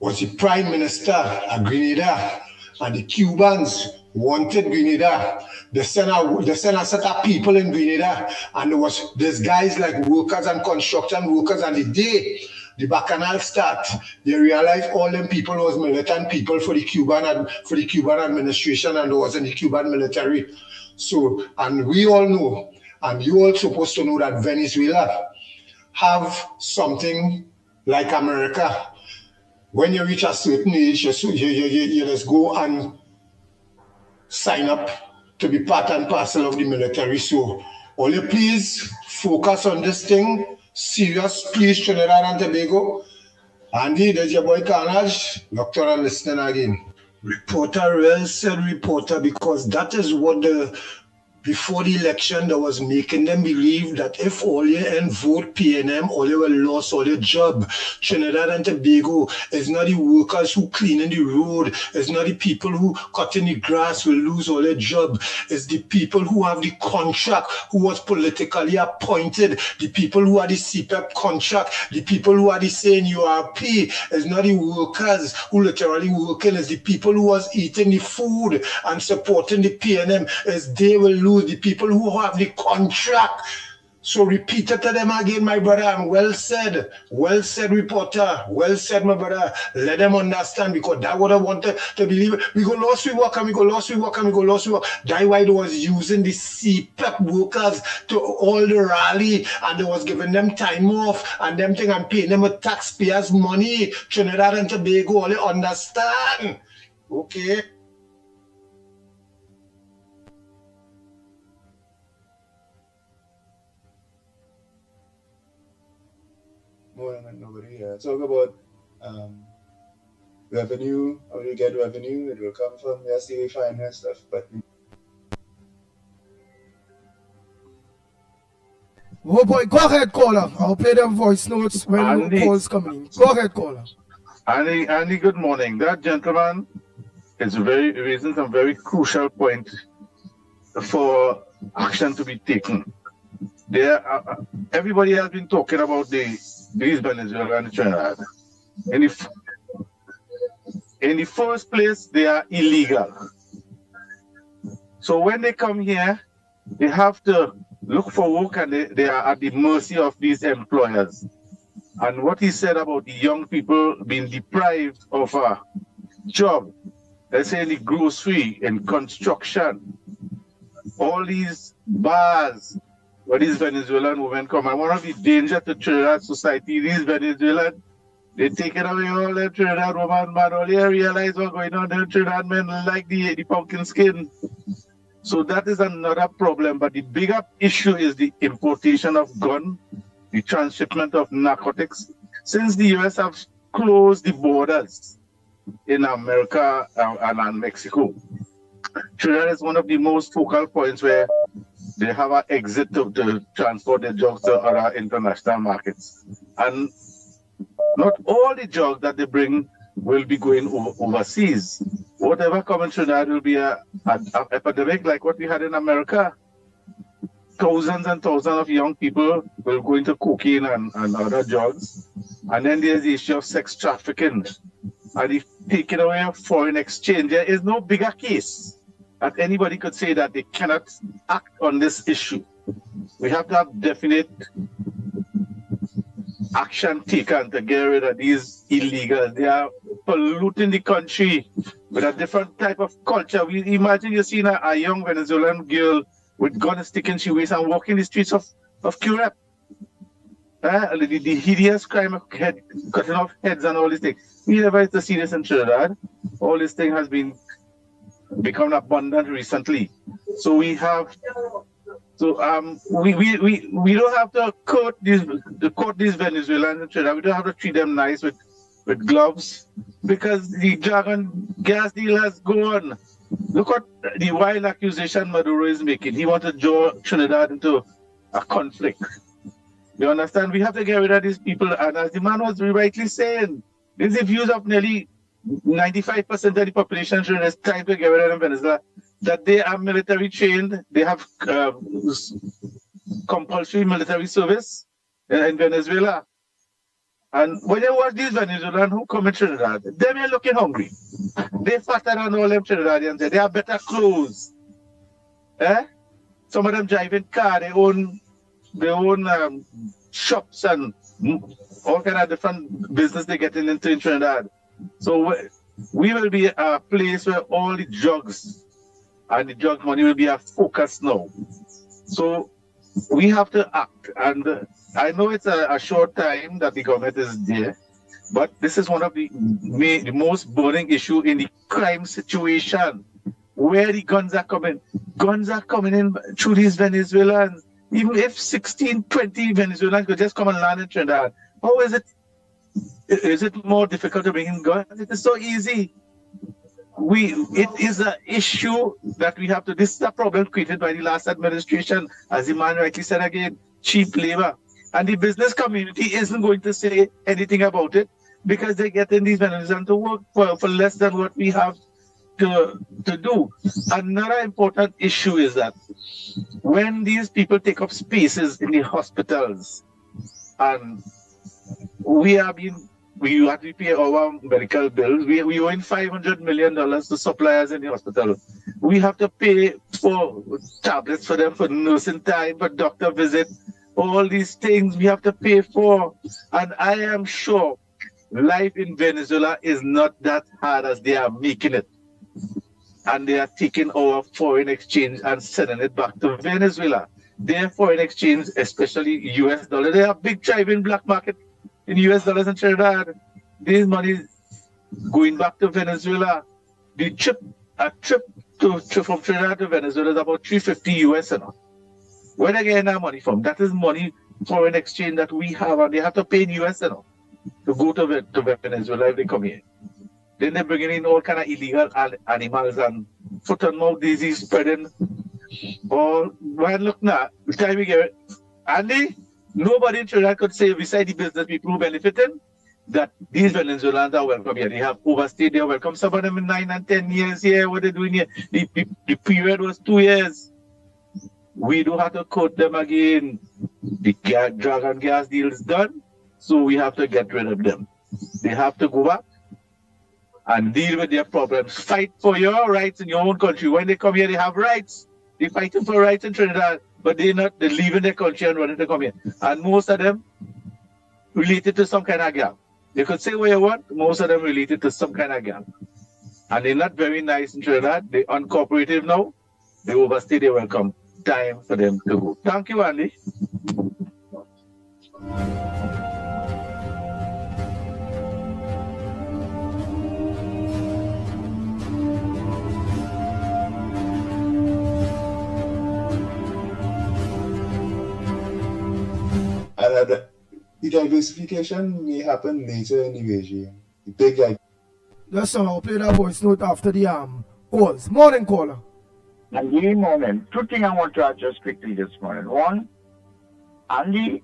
was the Prime Minister of Grenada and the Cubans wanted Grenada, they sent a set of people in Grenada, and there's guys like workers and construction workers, and the day the Bacchanal start, they realized all them people was militant people for the Cuban administration, and was in the Cuban military. So, and we all know, and you all supposed to know, that Venezuela have something like America. When you reach a certain age, you just go and sign up to be part and parcel of the military. So, all you please focus on this thing. Serious, please, Trinidad and Tobago. Andy, there's your boy Carnage. Doctor, and listening again. Reporter, well said reporter, because that is what before the election, that was making them believe that if all you and vote PNM, all you will lose all your job. Trinidad and Tobago is not the workers who cleaning the road. It's not the people who cutting the grass will lose all their job. It's the people who have the contract, who was politically appointed, the people who are the CPEP contract, the people who are the saying URP. It's not the workers who literally working. It's the people who was eating the food and supporting the PNM. It's they will lose. The people who have the contract So repeat it to them again, my brother, and well said, reporter, well said, my brother. Let them understand, because that what I wanted to believe. We go lost, we work, and we go lost, we work, and we go lost, we work. That's why they was using the CPEP workers to all the rally, and they was giving them time off, and them thing, and paying them with taxpayers' money. Trinidad and Tobago, all they understand. Okay. Nobody here. Talk about revenue, how you get revenue, it will come from your city finance stuff, but Oh boy, go ahead, caller. I'll play them voice notes when the calls coming in. Go ahead, caller. Andy, good morning. That gentleman is raising some very crucial point for action to be taken. Everybody has been talking about these Venezuela and Trinidad. In the first place, they are illegal. So when they come here, they have to look for work, and they are at the mercy of these employers. And what he said about the young people being deprived of a job, let's say in the grocery, in construction, all these bars where these Venezuelan women come. And one of the dangers to Trinidad society, these Venezuelan, they taking away all the Trinidad women, man. All they realize what's going on, the Trinidad men like the pumpkin skin. So that is another problem. But the bigger issue is the importation of gun, the transshipment of narcotics. Since the US have closed the borders in America and Mexico, Trinidad is one of the most focal points where they have an exit to transport the drugs to other international markets. And not all the drugs that they bring will be going overseas. Whatever comes in Trinidad will be an epidemic like what we had in America. Thousands and thousands of young people will go into cocaine and other drugs. And then there's the issue of sex trafficking. And if taking away of foreign exchange, there is no bigger case that anybody could say that they cannot act on this issue. We have to have definite action taken to get rid of these illegals. They are polluting the country with a different type of culture. We imagine you're seeing a young Venezuelan girl with gun and stick in she waist and walking the streets of Curep. The hideous crime of cutting off heads and all these things. We never used to see this in Trinidad. All this thing has become abundant recently. So we have we don't have to court these Venezuelans in Trinidad. We don't have to treat them nice with gloves, because the dragon gas deal has gone. Look at the wild accusation Maduro is making. He wants to draw Trinidad into a conflict. You understand? We have to get rid of these people. And as the man was rightly saying, this is the views of nearly 95% of the population in Trinidad is trying to get rid of them in Venezuela. That they are military trained. They have compulsory military service in Venezuela. And when you watch these Venezuelans who come in Trinidad, they may looking hungry. They're fatter than all them Trinidadians. They have better clothes. Some of them driving car, they own shops and all kind of different business they getting into in Trinidad. So we will be a place where all the drugs and the drug money will be a focus now. So we have to act. And I know it's a short time that the government is there, but this is one of the most burning issue in the crime situation, where the guns are coming. Guns are coming in through these Venezuelans. Even if 16, 20 Venezuelans could just come and land in Trinidad, how is it? Is it more difficult to bring in guns? It is so easy. It is an issue that we have to. This is a problem created by the last administration, as the man rightly said again, cheap labor. And the business community isn't going to say anything about it, because they're getting these Venezuelans to work for less than what we have to do. Another important issue is that when these people take up spaces in the hospitals, and we have to pay our medical bills. We owe $500 million to suppliers in the hospital. We have to pay for tablets for them, for nursing time, for doctor visit. All these things we have to pay for. And I am sure life in Venezuela is not that hard as they are making it. And they are taking our foreign exchange and sending it back to Venezuela. Their foreign exchange, especially US dollar, they have big thriving black market in US dollars in Trinidad. These money going back to Venezuela. A trip from Trinidad to Venezuela is about $350 US. Where they getting that money from? That is money foreign exchange that we have, and they have to pay in US to go to Venezuela if they come here. Then they're bringing in all kind of illegal animals and foot and mouth disease spreading. Or when look now, the time we get it, Andy, nobody in Trinidad could say beside the business people who benefiting that these Venezuelans are welcome here. They have overstayed, they are welcome. Some of them in 9 and 10 years here, what they're doing here. The period was 2 years. We don't have to quote them again. The drug and gas deal is done, so we have to get rid of them. They have to go back and deal with their problems. Fight for your rights in your own country. When they come here, they have rights. They're fighting for rights in Trinidad, but they're leaving their country and running to come here. And most of them related to some kind of gang. You could say what you want, most of them related to some kind of gang. And they're not very nice in Trinidad. They're uncooperative now. They overstay their welcome. Time for them to go. Thank you, Andy. The diversification may happen later in the regime. The big like. Just I'll play that voice note after the calls. Morning, caller. And good morning. Two things I want to address quickly this morning. One, Andy,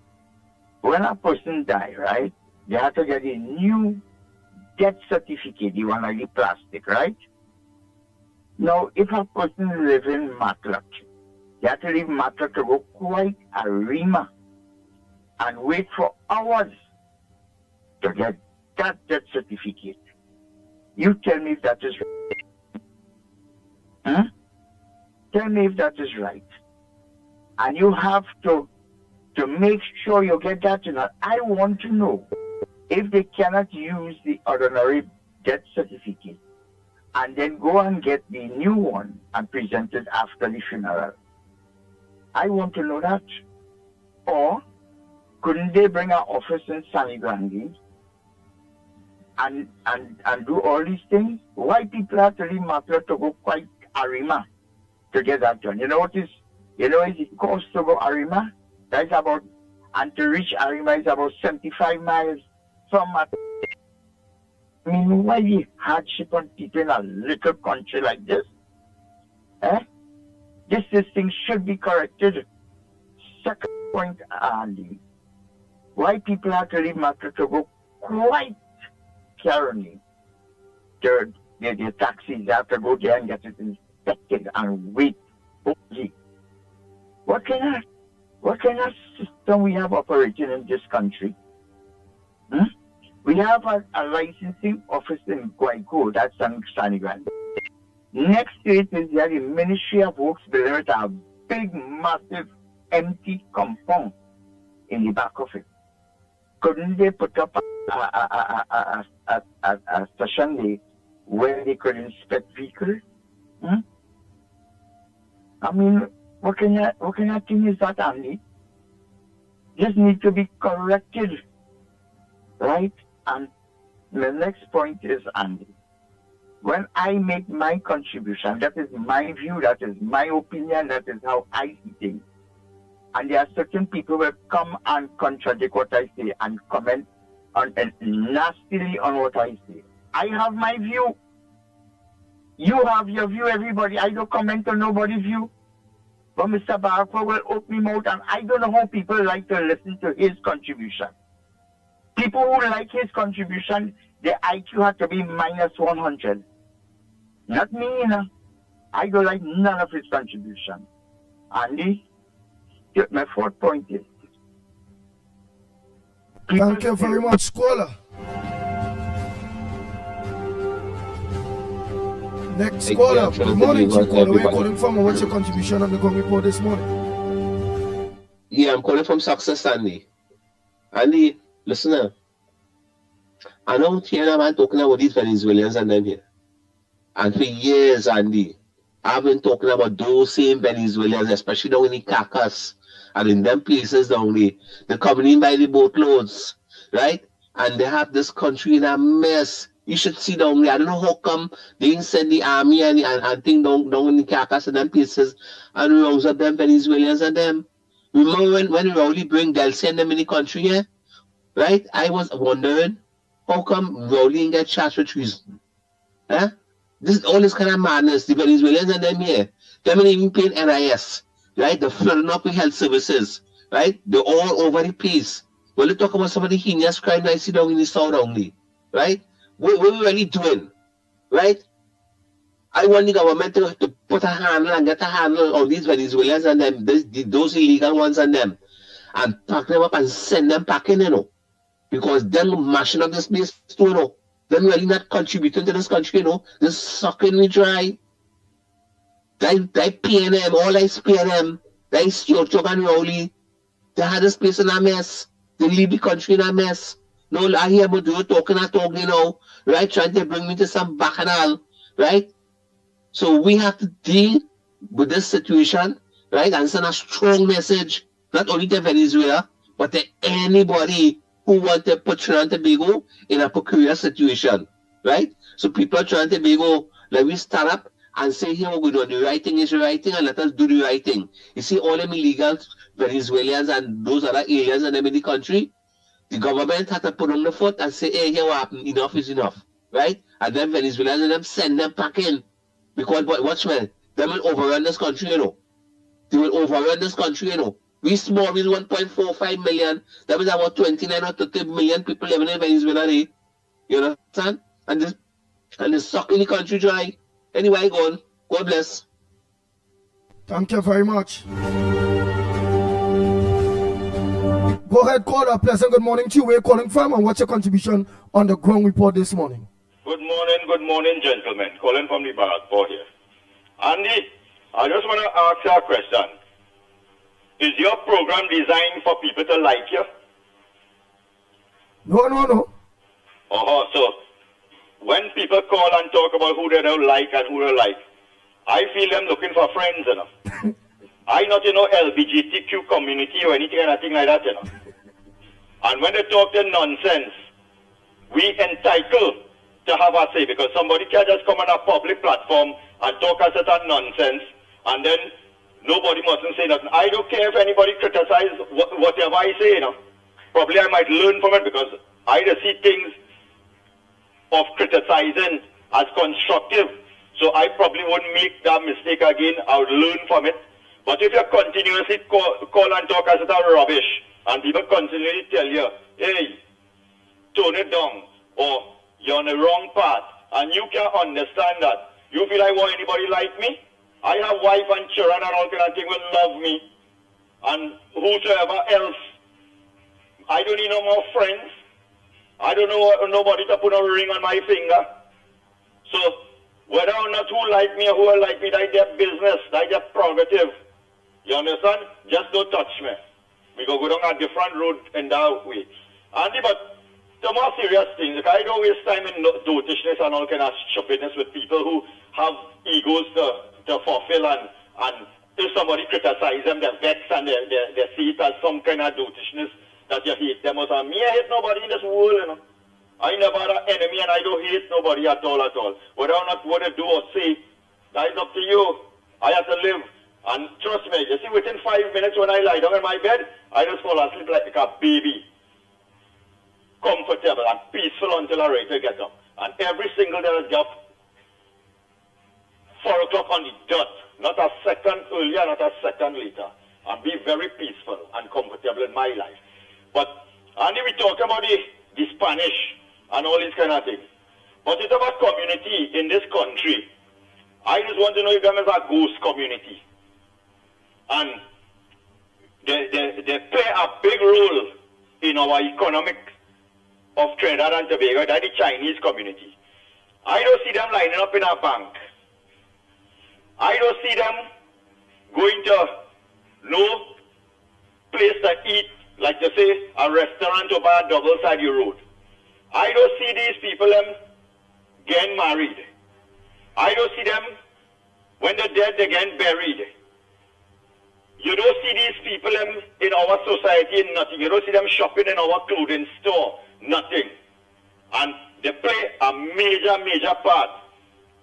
when a person die, right, they have to get a new death certificate, the one like the plastic, right? Now, if a person lives in Matlock, they have to leave Matlock to go quite a Rima and wait for hours to get that death certificate. You tell me if that is right. Huh? Tell me if that is right. And you have to make sure you get that. I want to know if they cannot use the ordinary death certificate and then go and get the new one and present it after the funeral. I want to know that. Or couldn't they bring an office in Sunny Grande and do all these things? Why people have to leave Matlock to go quite Arima to get that done? You know what is it cost to go Arima? That's about, and to reach Arima is about 75 miles from Matlock. I mean, why the hardship on people in a little country like this? This thing should be corrected. Second point, Andy. Why people have to leave Matlock to go quite carefully to their taxis, they have to go there and get it inspected and wait. What kind of system we have operating in this country? We have a licensing office in Guayco, that's in Sunny Grande. Next to it is the Ministry of Works building with a big, massive, empty compound in the back of it. Couldn't they put up a session there where they could inspect vehicles? I mean, what kind of thing is that, Andy? Just need to be corrected, right? And the next point is, Andy, when I make my contribution, that is my view, that is my opinion, that is how I see things. And there are certain people who will come and contradict what I say and comment on nastily on what I say. I have my view. You have your view, everybody. I don't comment on nobody's view. But Mr. Barker will open him out, and I don't know how people like to listen to his contribution. People who like his contribution, their IQ has to be minus 100. Not me, you know. I don't like none of his contribution. Andy, my fourth point is. Thank you very much, caller. Next caller. Good morning to you, caller. Where are you calling from and what's your contribution on the Gong Report this morning? Yeah, I'm calling from Success, Andy. Andy, listen now. I know here I'm talking about these Venezuelans and them here. And for years, Andy, I've been talking about those same Venezuelans, especially down in the Cacas and in them places down there. They're coming in by the boatloads, right? And they have this country in a mess. You should see down there. I don't know how come they didn't send the army and thing down in the Cacas and them places and rouse up them Venezuelans and them. Remember when Rowley bring Delcy and them in the country here? Right? I was wondering, how come Rowley didn't get charged with treason? Huh? All this kind of madness, the Venezuelans and them here, them ain't even paying NIS, right? They're flooding up with health services, right? They're all over the place. When you talk about some of the heinous crime I see down in the south only, right? What are we really doing, right? I want the government to put a handle and get a handle on these Venezuelans and them, those illegal ones and them, and pack them up and send them packing, you know, because them mashing up this place too, you know. They're really not contributing to this country, you know. They're sucking me dry. They PNM, all I PNM, they Stuart and Rowley. They had this place in a mess. They leave the country in a mess. No, I hear Maduro talking, you know, right? Trying to bring me to some bacchanal, right? So we have to deal with this situation, right? And send a strong message, not only to Venezuela, but to anybody who want to put Trinidad and Tobago in a precarious situation, right? So people at Trinidad and Tobago, let me stand up and say, here we're going to do the right thing is the right thing, and let us do the right thing. You see, all them illegal Venezuelans and those other aliens and them in the country, the government had to put on the foot and say, hey, here what happened, enough is enough, right? And then Venezuelans and them send them back in. Because, watch me, they will overrun this country, you know. They will overrun this country, you know. We small, we 1.45 million. That means about 29 or 30 million people living in Venezuela. You understand? And they're sucking the country dry. Anyway, go on. God bless. Thank you very much. Go ahead, caller. Pleasant good morning to you. Where you calling from and what's your contribution on the ground report this morning? Good morning, gentlemen. Calling from the Barakpur here. Andy, I just want to ask you a question. Is your program designed for people to like you? No. So when people call and talk about who they don't like and who they like, I feel them looking for friends, you know. I not, LGBTQ community or anything like that, you know. And when they talk the nonsense, we entitled to have a say, because somebody can just come on a public platform and talk a certain nonsense, and then nobody mustn't say nothing. I don't care if anybody criticizes whatever I say, you know. Probably I might learn from it, because I just see things of criticizing as constructive. So I probably wouldn't make that mistake again. I would learn from it. But if you continuously call and talk as certain rubbish, and people continually tell you, hey, tone it down, or you're on the wrong path, and you can't understand that, you feel like want anybody like me? I have wife and children and all kind of things will love me. And whosoever else, I don't need no more friends. I don't know nobody to put a ring on my finger. So whether or not who like me or who will like me, that's their business, that's their prerogative. You understand? Just don't touch me. We go down a different road in that way. Andy, but the more serious things, like I don't waste time in dotishness and all kind of stupidness with people who have egos to fulfill, and if somebody criticizes them, they're vexed and they see it as some kind of dotishness that you hate them or something. Me, I hate nobody in this world, you know. I never had an enemy and I don't hate nobody at all. Whether or not what I do or say, that is up to you. I have to live. And trust me, you see, within 5 minutes when I lie down in my bed, I just fall asleep like a baby. Comfortable and peaceful until I'm ready to get up. And every single day I get up 4 o'clock on the dot. Not a second earlier, not a second later. And be very peaceful and comfortable in my life. But, Andy, we talk about the Spanish and all these kind of things. But it's about community in this country. I just want to know if them is a ghost community. And they play a big role in our economic of Trinidad and Tobago, that's the Chinese community. I don't see them lining up in a bank. I don't see them going to no place to eat, like to say, a restaurant or bar double side your road. I don't see these people getting married. I don't see them, when they're dead, they're getting buried. You don't see these people in our society in nothing. You don't see them shopping in our clothing store, nothing. And they play a major, major part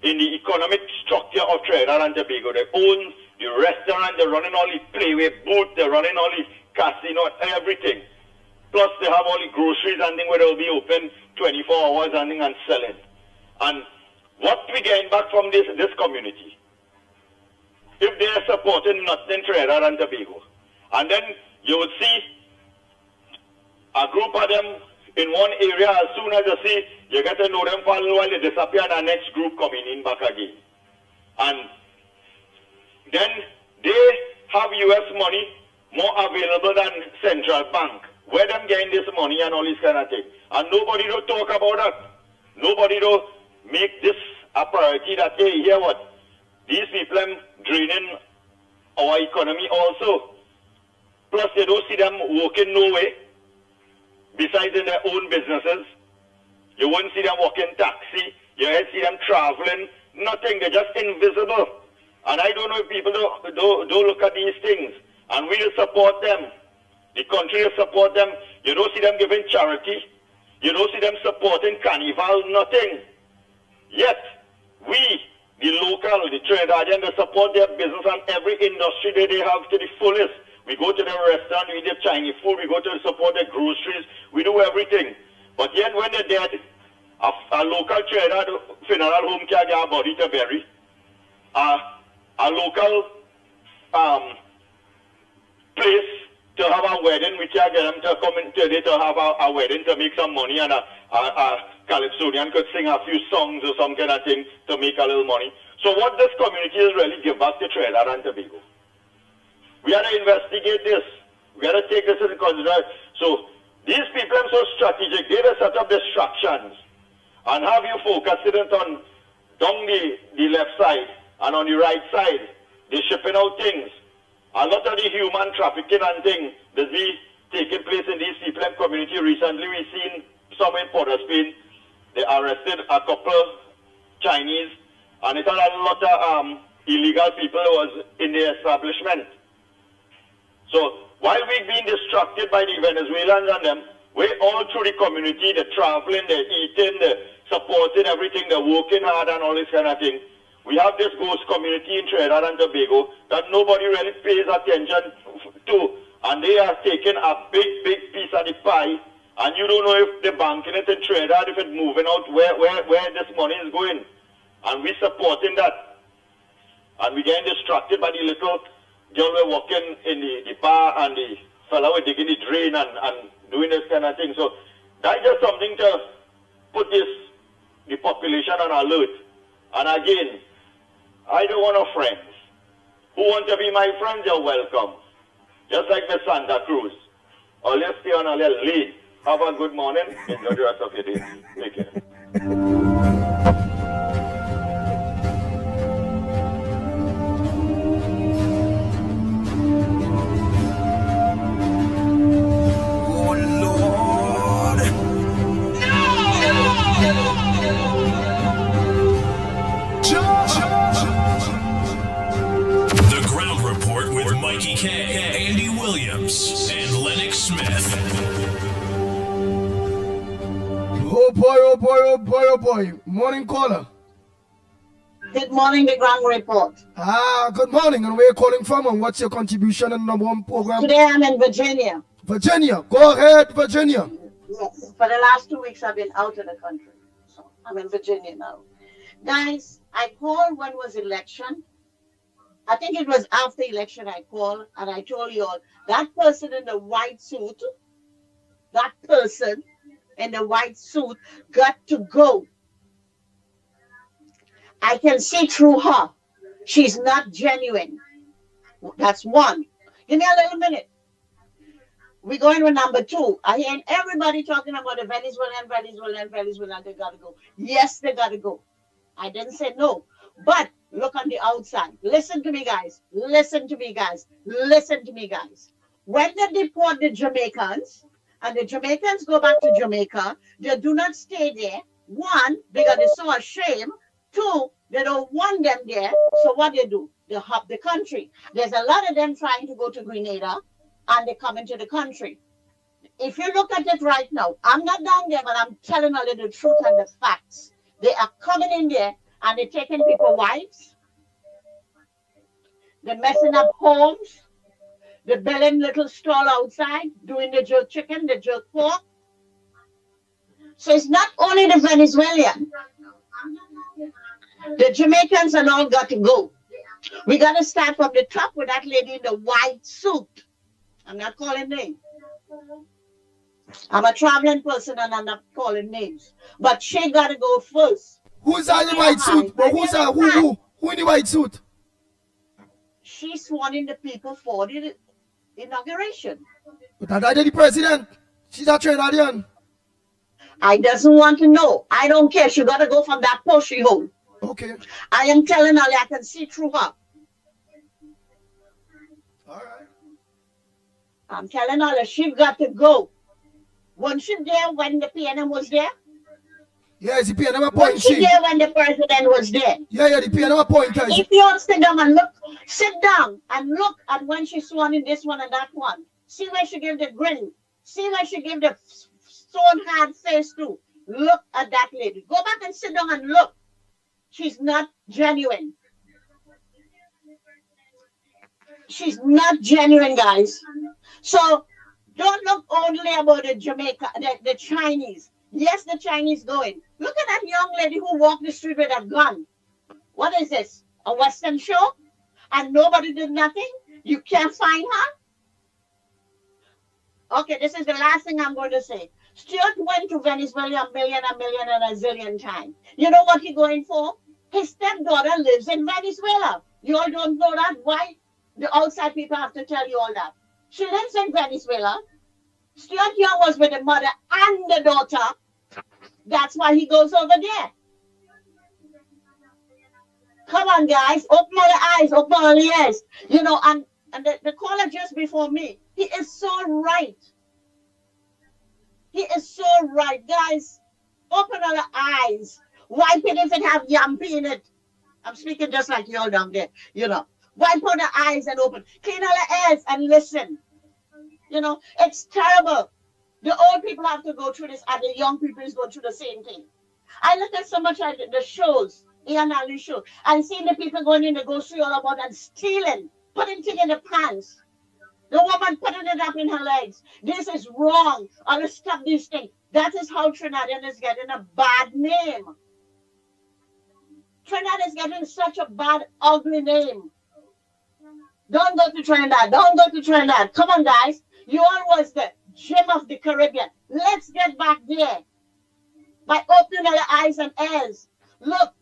in the economic structure of Trinidad and Tobago. They own the restaurant, they're running all the playway booths, they're running all the casino, everything. Plus they have all the groceries and things where they'll be open 24 hours and selling. And what we getting back from this community? If they are supporting nothing Trinidad and Tobago, and then you would see a group of them in one area, as soon as you see, you get to know them for a little while, they disappear and the next group coming in back again. And then they have US money more available than central bank. Where them getting this money and all this kind of thing. And nobody don't talk about that. Nobody don't make this a priority that, hey, hear what? These people are draining our economy also. Plus, you don't see them working no way. Besides in their own businesses. You won't see them walking taxi. You won't see them traveling. Nothing. They're just invisible. And I don't know if people don't look at these things. And we'll support them. The country will support them. You don't see them giving charity. You don't see them supporting carnival. Nothing. Yet, we, the local, the Trinidadian, they support their business and every industry that they have to the fullest. We go to the restaurant, we eat the Chinese food, we go to support the groceries, we do everything. But yet when they're dead, a local Trinidad funeral home can't get a body to bury. A local place to have a wedding, we can't get them to come in today to have a wedding to make some money, and a calypsonian could sing a few songs or some kind of thing to make a little money. So what this community is really give back to Trinidad and Tobago. We have to investigate this. We have to take this into consideration. So these people are so strategic. They will set up distractions and have you focusing it on down the left side and on the right side. They're shipping out things. A lot of the human trafficking and things that be taking place in these people community. Recently we seen some in Port of Spain. They arrested a couple Chinese and it had a lot of illegal people who was in the establishment. So while we're being distracted by the Venezuelans and them, we're all through the community, they're traveling, they're eating, they're supporting everything, they're working hard and all this kind of thing. We have this ghost community in Trinidad and Tobago that nobody really pays attention to. And they are taking a big, big piece of the pie. And you don't know if they're banking it in Trinidad, if it's moving out, where this money is going. And we're supporting that. And we're getting distracted by the little girl we're walking in the bar and the fella we're digging the drain and doing this kind of thing. So that's just something to put the population on alert. And again, I don't want no friends. Who want to be my friends, you're welcome. Just like the Santa Cruz. Or let's stay on a little lane. Have a good morning. Enjoy the rest of your day. Take care. Mickie K, Andy Williams, and Lennox Smith. Oh boy, oh boy, oh boy, oh boy. Morning caller. Good morning, the Ground Report. Good morning. And where are you calling from and what's your contribution in number one program? Today I'm in Virginia. Virginia. Go ahead, Virginia. Yes. For the last 2 weeks I've been out of the country. So I'm in Virginia now. Guys, I called when was election. I think it was after election I called and I told you all, that person in the white suit got to go. I can see through her. She's not genuine. That's one. Give me a little minute. We're going with number two. I hear everybody talking about the Venezuelan, they gotta go. Yes, they gotta go. I didn't say no. But look on the outside. Listen to me, guys. Listen to me, guys. Listen to me, guys. when they deport the Jamaicans, and the Jamaicans go back to Jamaica, they do not stay there. One, because they're so ashamed. Two, they don't want them there. So what they do? They hop the country. There's a lot of them trying to go to Grenada, and they come into the country. If you look at it right now, I'm not down there, but I'm telling you the truth and the facts. They are coming in there, and they're taking people's wives. They're messing up homes. They're building little stall outside, doing the jerk chicken, the jerk pork. So it's not only the Venezuelan. The Jamaicans and all got to go. We got to start from the top with that lady in the white suit. I'm not calling names. I'm a traveling person and I'm not calling names. But she got to go first. Who's in the white suit? But who in the white suit? She sworn in the people for the inauguration. But that the president. She's a Trinidadian. I doesn't want to know. I don't care. She got to go from that post she hold. Okay. I am telling her I can see through her. All right. I'm telling her that she got to go. Wasn't she there when the PNM was there? Yeah, the PNM appointee. Wasn't she there when the president was there? Yeah, the PNM appointee. If you all sit down and look, sit down and look at when she sworn in this one and that one. See where she gave the grin. See where she gave the stone hard face to. Look at that lady. Go back and sit down and look. She's not genuine. She's not genuine, guys. So don't look only about the Jamaica, the Chinese. Yes, the Chinese going. Look at that young lady who walked the street with a gun. What is this? A Western show? And nobody did nothing? You can't find her? Okay, this is the last thing I'm going to say. Stuart went to Venezuela a million and a zillion times. You know what he's going for? His stepdaughter lives in Venezuela. You all don't know that? Why? The outside people have to tell you all that. She lives in Venezuela. Stuart Young was with the mother and the daughter. That's why he goes over there. Come on, guys. Open all the eyes. Open all the ears. You know, and the caller just before me, he is so right. He is so right. Guys, open all the eyes. Wipe it if it have yampy in it. I'm speaking just like you all down there, you know. Wipe out the eyes and open. Clean all the ears and listen. You know, it's terrible. The old people have to go through this and the young people is going through the same thing. I look at so much at the shows, Ian Ali show, and seeing the people going in the grocery all about and stealing, putting things in the pants. The woman putting it up in her legs. This is wrong. I will stop these things. That is how Trinidad is getting a bad name. Trinidad is getting such a bad, ugly name. Don't go to Trinidad. Don't go to Trinidad. Come on, guys. You all was the gem of the Caribbean. Let's get back there. By opening our eyes and ears. Look,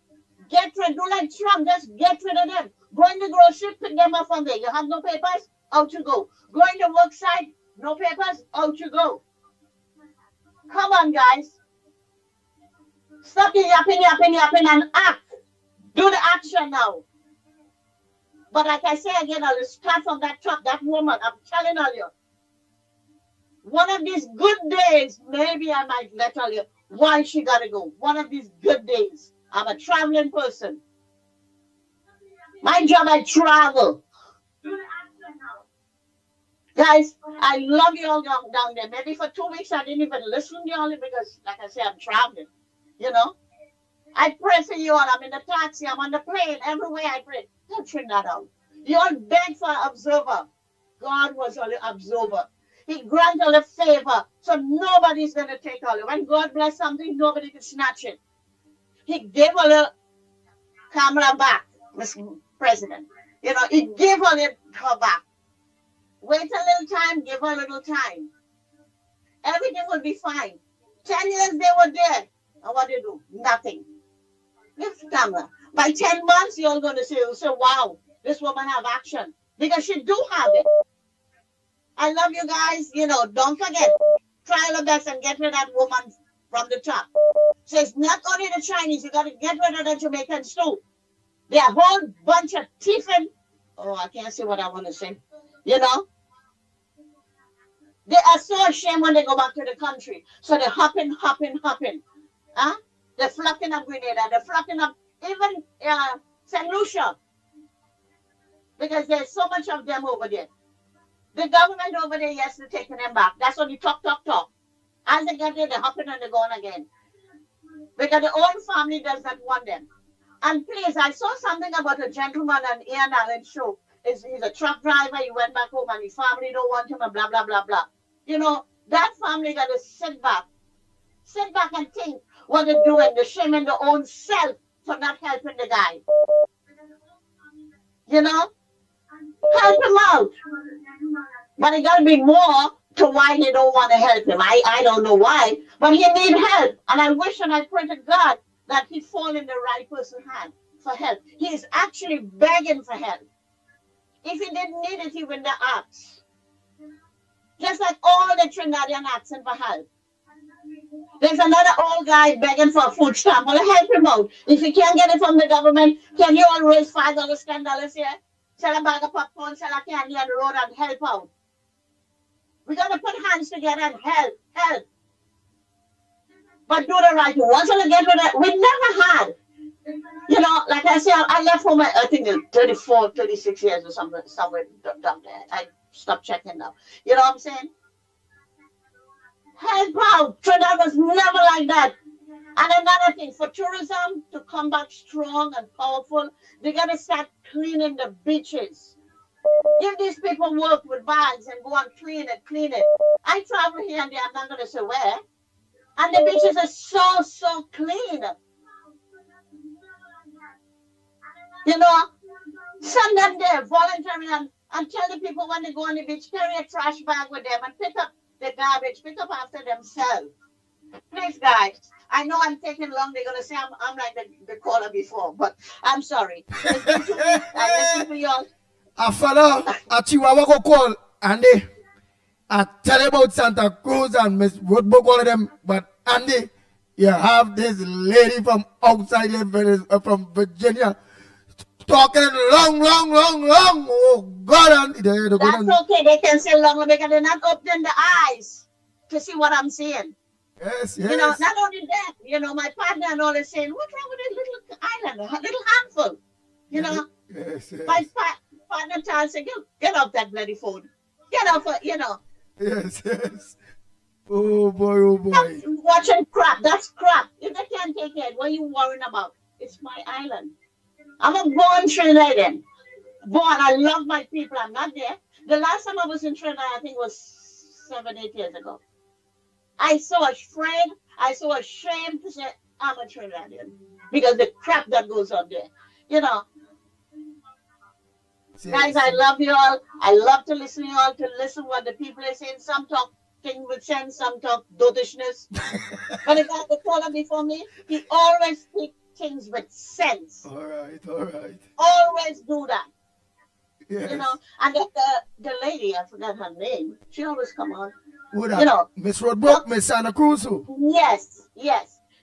get rid. Do like Trump. Just get rid of them. Go in the grocery, pick them up from there. You have no papers? Out you go. Go in the work site. No papers? Out you go. Come on, guys. Stop the yapping, and act. Do the action now. But like I say again, I'll start from that top, that woman. I'm telling you. One of these good days, maybe I might let tell you why she gotta go. One of these good days. I'm a traveling person. My job, I travel. Guys, I love you all down there. Maybe for 2 weeks I didn't even listen to you all because, like I say, I'm traveling. You know? I pray for you all. I'm in the taxi. I'm on the plane. Everywhere I pray. Don't turn that out. You all beg for an observer. God was only observer. He granted all the favor. So nobody's going to take all it. When God bless something, nobody can snatch it. He gave all the camera back, Mr. President. You know, he gave all it her back. Wait a little time, give her a little time. Everything will be fine. 10 years they were there. And what they do? Nothing. Lift the camera. By 10 months, you're all going to say, wow, this woman have action. Because she do have it. I love you guys. You know, don't forget. Try your best and get rid of that woman from the top. So it's not only the Chinese. You got to get rid of the Jamaicans too. They're a whole bunch of thieving. Oh, I can't say what I want to say. You know? They are so ashamed when they go back to the country. So they're hopping. Huh? They're flocking up Grenada. They're flocking up even St. Lucia. Because there's so much of them over there. The government over there, yes, they're taking them back. That's only talk. As they get there, they're hopping and they're going again. Because the own family does not want them. And please, I saw something about a gentleman on Ian Allen's show. He's a truck driver. He went back home and his family don't want him and blah, blah, blah, blah. You know, that family got to sit back and think what they're doing. They're shaming their own self for not helping the guy. You know? Help him out. But it got to be more to why they don't want to help him. I don't know why, but he need help. And I wish and I pray to God that he fall in the right person's hand for help. He is actually begging for help. If he didn't need it, he wouldn't have asked. Just like all the Trinidadian asking for help. There's another old guy begging for a food stamp. Well, help him out. If you can't get it from the government, can you all raise $5, $10 here? Sell a bag of popcorn, sell a candy on the road and help out. We got to put hands together and help. But do the right thing. Once we get rid of it, we never had. You know, like I said, I left home, I think 34, 36 years or somewhere down there. I stopped checking now. You know what I'm saying? Help out. Trinidad was never like that. And another thing, for tourism to come back strong and powerful, they got to start cleaning the beaches. Give these people work with bags and go and clean it. I travel here and there, I'm not going to say where. And the beaches are so clean. You know, send them there voluntarily and tell the people when they go on the beach, carry a trash bag with them and pick up the garbage, pick up after themselves. Please, guys. I know I'm taking long. They're going to say I'm like the caller before, but I'm sorry. It's been 2 weeks. I listen to y'all. A fella at Chihuahua go call Andy. I tell about Santa Cruz and Miss Woodbook, all of them. But Andy, you have this lady from outside here, from Virginia, talking long. Oh God, Andy. That's okay. They can say long because they're not opening the eyes to see what I'm saying. Yes. You know, not only that, you know, my partner and all is saying, what's wrong with this little island, a little handful? You know, yes. My partner Charles said, get off that bloody phone. Get off it, you know. Yes. Oh boy. Stop watching crap. That's crap. If they can't take it, what are you worrying about? It's my island. I'm a born Trinidadian. I love my people. I'm not there. The last time I was in Trinidad, I think was 7-8 years ago. I saw ashamed to say I'm a Trinidadian because the crap that goes on there. You know. Guys, I love you all. I love to listen to you all, to listen what the people are saying. Some talking with sense, some talk dotishness. But the guy that caller before me, he always speaks things with sense. All right. Always do that. Yes. You know, and the lady, I forgot her name, she always come on. Who that? You know, Miss Roadbrook, Miss Santa Cruz. Yes.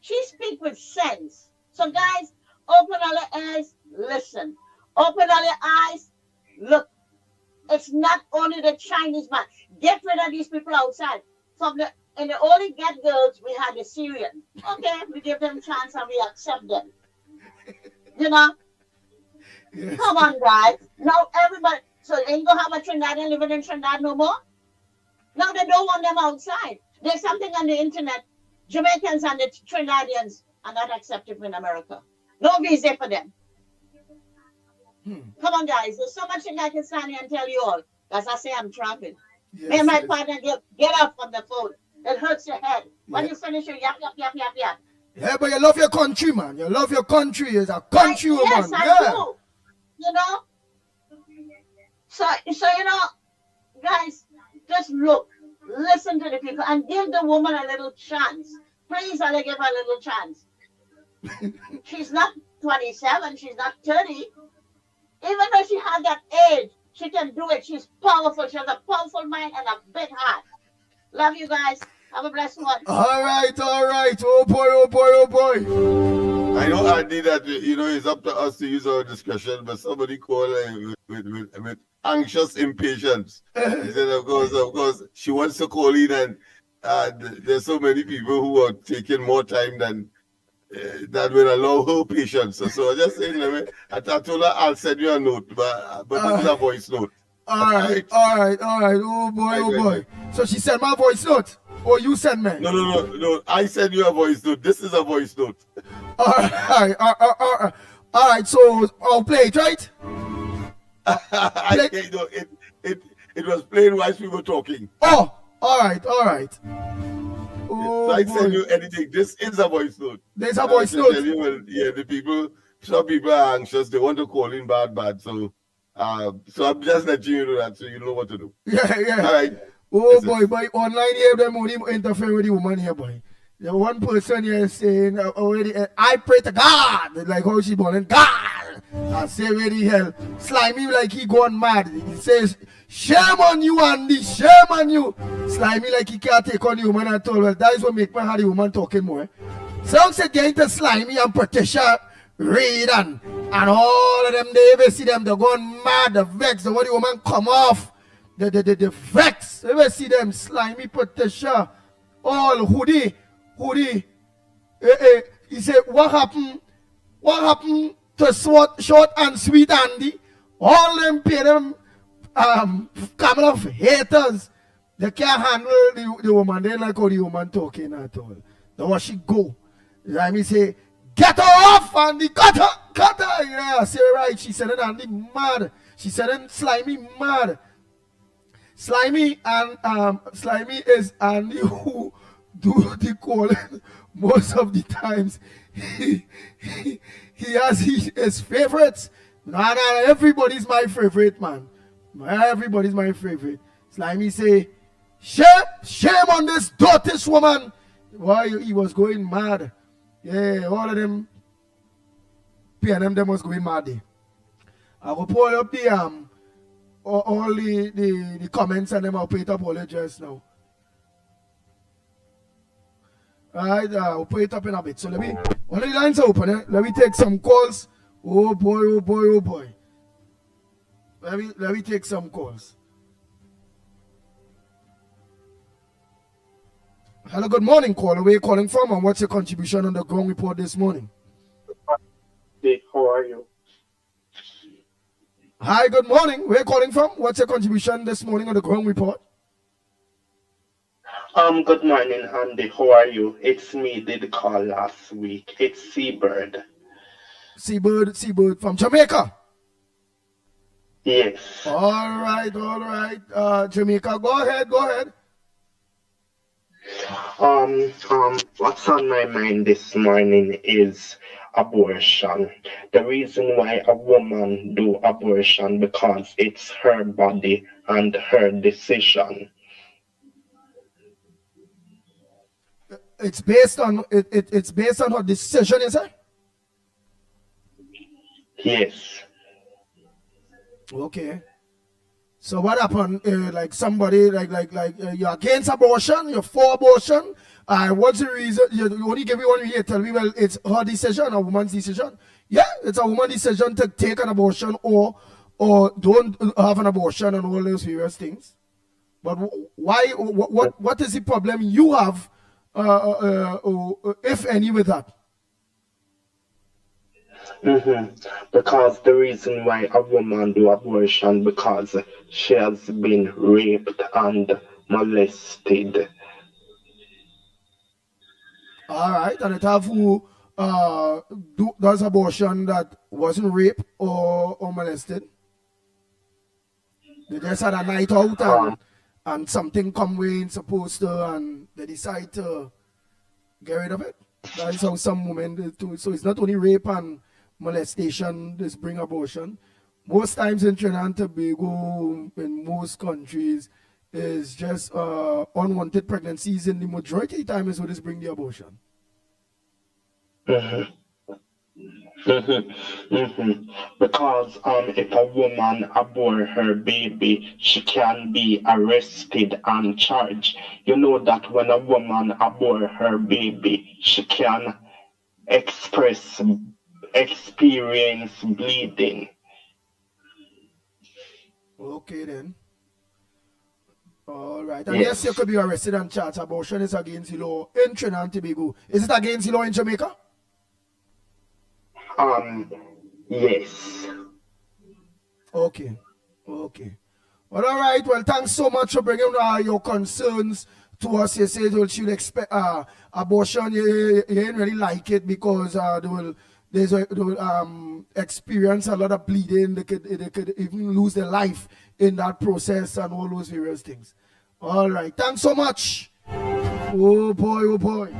She speaks with sense. So guys, open all your eyes, listen. Open all your eyes, look. It's not only the Chinese man. Get rid of these people outside. In the only get girls, we had the Syrian. Okay, we give them a chance and we accept them. You know? Yes. Come on, guys. Now everybody, so they ain't gonna have a Trinidadian living in Trinidad no more? Now they don't want them outside. There's something on the internet. Jamaicans and the Trinidadians are not accepted in America. No visa for them. Come on, guys. There's so much thing I can stand here and tell you all. As I say, I'm trapping. Me and my partner get off from the phone. It hurts your head. When you finish, you yap. Yeah, but you love your country, man. You love your country. You're a country woman. Yes, I do. You know? So you know, guys, just look. Listen to the people and give the woman a little chance. Please, I'll give her a little chance. She's not 27. She's not 30. Even though she has that age, she can do it. She's powerful. She has a powerful mind and a big heart. Love you guys. Have a blessed one. All right. Oh boy. I know, Andy, that it's up to us to use our discretion, but somebody called with anxious impatience. He said, of course, she wants to call in, and there's so many people who are taking more time than that will allow her patience. So I just saying, I told her I'll send you a note, but this is a voice note. All right. Oh boy. So she sent my voice note, or you send me? No. I send you a voice note. This is a voice note. All right. So I'll play it, right? It was playing whilst we were talking. Oh, all right. So I send you anything. This is a voice note. There's a voice note. Some people are anxious. They want to call in bad. So I'm just letting you know that, so you know what to do. Yeah. All right. Oh boy, online here, them only interfere with the woman here, boy. The one person here is saying already, I pray to God, like how she born in God. I say, where the hell? Slimy like he gone mad. He says, shame on you, Andy, shame on you. Slimy like he can't take on the woman at all. Well, that is what make me have the woman talking more. So I said, getting to Slimy and Patricia Reid and all of them, they ever see them, they're going mad, the vex, the way the woman come off, the vex, they ever see them, Slimy, Patricia, all hoodie. He said, what happened to short and sweet Andy? All them pay them coming off haters. They can't handle the woman. They like how the woman talking at all. That's why she go. Slimy say, get her off, Andy, cut her. Yeah, I say right. She said Andy mad. She said Slimy mad. Slimy is Andy who do the calling most of the times. He has his favorites. No, everybody's my favorite, man. Everybody's my favorite. Slimy say, shame on this dotish woman. Why he was going mad. Yeah, all of them PNM them was going mad there. I will pull up the all the comments and them I'll put it up all the just now. Alright, I'll put it up in a bit. So let me, one of the lines are open, let me take some calls. Oh boy. Let me take some calls. Hello, good morning, caller. Where are you calling from and what's your contribution on the ground report this morning? Hey, how are you? Hi, good morning. Where are you calling from? What's your contribution this morning on the ground report? Good morning, Andy. How are you? It's me, did call last week. It's Seabird. Seabird from Jamaica? Yes. All right. Jamaica, go ahead. What's on my mind this morning is abortion. The reason why a woman do abortion because it's her body and her decision. It's based on her decision, is it? Yes. Okay. So what happened? Like somebody like you're against abortion, you're for abortion. What's the reason? You only give me one here. Tell me, well, it's her decision, a woman's decision. Yeah, it's a woman's decision to take an abortion or don't have an abortion and all those various things. But why? What is the problem you have, if any, with that? Because the reason why a woman do abortion because she has been raped and molested. All right, and it have who does abortion that wasn't raped or molested. They just had a night out and something come where ain't supposed to, and they decide to get rid of it. That is how some women do. So it's not only rape and molestation this bring abortion. Most times in Trinidad and Tobago, in most countries, is just unwanted pregnancies, and the majority of the time is what this bring the abortion. Because if a woman abort her baby, she can be arrested and charged. You know that when a woman abort her baby, she can experience bleeding. Okay then. All right. And Yes. yes, you could be arrested and charged. Abortion is against the law in Trinidad and Tobago. Is it against the law in Jamaica? Yes. Okay. Okay. Well, all right. Well, thanks so much for bringing your concerns to us. You say you should expect abortion. You ain't really like it because they will experience a lot of bleeding. They could even lose their life in that process and all those various things. All right. Thanks so much. Oh boy. Oh boy.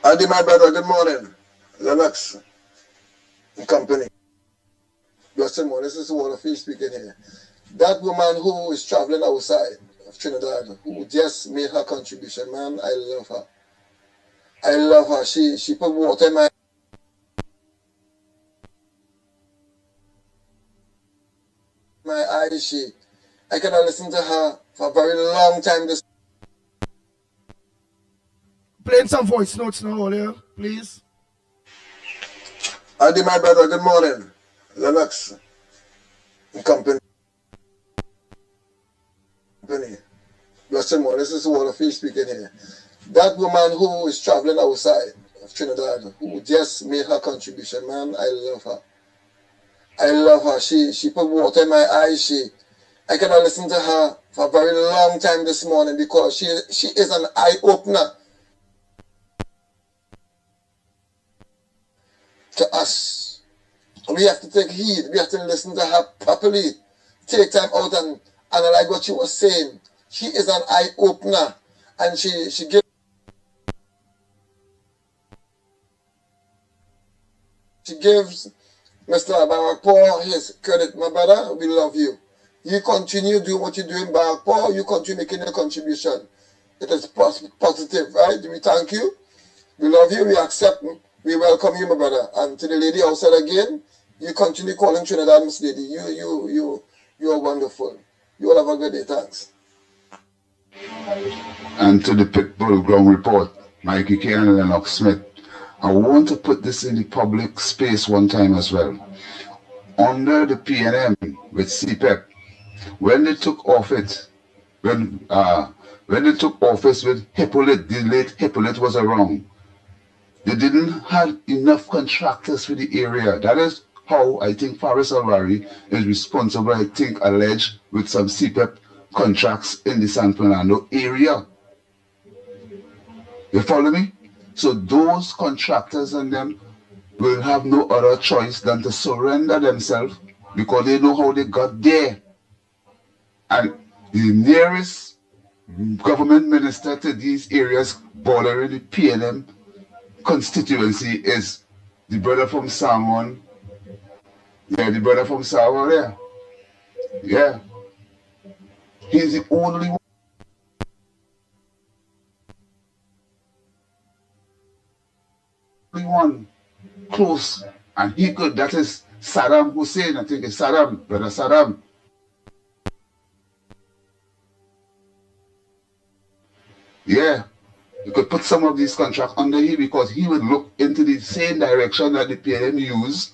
Andy, my brother, good morning. Lennox and company. Blessed morning. This is Waterfield speaking here. That woman who is traveling outside of Trinidad, who just made her contribution, man, I love her. I love her. She put water in my eyes. I cannot listen to her for a very long time. Playing some voice notes now, earlier, please. Andy, my brother, good morning. Lennox and company. Blessed morning. This is Waterfield speaking here. That woman who is traveling outside of Trinidad, who just made her contribution, man, I love her. I love her. She put water in my eyes. I cannot listen to her for a very long time this morning because she is an eye-opener to us. We have to take heed. We have to listen to her properly. Take time out and analyze what she was saying. She is an eye-opener, and she gives Mr. Barakpur his credit. My brother, we love you. You continue doing what you're doing, Barakpur. You continue making your contribution. It is positive, right? We thank you. We love you. We accept. We welcome you, my brother. And to the lady outside again, you continue calling Trinidad, Miss Lady. You are wonderful. You all have a good day. Thanks. And to the Pitbull Ground Report, Mickie K and Lennox Smith, I want to put this in the public space one time as well. Under the PNM with CPEP, when they took office, when they took office with Hippolyte, the late Hippolyte was around, they didn't have enough contractors for the area. That is how I think Faris Alwari is responsible, I think, alleged with some CPEP contracts in the San Fernando area. You follow me? So those contractors and them will have no other choice than to surrender themselves because they know how they got there. And the nearest government minister to these areas bordering the PNM constituency is the brother from Salmon. Yeah, the brother from Salmon there. Yeah. He's the only one close, and he could, that is Saddam Hussein, I think it's Saddam, brother Saddam. Yeah, you could put some of these contracts under him because he would look into the same direction that the PNM use,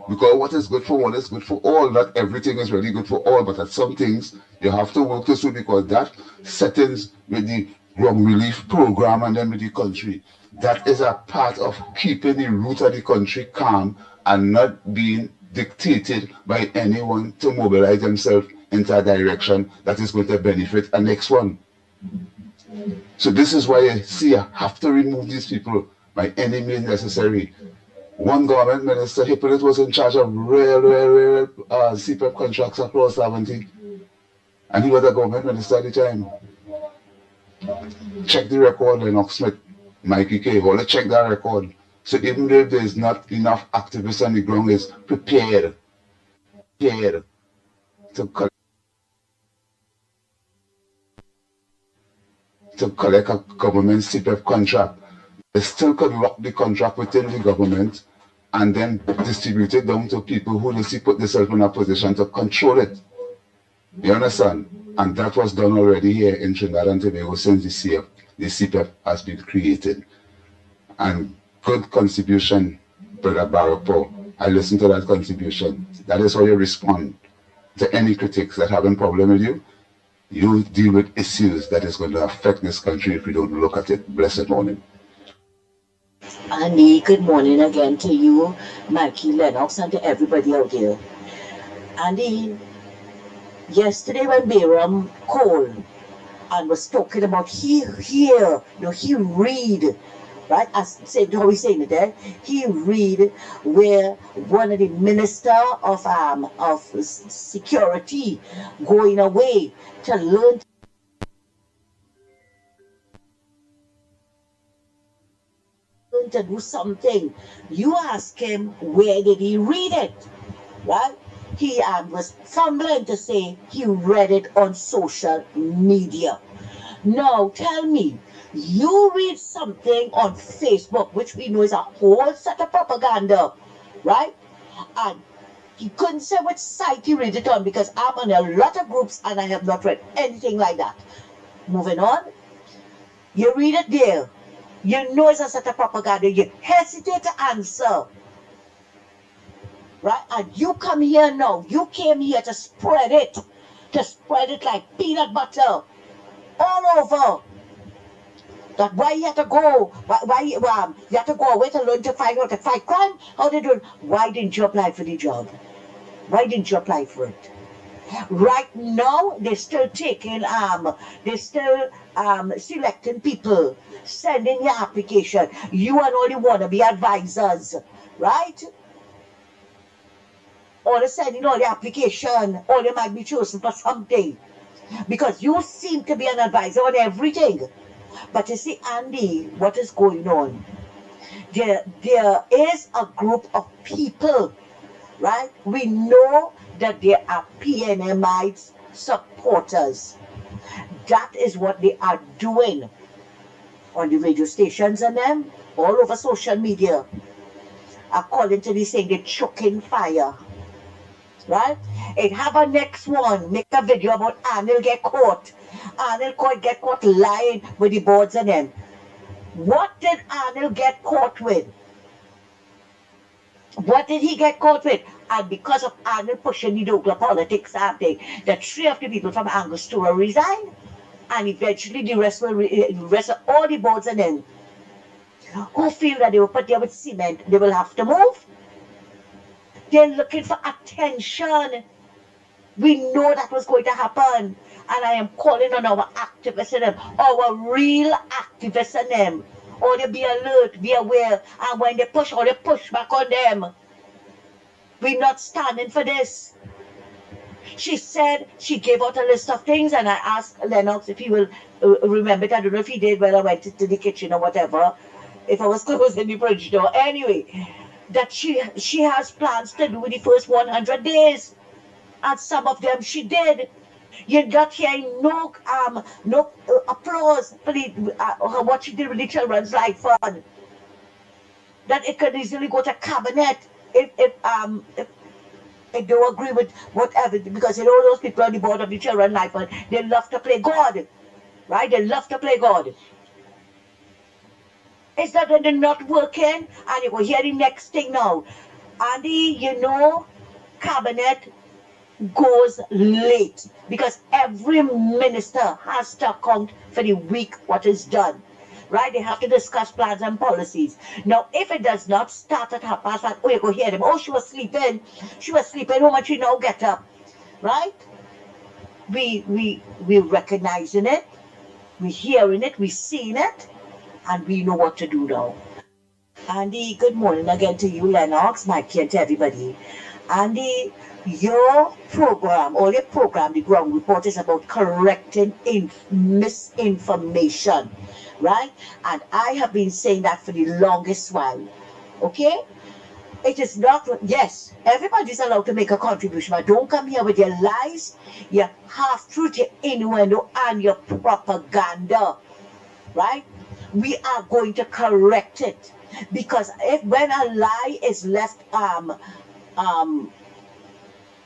because what is good for one is good for all. Not everything is really good for all, but at some things you have to work to suit because that settings with the ground relief program and then with the country. That is a part of keeping the root of the country calm and not being dictated by anyone to mobilize themselves into a direction that is going to benefit the next one. So this is why I see I have to remove these people by any means necessary. One government minister, Hippolyte, was in charge of real CPEP contracts across 70. And he was a government minister at the time. Check the record, Lennox Smith, Mickie K. Let's check that record. So even though there is not enough activists on the ground, is prepared to collect a government CPEP contract. They still could lock the contract within the government and then distribute it down to people who just put themselves in a position to control it. You understand? And that was done already here in Trinidad and Tobago since the CPF has been created. And good contribution, Brother Barapo. I listened to that contribution. That is how you respond to any critics that have a problem with you. You deal with issues that is going to affect this country if we don't look at it. Blessed morning. Andy, good morning again to you, Mickie, Lennox, and to everybody out there. Andy, yesterday when Bayram called and was talking about he read, right? As said how he's saying it there, he read where one of the minister of security going away to learn to do something. You ask him where did he read it, right? He was fumbling to say he read it on social media. Now tell me, you read something on Facebook, which we know is a whole set of propaganda, right? And he couldn't say which site he read it on because I'm on a lot of groups and I have not read anything like that. Moving on, you read it there. You know it's a set of propaganda. You hesitate to answer. Right? And you come here now. You came here to spread it like peanut butter all over. That why you have to go? Why you have to go away to learn to fight how to fight crime? How they do it? Why didn't you apply for the job? Why didn't you apply for it? Right now, they're still taking, selecting people, sending your application. You and all the wannabe advisors, right? Or they're sending all the application, or they might be chosen for something. Because you seem to be an advisor on everything. But you see, Andy, what is going on? There is a group of people, right? We know that they are PNMites supporters. That is what they are doing on the radio stations and them, all over social media. According to this saying, they're choking fire. Right? It have a next one, make a video about Anil get caught. Anil get caught lying with the boards and them. What did Anil get caught with? What did he get caught with? And because of Anil pushing the local politics, the 3 of the people from Angostura resigned. And eventually the rest of all the boards and them who feel that they were put there with cement, they will have to move. They're looking for attention. We know that was going to happen. And I am calling on our activists and them, our real activists and them. Or they be alert, be aware. And when they push, or they push back on them. We're not standing for this. She said she gave out a list of things, and I asked Lennox if he will remember it. I don't know if he did when I went to the kitchen or whatever. If I was closing the fridge door. Anyway, that she has plans to do the first 100 days. And some of them she did. You're not hearing no applause for what she did with the Children's Life Fund. That it could easily go to cabinet if they don't agree with whatever, because you know those people on the board of the Children's Life Fund, they love to play God. Right? They love to play God. Is that when they're not working? And you go hear the next thing now. Andy, you know, cabinet goes late because every minister has to account for the week what is done. Right? They have to discuss plans and policies. Now, if it does not start at 5:30, oh, you go hear them. Oh, she was sleeping. She was sleeping. How much you now get up? Right? We're recognizing it. We're hearing it. We're seeing it. And we know what to do now. Andy, good morning again to you, Lennox, Mickie, and to everybody. Andy, your program, or your program, the Ground Report, is about correcting misinformation, right? And I have been saying that for the longest while, okay? It is not, yes, everybody's allowed to make a contribution, but don't come here with your lies, your half-truth, your innuendo, and your propaganda, right? we are going to correct it. Because when a lie is left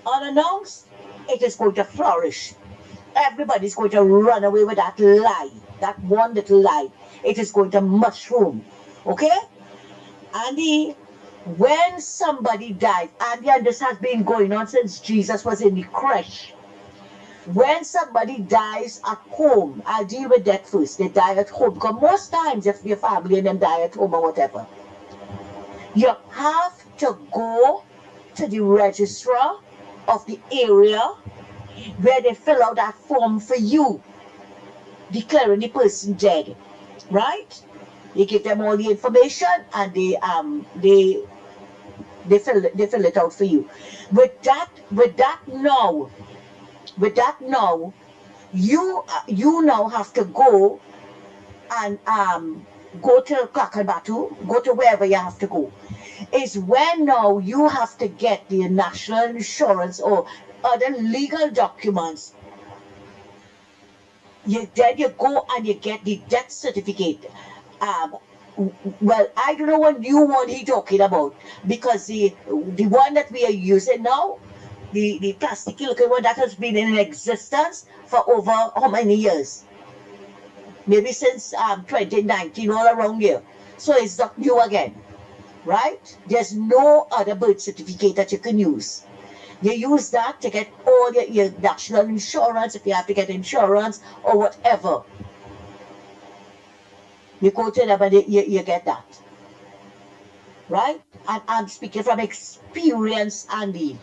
unannounced, it is going to flourish. Everybody's going to run away with that lie, that one little lie. It is going to mushroom. Okay? Andy, when somebody dies, and this has been going on since Jesus was in the creche. When somebody dies at home, I'll deal with that first. They die at home. Because most times, if your family and them die at home or whatever, you have to go to the registrar of the area where they fill out that form for you, declaring the person dead. Right? You give them all the information and they fill it out for you. With that now, you now have to go and go to Kakabatu, go to wherever you have to go. Is when now you have to get the national insurance or other legal documents. Then you go and you get the death certificate. Well, I don't know what new one he's talking about, because the one that we are using now, the plastic looking one, that has been in existence for over how many years? Maybe since 2019, all around here. So it's not new again, right? There's no other birth certificate that you can use. You use that to get all your national insurance, if you have to get insurance or whatever. You go to them and you get that. Right? And I'm speaking from experience, Andy.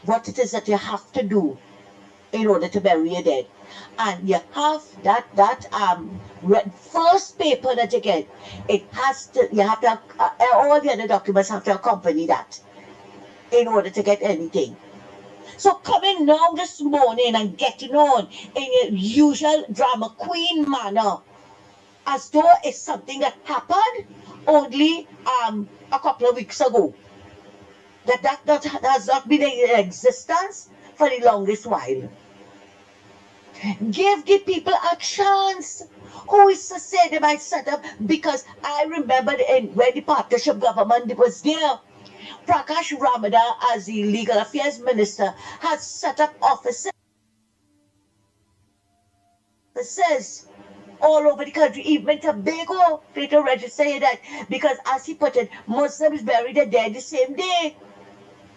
What it is that you have to do in order to bury your dead. And you have that first paper that you get, you have to, all the other documents have to accompany that in order to get anything. So coming now this morning and getting on in your usual drama queen manner, as though it's something that happened only a couple of weeks ago. That has not been in existence for the longest while. Give the people a chance. Who is to say they might set up? Because I remember when the partnership government was there, Prakash Ramada, as the legal affairs minister, has set up offices all over the country, even Tobago, to register that, because as he put it, Muslims bury their dead the same day,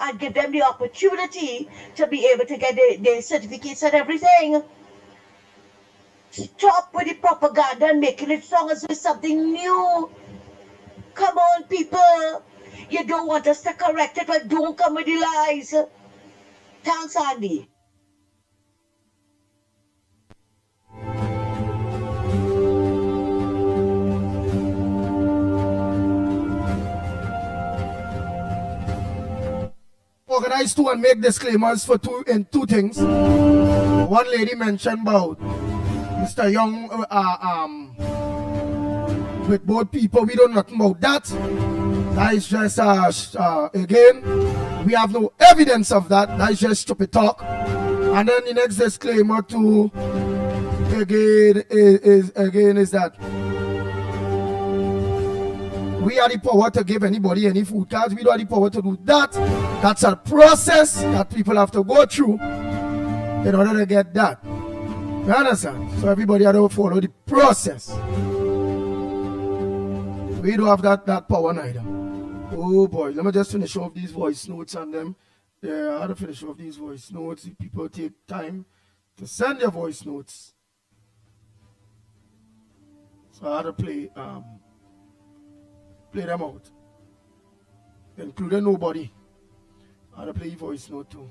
and give them the opportunity to be able to get their certificates and everything. Stop with the propaganda and making it sound as if something new. Come on, people. You don't want us to correct it, but don't come with the lies. Thanks, Andy. Organize to and make disclaimers for two things. One lady mentioned about Mr. Young with both people. We don't know nothing about that. That is just again, we have no evidence of that. That is just stupid talk. And then the next disclaimer to again is that we have the power to give anybody any food cards. We don't have the power to do that. That's a process that people have to go through in order to get that. You understand? So everybody has to follow the process. We don't have that power neither. Oh boy, let me just finish off these voice notes on them. Yeah, I had to finish off these voice notes. If people take time to send their voice notes. So I had to play them out. Including nobody. I had to play voice note too.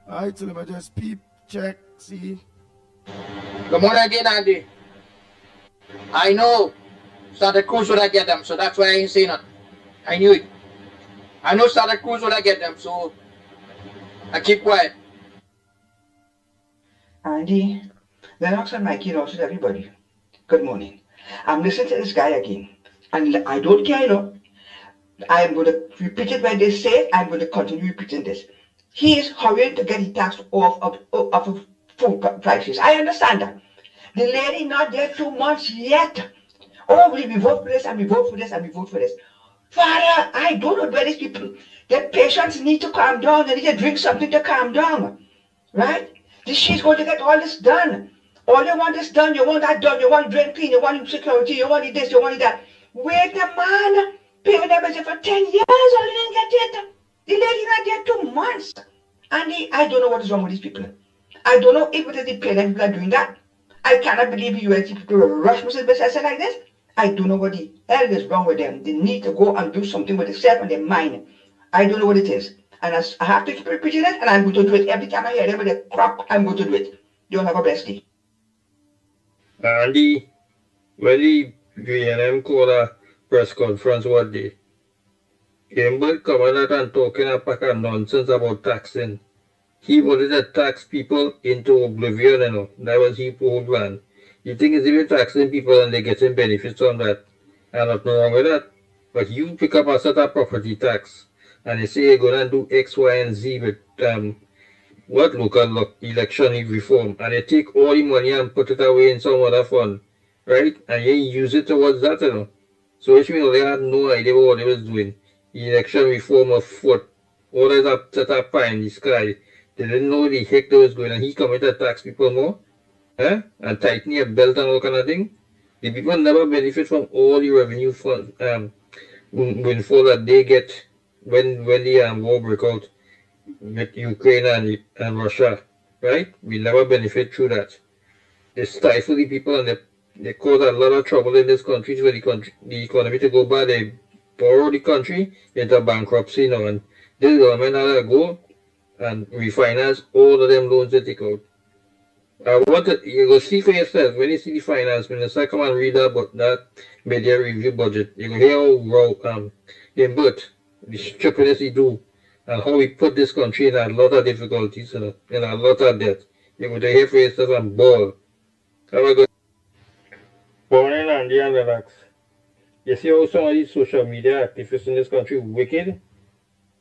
Alright, so let me just peep, check, see. Good morning again, Andy. I know Santa Cruz would I get them, so that's why I ain't saying nothing. I knew it. I know Santa Cruz would I get them, so I keep quiet. Andy, Lennox and Mickie lost everybody. Good morning. I'm listening to this guy again, and I don't care, you know. I'm going to repeat it when they say it. I'm going to continue repeating this. He is hurrying to get the tax off of food prices. I understand that. The lady not there 2 months yet. Oh, we vote for this and we vote for this and we vote for this. Father, I don't know where these people, their patients need to calm down. They need to drink something to calm down. Right? She's going to get all this done. All you want is done. You want that done. You want drain clean. You want security. You want this. You want that. Wait the man. Paying them for 10 years. All you didn't get it. The lady not there 2 months. And I don't know what is wrong with these people. I don't know if it is the parents people are doing that. I cannot believe you UNC people rush Mrs. Business like this. I don't know what the hell is wrong with them. They need to go and do something with themselves and their mind. I don't know what it is. And I have to keep repeating it, and I'm going to do it every time I hear them with a crap. I'm going to do it. You all have a blessed day. Andy, when the V&M called a press conference one day, Gamble coming out and talking a pack of nonsense about taxing. He wanted to tax people into oblivion, you know. That was his old plan. You think it's even taxing people and they're getting benefits on that? And nothing wrong with that. But you pick up a set of property tax and they say you're going to do X, Y, and Z with what local election reform, and they take all the money and put it away in some other fund, right? And you use it towards that, you know. So which means they had no idea what they was doing. Election reform of foot, all that set up pie in the sky. They didn't know the heck they was going, and he coming to tax people more, and tighten your belt and all kind of thing. The people never benefit from all the revenue fund windfall that they get when the war break out with Ukraine and Russia, right? We never benefit through that. They stifle the people and they cause a lot of trouble in this country for the economy to go bad. They borrow the country into bankruptcy now, and this government had to go and refinance all of them loans they take out. You go see for yourself when you see the finance minister come and read that media review budget. You go hear how but the stupidness he do and how he put this country in a lot of difficulties and a lot of debt. You go to hear for yourself and ball. Have a good morning, Andy and Lennox. You see how some of these social media activists in this country wicked?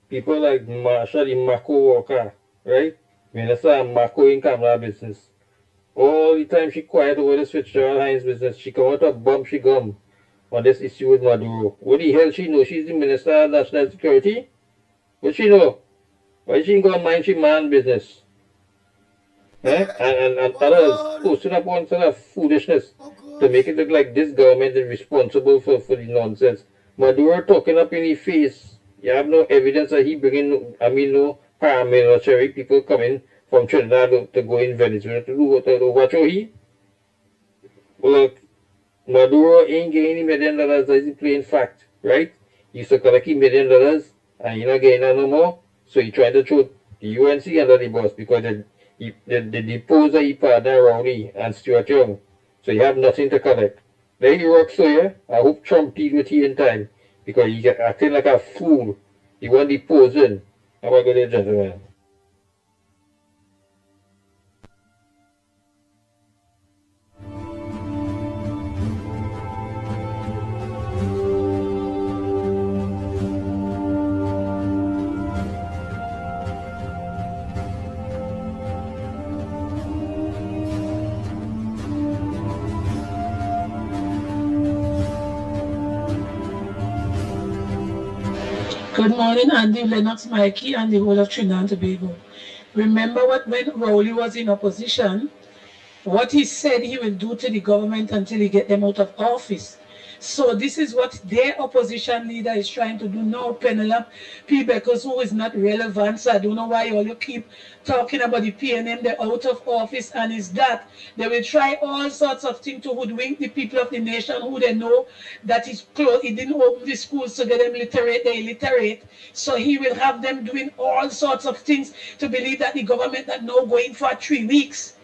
People like Marsha, the Mako worker, right? Minister Mako in camera business. All the time she quiet over this Fitzgerald Hines business. She come out of bump she gum on this issue with Maduro. What the hell she know? She's the Minister of National Security. What she know? Why she ain't gonna mind she man business? And others posting up one sort of foolishness to make it look like this government is responsible for the nonsense. Maduro talking up in the face. You have no evidence that he bringing, no paramilitary people coming from Trinidad to go in Venezuela to do what he? Well, look, Maduro ain't getting $1 million, that's a plain fact, right? He used to collect $1 million and you're not getting that no more. So he tried to throw the UNC under the bus because they deposed his partner Rowley and Stuart Young. So you have nothing to collect. There you rock, so yeah. I hope Trump deal with you in time because you get acting like a fool. You want deposing. Have a good day, gentlemen. Good morning, Andy, Lennox, Mickie, and the whole of Trinidad and Tobago. Remember when Rowley was in opposition, what he said he will do to the government until he get them out of office. So this is what their opposition leader is trying to do now, Penelope P. Beckers, who is not relevant. So I don't know why all you keep talking about the PNM, they're out of office, and is that they will try all sorts of things to hoodwink the people of the nation who they know that he's closed, he didn't open the schools to get them literate, they're illiterate. So he will have them doing all sorts of things to believe that the government that now going for 3 weeks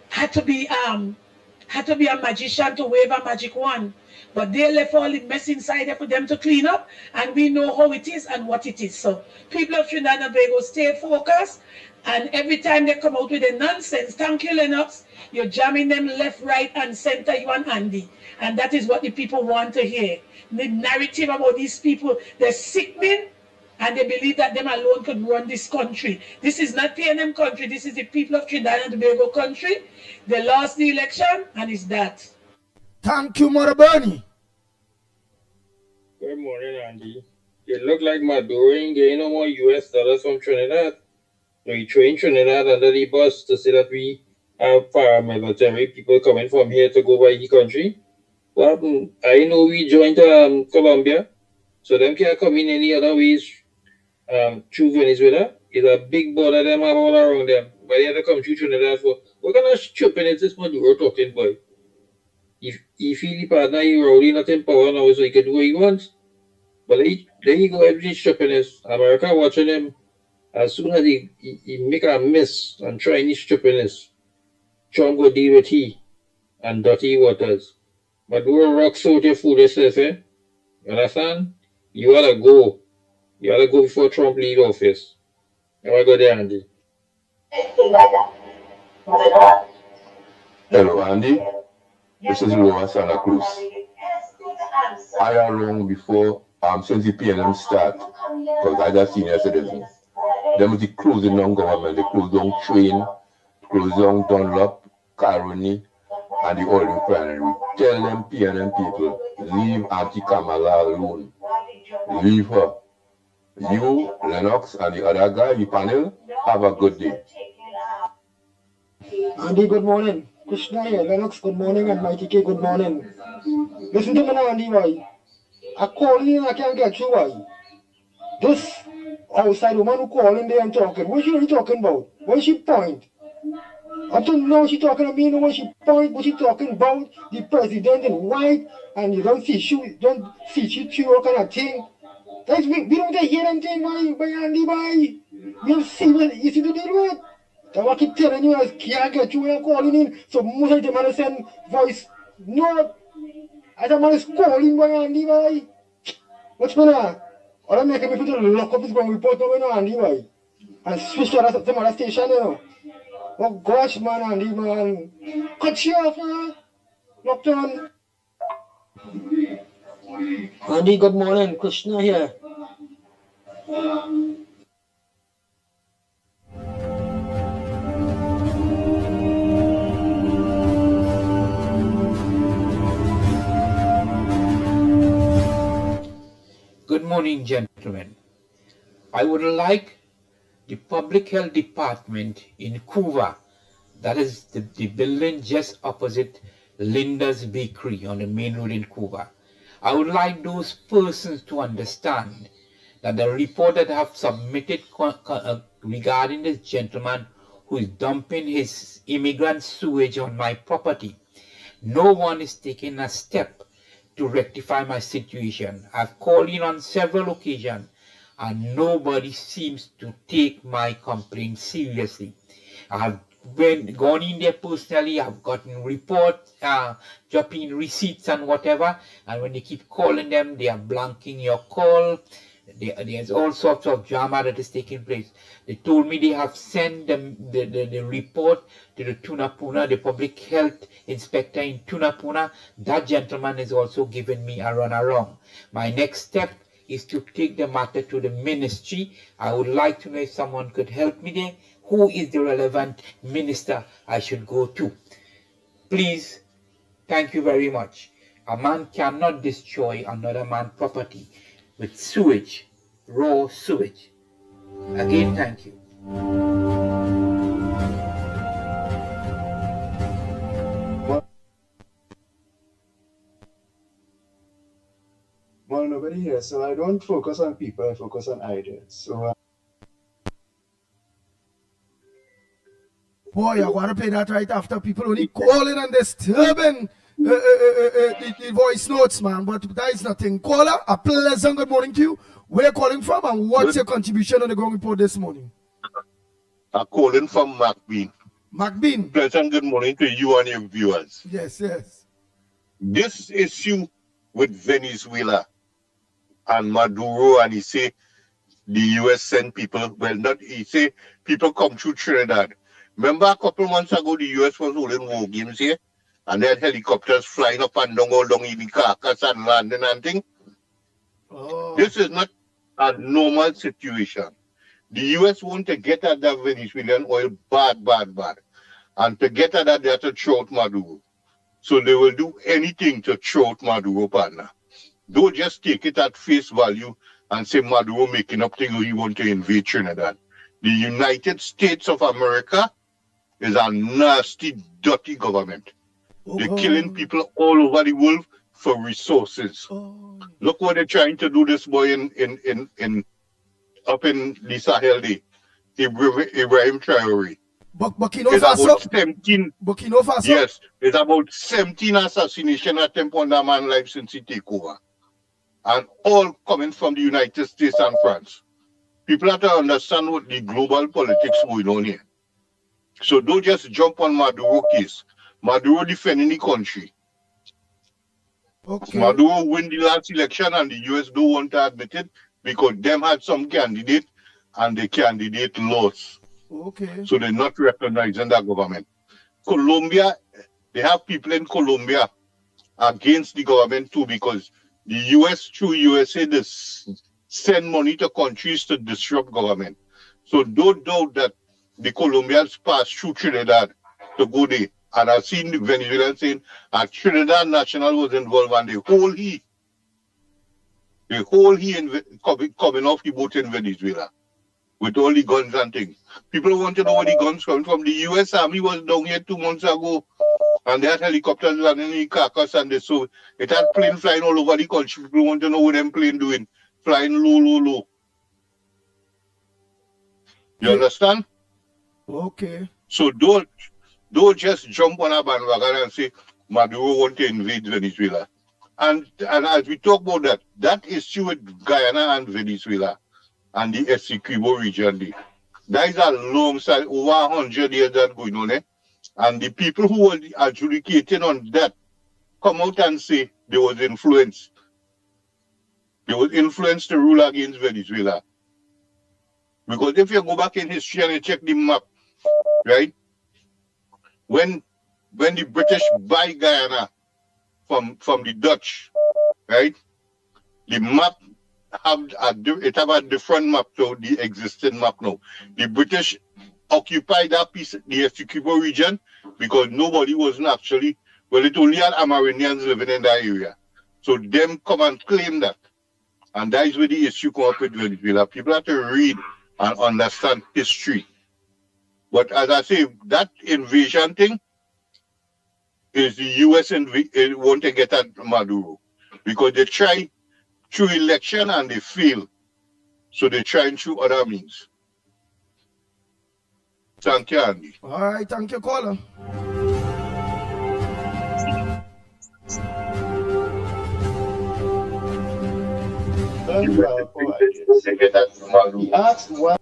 had to be a magician to wave a magic wand. But they left all the mess inside there for them to clean up, and we know how it is and what it is. So people of Trinidad and Tobago, stay focused, and every time they come out with a nonsense, thank you, Lennox, you're jamming them left, right, and center, you and Andy. And that is what the people want to hear. The narrative about these people, they're sick men, and they believe that them alone could run this country. This is not PNM country. This is the people of Trinidad and Tobago country. They lost the election, and it's that. Thank you, Mother Bernie. Good morning, Andy. It looked like Maduro ain't getting no more US dollars from Trinidad. We train Trinidad under the bus to say that we have paramilitary people coming from here to go by the country. Well, I know we joined Colombia, so them can't come in any other ways through Venezuela. It's a big border them have all around them. But they have to come through Trinidad for what kind of stupid is this Maduro talking boy? If he feel the partner he already not in power now, so he can do what he wants. But there you go, every stupidness. America watching him. As soon as he make a miss and try any stupidness, Trump go deal with he and dirty waters. Maduro rocks out your foolishness, eh? You understand? You gotta go. You gotta go before Trump leave office. You gotta go there, Andy. Hello, Andy. This is Lower Santa Cruz. I am long before, since the PNM start, because I just senior citizen. Them the closing down government, they close down train, close down Dunlop, Caroni, and the oil refinery. We tell them PNM people, leave Auntie Kamala alone. Leave her. You, Lennox, and the other guy, the panel, have a good day. Andy, good morning. Krishna here. Lennox, good morning. And Mickie, good morning. Listen to me now, Andy, why? I call in and I can't get through, why? This outside woman who calling there and talking, what is she really talking about? What is she point? Up to now she talking to me, what she point, what she talking about, the president in white, and you don't see she all kind of thing. That's, we don't get hear anything by Andy, by. We don't see what you see to deal with. That's what I keep telling you, I can't get you when calling in, so most of the man send voice note. As a man is calling by Andy, by. What's going on? All I'm making me put a lock up is going to report over now, Andy, why? And switch to some other station, you know. Oh gosh, man, Andy, man. Cut you off, man. Locked on. Andy, good morning. Krishna here. Good morning, gentlemen. I would like the Public Health Department in Cuba, that is the building just opposite Linda's Bakery on the main road in Cuba. I would like those persons to understand that the report that I have submitted regarding this gentleman who is dumping his immigrant sewage on my property, no one is taking a step to rectify my situation. I've called in on several occasions and nobody seems to take my complaint seriously. I've gone in there personally, I've gotten reports, dropping receipts and whatever, and when they keep calling them, they are blanking your call. There's all sorts of drama that is taking place. They told me they have sent the report to the Tunapuna, the public health inspector in Tunapuna. That gentleman is also giving me a runaround. My next step is to take the matter to the ministry. I would like to know if someone could help me there. Who is the relevant minister I should go to? Please, thank you very much. A man cannot destroy another man's property with sewage, raw sewage. Again, thank you. Well, nobody here, so I don't focus on people, I focus on ideas. So, Boy, I want to play that right after people only calling and disturbing the voice notes, man. But that is nothing. Caller, a pleasant good morning to you. Where are you calling from and what's your contribution on the ground report this morning? I'm calling from McBean. McBean. Pleasant good morning to you and your viewers. Yes, yes. This issue with Venezuela and Maduro, and he say the US send people, well, not he say people come through Trinidad. Remember a couple months ago the US was holding war games here, and they had helicopters flying up and down all down in the carcass and landing and thing. Oh. This is not a normal situation. The US want to get at that Venezuelan oil bad. And to get at that, they have to throw out Maduro. So they will do anything to throw out Maduro, partner. Don't just take it at face value and say Maduro making up things he want to invade Trinidad. The United States of America is a nasty, dirty government. They're killing people all over the world for resources. Look what they're trying to do this boy up in the Sahel Day. Ibrahim Traore. Burkina It's Faso. about 17. Burkina Faso. Yes, it's about 17 assassination attempts on that man's life since he take over. And all coming from the United States and France. People have to understand what the global politics going on here. So don't just jump on Maduro case. Maduro defending the country. Okay. Maduro win the last election and the US don't want to admit it because them had some candidate and the candidate lost. Okay. So they're not recognizing that government. Colombia, they have people in Colombia against the government too because the US through USA they send money to countries to disrupt government. So don't doubt that the Colombians pass through Trinidad to go there. And I've seen the Venezuelans saying a Trinidad national was involved and the whole coming off the boat in Venezuela with all the guns and things. People want to know where the guns come from. The US Army was down here 2 months ago and they had helicopters landing in Caracas and they so it had planes flying all over the country. People want to know what them plane doing. Flying low. You understand? Okay. So don't just jump on a bandwagon and say Maduro want to invade Venezuela. And as we talk about that issue with Guyana and Venezuela and the Essequibo region, that is a long side, over 100 years that going on there. And the people who were adjudicating on that come out and say there was influence. There was influence to rule against Venezuela. Because if you go back in history and you check the map, right? When the British buy Guyana from the Dutch, right? The map have a different map to the existing map now. The British occupied that piece, the Essequibo region, because nobody wasn't actually, well, it only had Amerindians living in that area. So them come and claim that. And that is where the issue come up with Venezuela. People have to read and understand history. But as I say, that invasion thing is the US want to get at Maduro. Because they try through election and they fail. So they try through other means. Thank you, Andy. All right, thank you, caller. He asked why.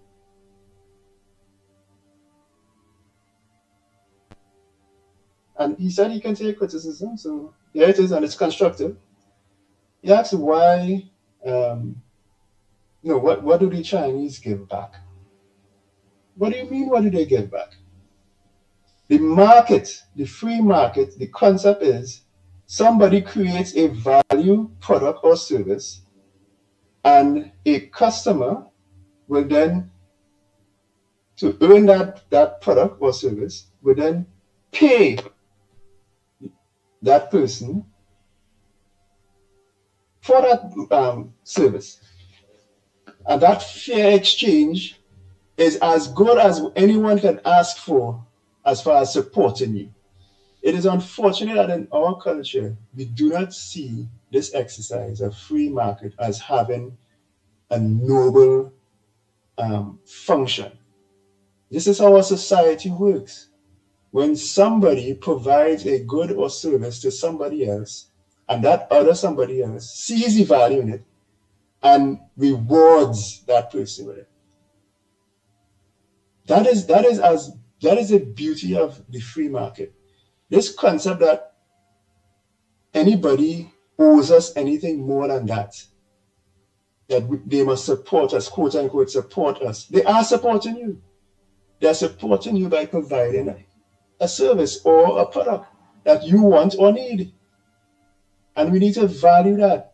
And he said he can take criticism, so here it is, and it's constructive. He asked why, what do the Chinese give back? What do you mean, what do they give back? The market, the free market, the concept is somebody creates a value product or service, and a customer will then, to earn that product or service, will then pay that person for that service. And that fair exchange is as good as anyone can ask for as far as supporting you. It is unfortunate that in our culture, we do not see this exercise of free market as having a noble function. This is how our society works. When somebody provides a good or service to somebody else, and that other somebody else sees the value in it and rewards that person with it. That is the beauty of the free market. This concept that anybody owes us anything more than that they must support us, quote unquote, support us. They are supporting you. They're supporting you by providing a service or a product that you want or need. And we need to value that.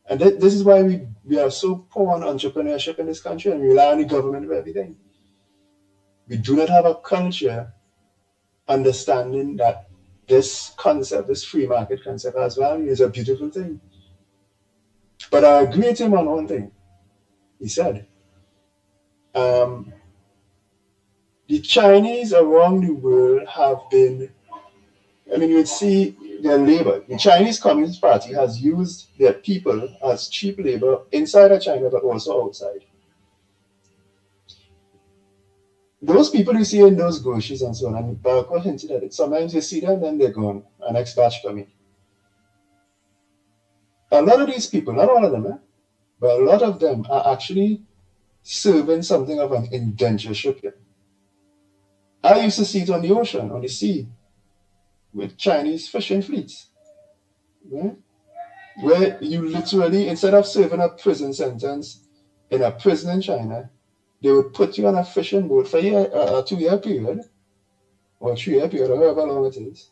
And this is why we we are so poor on entrepreneurship in this country and we rely on the government for everything. We do not have a culture understanding that this concept, this free market concept has value, is a beautiful thing. But I agree with him on one thing. He said, the Chinese around the world have been, I mean, you would see their labor. The Chinese Communist Party has used their people as cheap labor inside of China, but also outside. Those people you see in those groceries and so on, and Barco hinted at it, sometimes you see them, then they're gone, and next batch coming. A lot of these people, not all of them, but a lot of them are actually serving something of an indentureship here. I used to see it on the ocean, on the sea, with Chinese fishing fleets, right? Where you literally, instead of serving a prison sentence in a prison in China, they would put you on a fishing boat for a 2-year period, or a 3-year period, or however long it is.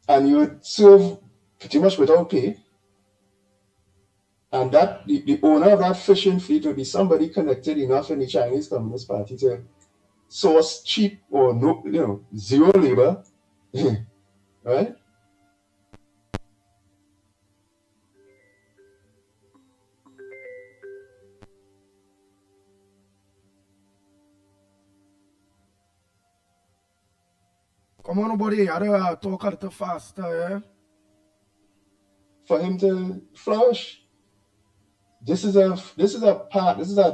And you would serve pretty much without pay. And that the owner of that fishing fleet would be somebody connected enough in the Chinese Communist Party to source cheap or no, zero labor, right? Come on, buddy, I don't talk a little faster, yeah? For him to flourish. This is a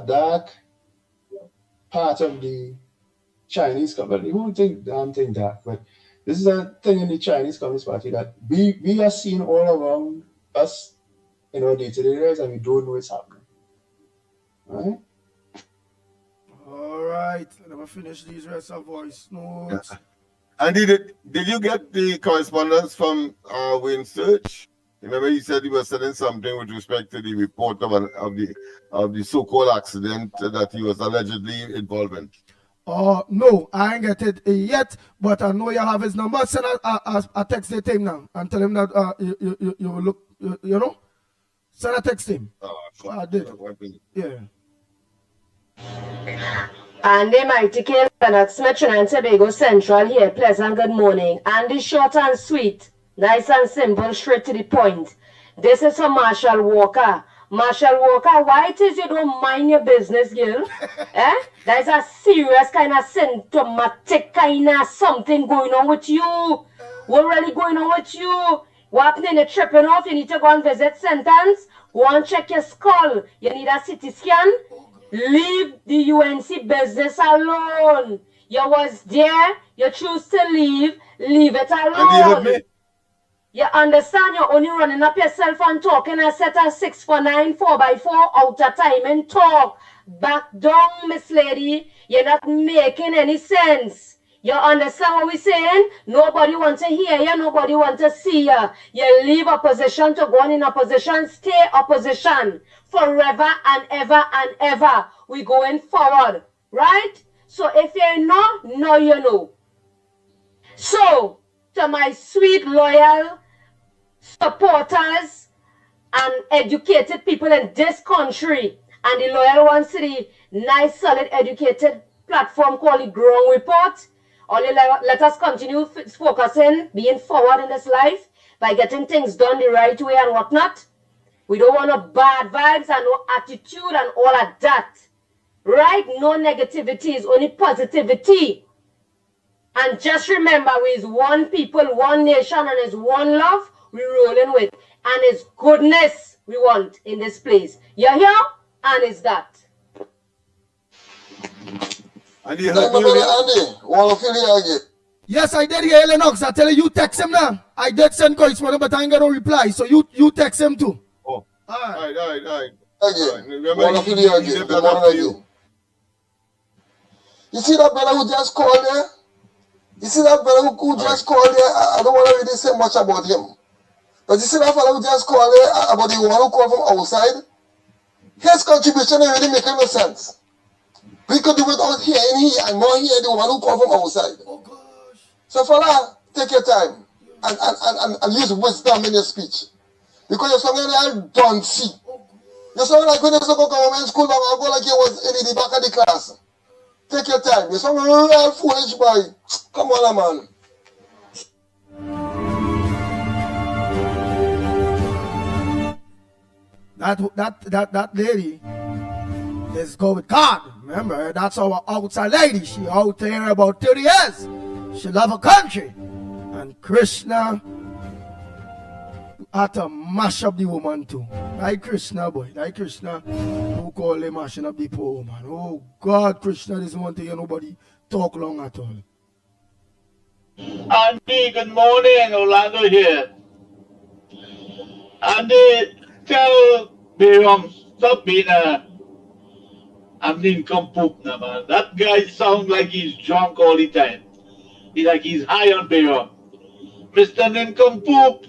dark part of the Chinese community. Who would think damn thing dark? But this is a thing in the Chinese Communist Party that we are seeing all around us in our day-to-day lives, and we don't know it's happening. Right? All right, let me finish these rest of voice notes. Andy, did you get the correspondence from Wayne Search? Remember, he said he was sending something with respect to the report of the so-called accident that he was allegedly involved in. No, I ain't get it yet, but I know you have his number. Send a text to him now and tell him that you will look, you know? Send a text him. I did. Yeah. Andy Mighty K. Lennox, Metro and Tobago Central here. Pleasant good morning. Andy, short and sweet, nice and simple, straight to the point. This is from Marshall Walker. Marshall Walker, why it is you don't mind your business, girl? There's a serious kind of symptomatic kind of something going on with you. What really going on with you? What happening? You're tripping off. You need to go and visit sentence. Go and check your skull. You need a CT scan. Leave the UNC business alone. You was there. You choose to leave. Leave it alone. You understand? You're only running up yourself and talking a set of 649 4x4 out of time and talk. Back down, Miss Lady. You're not making any sense. You understand what we're saying? Nobody wants to hear you. Nobody wants to see you. You leave opposition to go on in opposition. Stay opposition forever and ever and ever. We're going forward. Right? So if you know, now you know. So, to my sweet, loyal supporters and educated people in this country, and the loyal ones to the nice, solid, educated platform called the Ground Report, only let us continue focusing, being forward in this life by getting things done the right way and whatnot. We don't want no bad vibes and no attitude and all of that. Right? No negativity, is only positivity. And just remember, with one people, one nation, and it's one love we're rolling with. And it's goodness we want in this place. You hear? And it's that. Andy, want to feel you again? Yes, I did hear Lennox. I tell you text him now. I did send correspondence, but I ain't got no reply. So you text him too. Oh. All right. Again. Want to feel you again. Good morning again. You see that brother who just called there? You see that brother who just called there? I don't want to really say much about him. But you see that fellow who just called there about the one who called from outside? His contribution ain't really making no sense. We could do it out here in here and not here the one who called from outside. Oh gosh. So fella, take your time and use wisdom in your speech. Because you're something I don't see. You sound like when you go government school, man, I go like you was in the back of the class. Take your time. You sound real foolish, boy. Come on, man. That lady is go with God. Remember, that's our outside lady. She out there about 30 years. She love her country. And Krishna had to mash up the woman too. Like Krishna, boy. Like Krishna, who call him mashing up the poor woman. Oh God, Krishna doesn't want to hear nobody talk long at all. Andy, good morning. Orlando here. Andy, tell Biram, stop being a nincompoop now, man. That guy sounds like he's drunk all the time. He's like he's high on Biram. Mr. Nincompoop,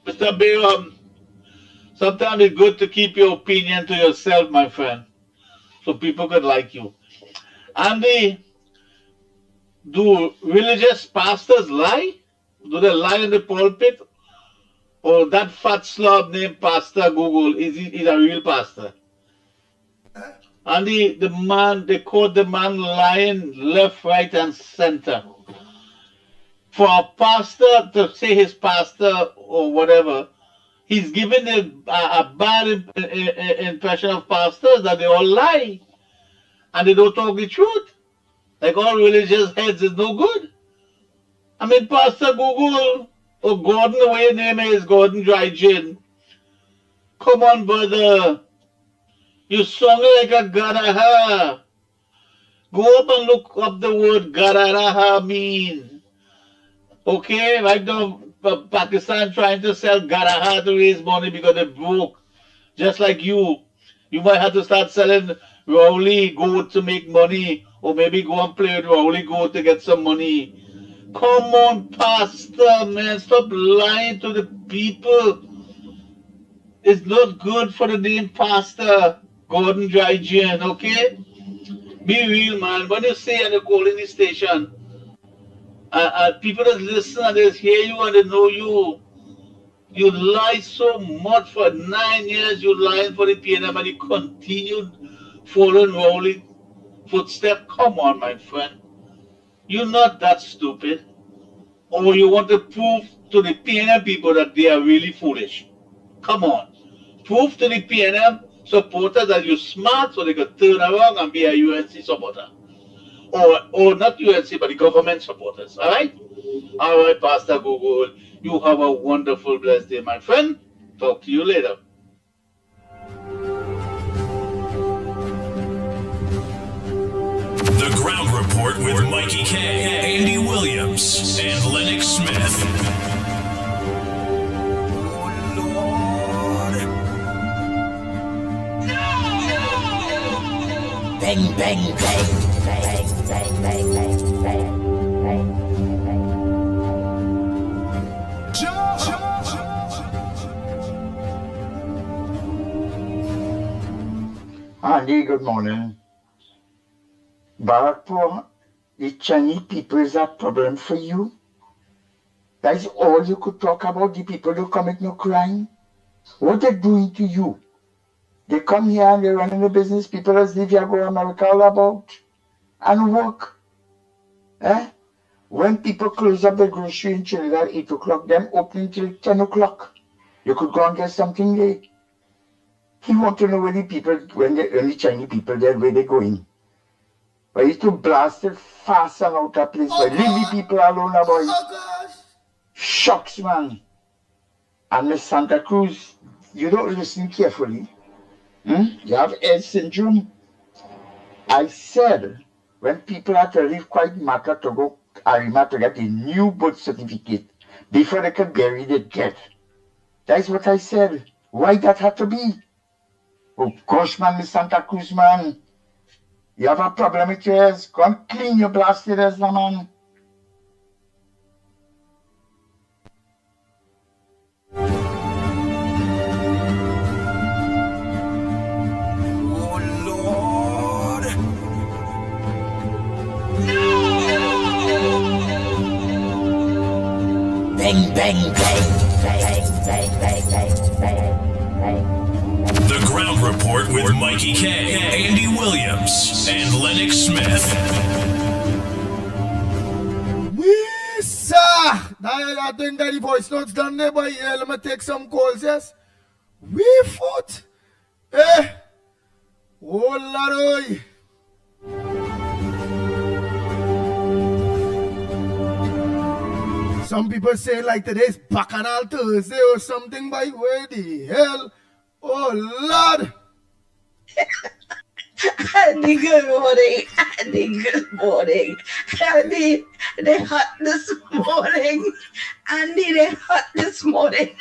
Mr. Biram, sometimes it's good to keep your opinion to yourself, my friend, so people could like you. Andy, do religious pastors lie? Do they lie in the pulpit? Or that fat slob named Pastor Google, is a real pastor? And the man, they caught the man lying left, right, and center. For a pastor to say his pastor or whatever, he's giving a bad impression of pastors that they all lie. And they don't talk the truth. Like all religious heads is no good. I mean, Pastor Google, or Gordon, the way your name is, Gordon Dry Gin. Come on, brother. You sound like a garaha. Go up and look up the word garaha mean. Okay, right now, Pakistan trying to sell garaha to raise money because they're broke. Just like you. You might have to start selling Rowley goat to make money, or maybe go and play with Rowley goat to get some money. Come on, pastor, man. Stop lying to the people. It's not good for the name pastor, Gordon Dry Gin, okay? Be real, man. When you say and you call in the station, people that listen and they hear you and they know you, you lie so much for 9 years. You lying for the PNM and you continued following Rowley footstep. Come on, my friend. You're not that stupid. Or you want to prove to the PNM people that they are really foolish. Come on. Prove to the PNM supporters that you're smart so they can turn around and be a UNC supporter. Or not UNC, but the government supporters. All right? All right, Pastor Google. You have a wonderful, blessed day, my friend. Talk to you later. The Ground Report with Mickie K, Andy Williams, and Lennox Smith. Bang, bang, bang. Andy, good morning. Barakpur, the Chinese people is a problem for you? That is all you could talk about, the people who commit no crime? What they're doing to you? They come here and they're running the business, people that live here go to America all about and work. Eh? When people close up the grocery in Trinidad at 8 o'clock, them opening till 10 o'clock. You could go and get something there. He want to know where the people, when the Chinese people there, where they going. But he's too blasted fast and out of place. But leave the people alone, boy. Shucks, man. And Miss Santa Cruz, you don't listen carefully. You have Ed syndrome. I said, when people have to leave quite matter to go Arima to get a new birth certificate before they can bury the dead. That's what I said. Why that had to be? Oh gosh, man, Miss Santa Cruz, man. You have a problem with your ears. Go and clean your blasted ears, man. Bang, bang, bang. Report with Mikey K, Andy Williams, and Lennox Smith. Sir, I think that the voice notes done there, but yeah, let me take some calls, yes? We foot. Eh. Oh, Lord. Some people say like today's Bacchanal Thursday or something, by where the hell? Oh, Lord. Andy, good morning. Andy, good morning. Andy, they hot this morning. Andy, they hot this morning.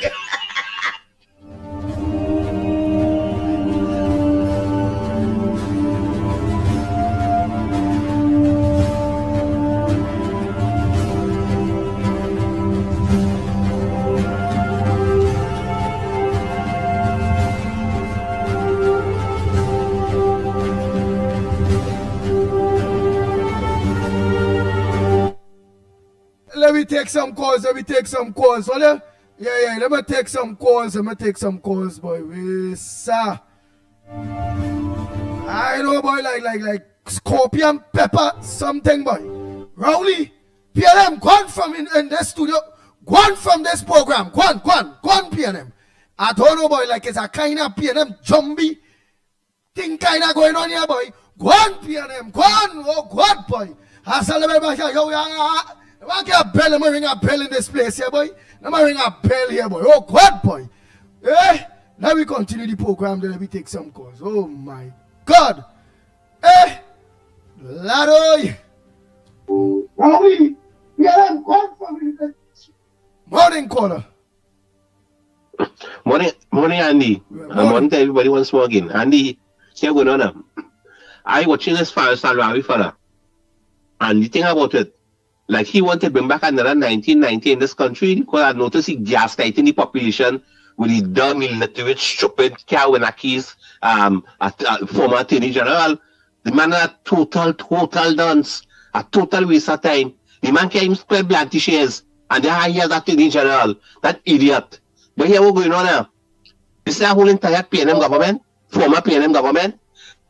Let me take some calls. Hold yeah, let me take some calls, boy. Sir. I know, boy, like scorpion pepper something, boy. Rowley, PNM, gone from in this studio, gone from this program, gone, PNM. I don't know, boy, like it's a kind of PNM zombie thing kind of going on here, boy. Gone, PNM, gone, oh, God, boy. I celebrate my I get a bell, let me ring a bell in this place here, boy. Let me ring a bell here, boy. Oh, God, boy. Eh? Let me continue the program, then let me take some calls. Oh, my God. Eh? Ladoy. Morning, caller. Morning, Andy. I'm morning to everybody once more again. Andy, here going on. I watching this Salvavi fella. And the thing about it, like he wanted to bring back another 1990 in this country because I noticed he gaslighting the population with the dumb, illiterate, stupid Kawanakis, a former attorney general. The man a total dance, a total waste of time. The man can't even square blanty shares, and they hire that attorney general, that idiot. But here what's going on now? This is a whole entire PNM government, former PNM government.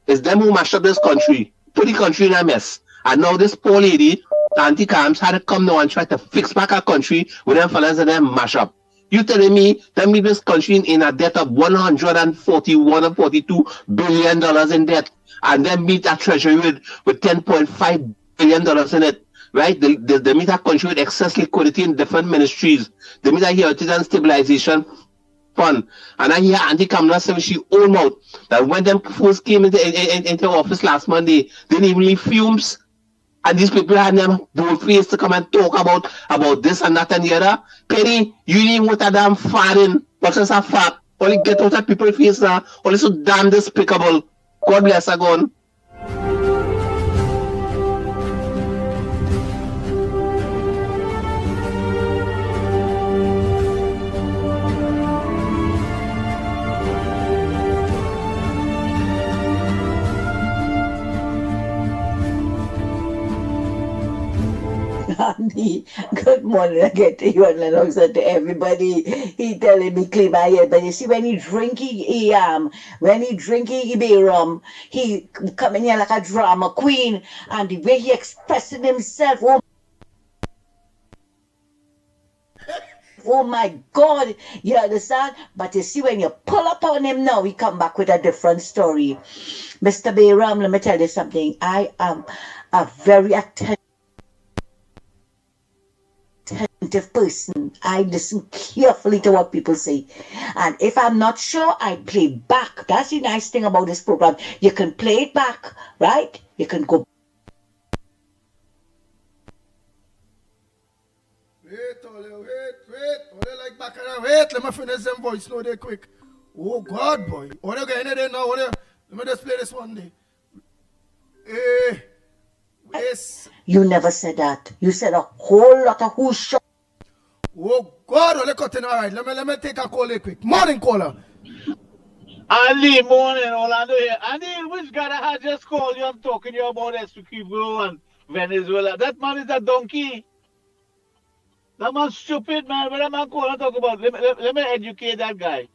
It's them who mashed up this country, put the country in a mess. And now this poor lady, Auntie Cams, had to come now and try to fix back our country with them fellas and them mash up. You telling me that leave this country in a debt of $141 or $42 billion in debt, and then meet a treasury with $10.5 billion in it, right? They meet a country with excess liquidity in different ministries. They meet a heritage and stabilization fund. And I hear Auntie Kamala say she own out that when them first came into office last Monday, they didn't even leave fumes. And these people had them bold face to come and talk about this and that and the other. Penny, you didn't want a damn farting. But it's a fact. Only get out of people's face now. Only so damn despicable. God bless her gone. Andy, good morning again to you and Lennox and to everybody. He telling me clean my head, but you see when he drink he be rum, he come in here like a drama queen, and the way he expressing himself, oh my God, you understand? But you see when you pull up on him now, he come back with a different story. Mr. Bayram, let me tell you something. I am a very attentive person. I listen carefully to what people say, and if I'm not sure, I play back. That's the nice thing about this program. You can play it back, right? You can go. Wait, let me finish them voice note there quick. Oh God, boy. What are you there now? Let me just play this one day. Yes. You never said that. You said a whole lot of who shot. Oh God, well, cutting. All right, let me take a call here quick. Morning caller. Andy, morning, Orlando here. Andy, which guy that had just called you and talking to you about Essequibo and Venezuela? That man is a donkey. That man's stupid, man. What that man call and talk about? Let me educate that guy.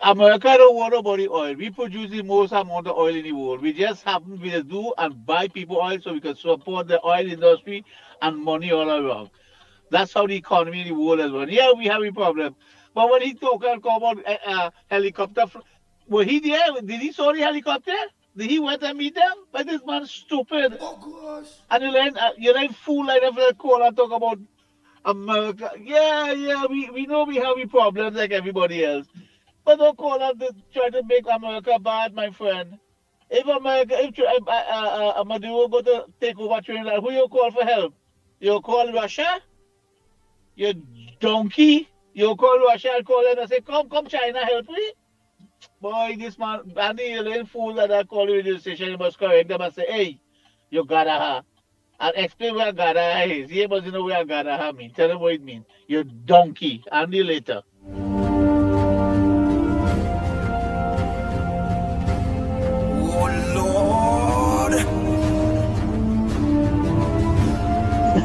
America don't want nobody oil. We produce the most amount of oil in the world. We just happen to do and buy people oil so we can support the oil industry and money all around. That's how the economy in the world is run. Yeah, we have a problem. But when he talk about helicopter, were he there? Did he saw the helicopter? Did he went and meet them? But this man's stupid. Oh gosh. And you like fool like that for the call and talk about America. Yeah, we know we have a problems like everybody else. But don't call us to try to make America bad, my friend. If Maduro go to take over Trinidad, who you call for help? You call Russia? You donkey? You call Russia and call them and say, come, China, help me? Boy, this man, Andy, you little fool that I call you radio station, you must correct them and say, hey, you Gadaha. And explain where Gadaha is. He must know where Gadaha means. Tell him what it means. You donkey. Andy later.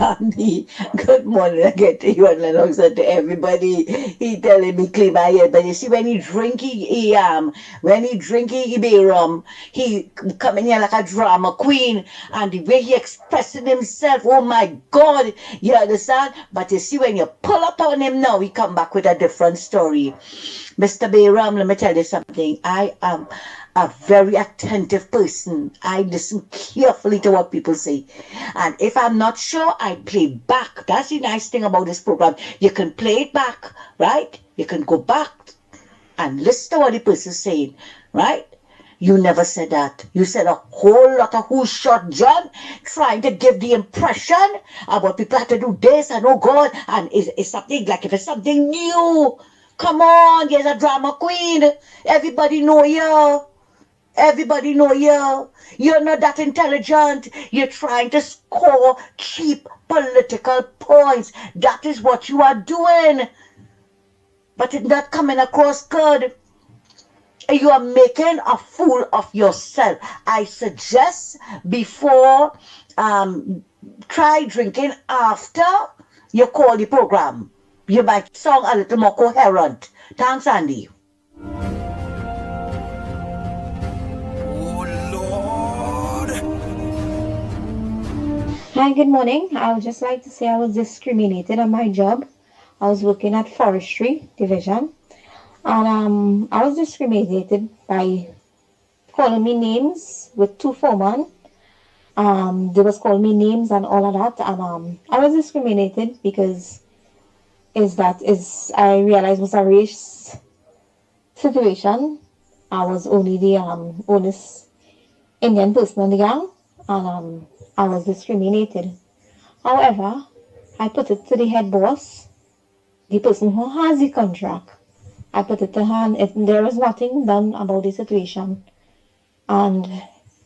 Andy, good morning again to you and Lennox and to everybody. He telling me clean my head, but you see when he drinking he rum, he coming here like a drama queen, and the way he expressing himself, oh my God, you understand? But you see when you pull up on him now, he come back with a different story. Mr. Bayram, let me tell you something. I am a very attentive person. I listen carefully to what people say. And if I'm not sure, I play back. That's the nice thing about this program. You can play it back, right? You can go back and listen to what the person's saying, right? You never said that. You said a whole lot of who shot John, trying to give the impression about people have to do this and oh God, and it's something like if it's something new. Come on, you're a drama queen. Everybody know you. Everybody know you. You're not that intelligent. You're trying to score cheap political points. That is what you are doing. But it's not coming across good. You are making a fool of yourself. I suggest before, try drinking after you call the program. You might sound a little more coherent. Thanks, Andy. Hi, good morning. I would just like to say I was discriminated on my job. I was working at Forestry Division. And I was discriminated by calling me names with two foremen. They was calling me names and all of that. And I was discriminated because I realized it was a race situation. I was only the oldest Indian person in the gang. And I was discriminated. However, I put it to the head boss, the person who has the contract. I put it to her, and there was nothing done about the situation. And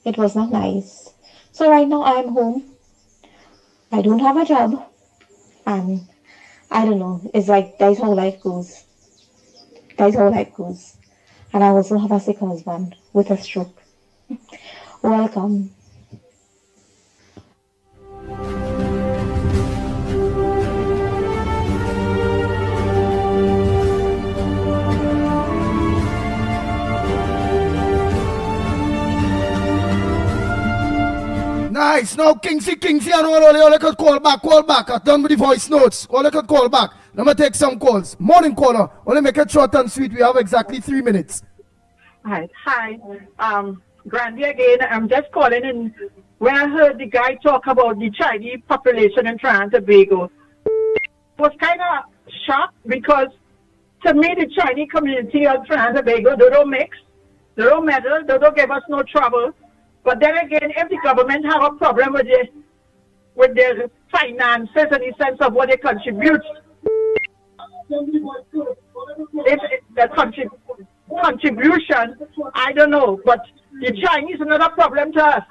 it was not nice. So right now I'm home. I don't have a job. And I don't know. It's like that's how life goes. That's how life goes. And I also have a sick husband with a stroke. Welcome. Nice. Now, Kingsy, and all could call back. I'm done with the voice notes. All could call back. Let me take some calls. Morning caller. Only make it short and sweet. We have exactly 3 minutes. Hi. Grandy again. I'm just calling in. When I heard the guy talk about the Chinese population in Trinidad and Tobago, I was kind of shocked because to me the Chinese community of Trinidad and Tobago, they don't mix, they don't meddle, they don't give us no trouble. But then again, if the government have a problem with their finances and the sense of what they contribute, if the contribution, I don't know. But the Chinese are not a problem to us.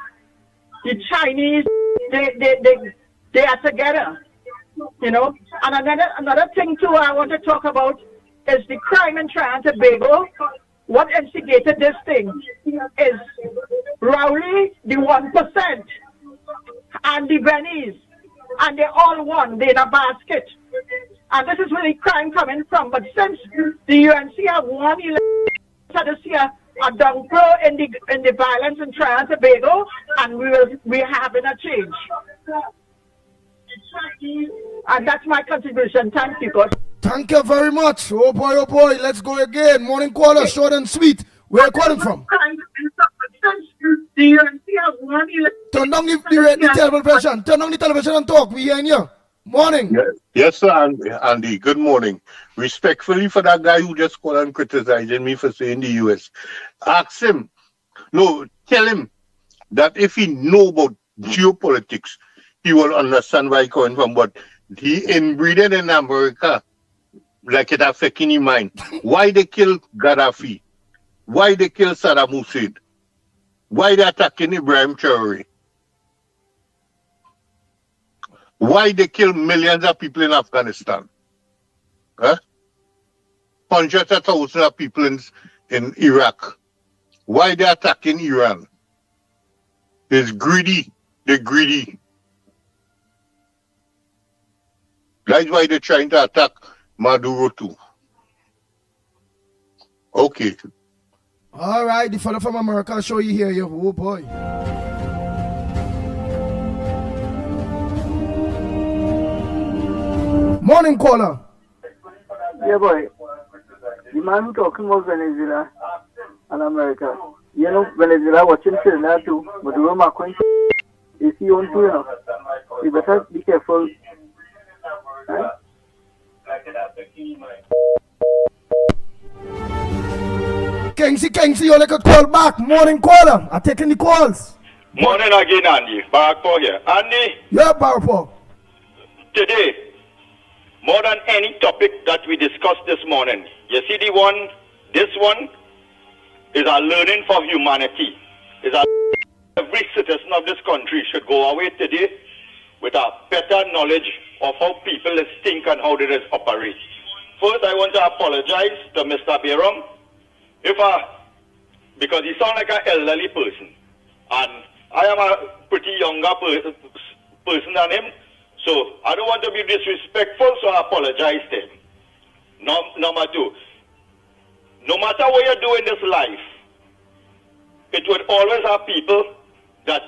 The Chinese, they are together, you know. And another thing too I want to talk about is the crime in Trinidad and Tobago. What instigated this thing is Rowley, the 1%, and the Bennies, and they all won. They're in a basket. And this is where the crime coming from. But since the UNC have won election this year, a downpour in the violence in Trinidad and Tobago, and we're having a change. And that's my contribution. Thank you, God. Thank you very much. Oh boy, let's go again. Morning caller, short and sweet. Where are you calling from? Turn down the television. Turn down the television and talk. We hearing you. Morning. Yes, sir, Andy. Good morning. Respectfully for that guy who just called and criticizing me for saying the US. Ask him. No, tell him that if he know about geopolitics, he will understand where he's coming from. But he inbreeding in America, like it affecting his mind. Why they kill Gaddafi? Why they kill Saddam Hussein? Why they attacking Ibrahim Traore? Why they kill millions of people in Afghanistan? Huh? Hundreds of thousands of people in Iraq. Why they attacking Iran? It's greedy. They're greedy. That's why they're trying to attack Maduro too. Okay. All right, the fellow from America, I'll show you here. Oh boy. Morning caller. Yeah, boy. The man who talking about Venezuela and America. You know, Venezuela watching Trinidad too, but the Roma coin is he on too, you know. You better be careful. Right? Kingsley, you like a call back. Morning caller. I'm taking the calls. Morning again, Andy. Barakpo here. Andy? Yeah, Barakpo. Today, more than any topic that we discussed this morning, you see this one is a learning for humanity. Every citizen of this country should go away today with a better knowledge of how people think and how they operate. First, I want to apologize to Mr. Bayram because he sounds like an elderly person. And I am a pretty younger person than him. So I don't want to be disrespectful, so I apologize to him. Number two, no matter what you do in this life, it would always have people that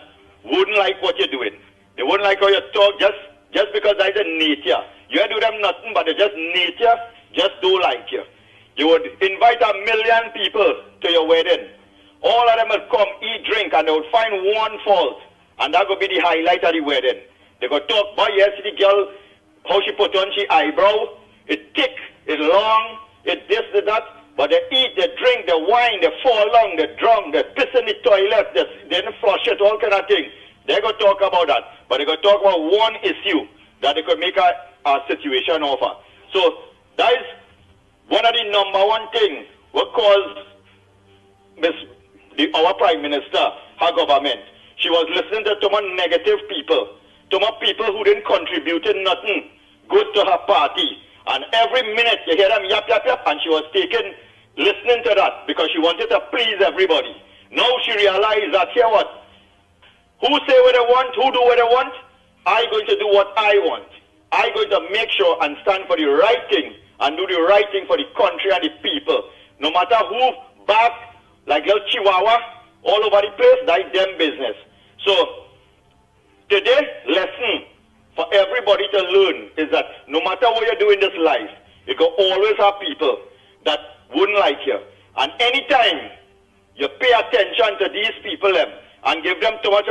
wouldn't like what you're doing. They wouldn't like how you talk just because that's a nature. You do them nothing, but they just nature, just don't like you. You would invite 1 million people to your wedding. All of them would come, eat, drink, and they would find one fault. And that would be the highlight of the wedding. They could talk about yesterday girl, how she put on she eyebrow. It thick, it long, it this, it that. But they eat, they drink, they wine, they fall along, they drunk, they piss in the toilet, they didn't flush it, all kind of things. They could talk about that. But they could talk about one issue that they could make a situation over. So that is one of the number one things what caused our Prime Minister, her government. She was listening to too much negative people. Too much people who didn't contribute in nothing good to her party. And every minute you hear them yap, yap, yap, and she was listening to that because she wanted to please everybody. Now she realized that, here what? Who say what they want, who do what they want? I'm going to do what I want. I'm going to make sure and stand for the right thing and do the right thing for the country and the people. No matter who back, like little Chihuahua, all over the place, that's them business. So, today's lesson for everybody to learn is that no matter what you do in this life, you can always have people that wouldn't like you. And anytime you pay attention to these people and give them too much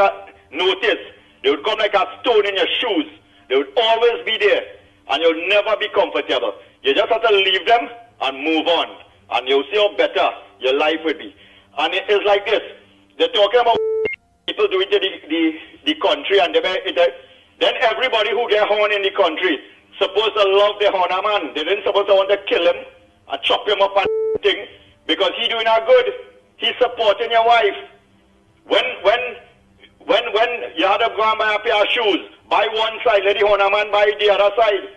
notice, they would come like a stone in your shoes. They would always be there, and you'll never be comfortable. You just have to leave them and move on, and you'll see how better your life would be. And it is like this. They're talking about people doing to the country, and then everybody who get horn in the country supposed to love the horn man. They didn't supposed to want to kill him and chop him up and thing because he doing a good. He's supporting your wife. When you had to go and buy a pair of shoes, buy one side, let the horn man buy the other side.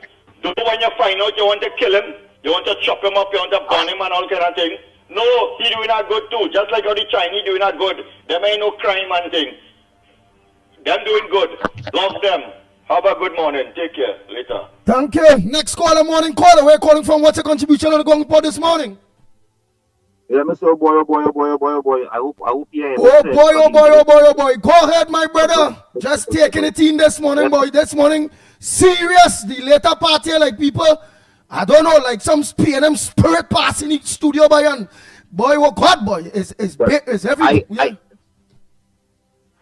Don't when you find out you want to kill him, you want to chop him up, you want to burn him and all kind of thing. No, he doing a good too. Just like how the Chinese doing a good. Them ain't no crime and thing. Them doing good. Love them. Have a good good morning. Take care. Later. Thank you. Next caller, morning caller. Where calling from? What's your contribution on the Gong Pod this morning? Yeah, Mr. Boy. I hope you are Oh boy. Go ahead, my brother. Just taking it in this morning, boy. This morning, serious. The later party, like people, I don't know, like some PNM spirit pass in each studio, boy. And boy, what God, boy, is everything.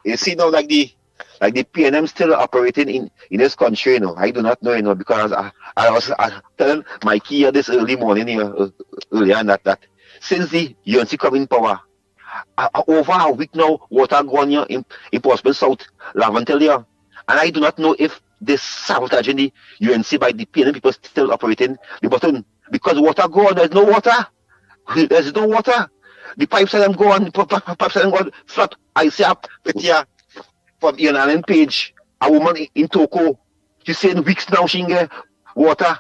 You see now, like the PNM still operating in this country, I do not know, because I was telling Mickie here this early morning here, earlier, that since the UNC come in power, over a week now, water gone here in Portsmouth South, Laventel here, and I do not know if this sabotaging the UNC by the PNM people still operating the button, because water gone, there's no water. There's no water. The pipes are gone, pipes are gone flat. I see a picture from Ian Allen page, a woman in Toko. She's saying weeks now she get water.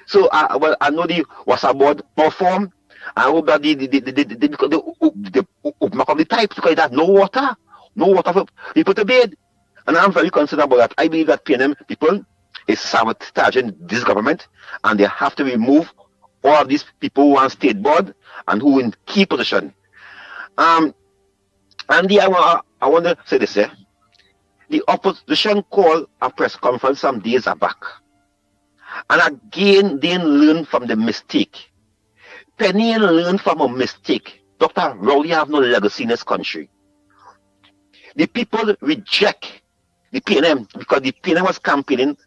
So I know the water board perform. I hope that they open up the pipes because there's no water for people to bathe. And I'm very concerned about that. I believe that PNM people is sabotaging this government, and they have to remove all of these people who are on state board and who in key position. Andy, I want to say this, eh? The opposition called a press conference some days back. And again, they learn from the mistake. Penny learned from a mistake. Dr. Rowley have no legacy in this country. The people reject the PNM because the PNM was campaigning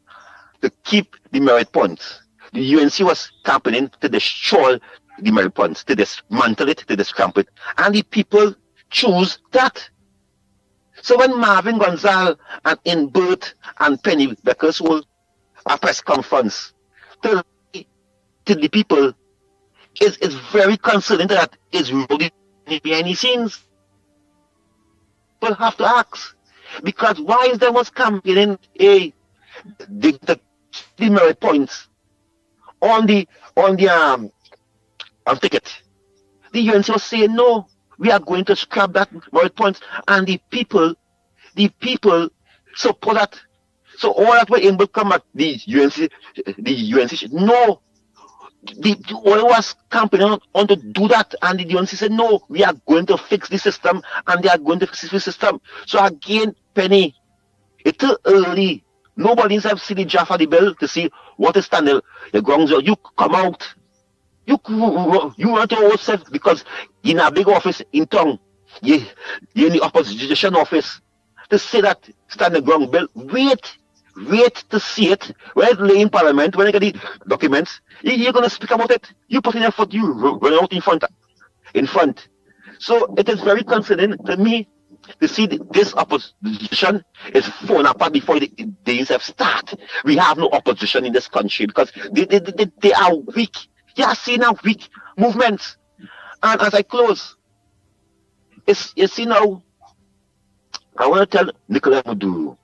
to keep the merit points. The UNC was campaigning to destroy the merit points, to dismantle it, to discramp it. And the people choose that. So when Marvin Gonzalez and Inbert and Penny Beckers hold a press conference to the people, it's very concerning that it's really behind the scenes. People have to ask. Because why is there was campaigning the merit points on the ticket? The UNC was saying no, we are going to scrap that merit points, and the people support that. So all that way in will come at the UNC no. The oil was campaigning on to do that, and the UNC said no, we are going to fix the system, and they are going to fix the system. So again, Penny, it's too early. Nobody's have seen the draft of the bill to see what is standing. The grounds you come out. You want to yourself because in a big office in town, you in the opposition office to say that standing ground bill. Wait to see it. When it lay in Parliament, when you get the documents, you're going to speak about it. You put in your foot, you run out in front. So it is very concerning to me to see this opposition is falling apart before the days have started. We have no opposition in this country because they are weak. You are seeing now weak movements. And as I close, you see now, I want to tell Nicolas Maduro,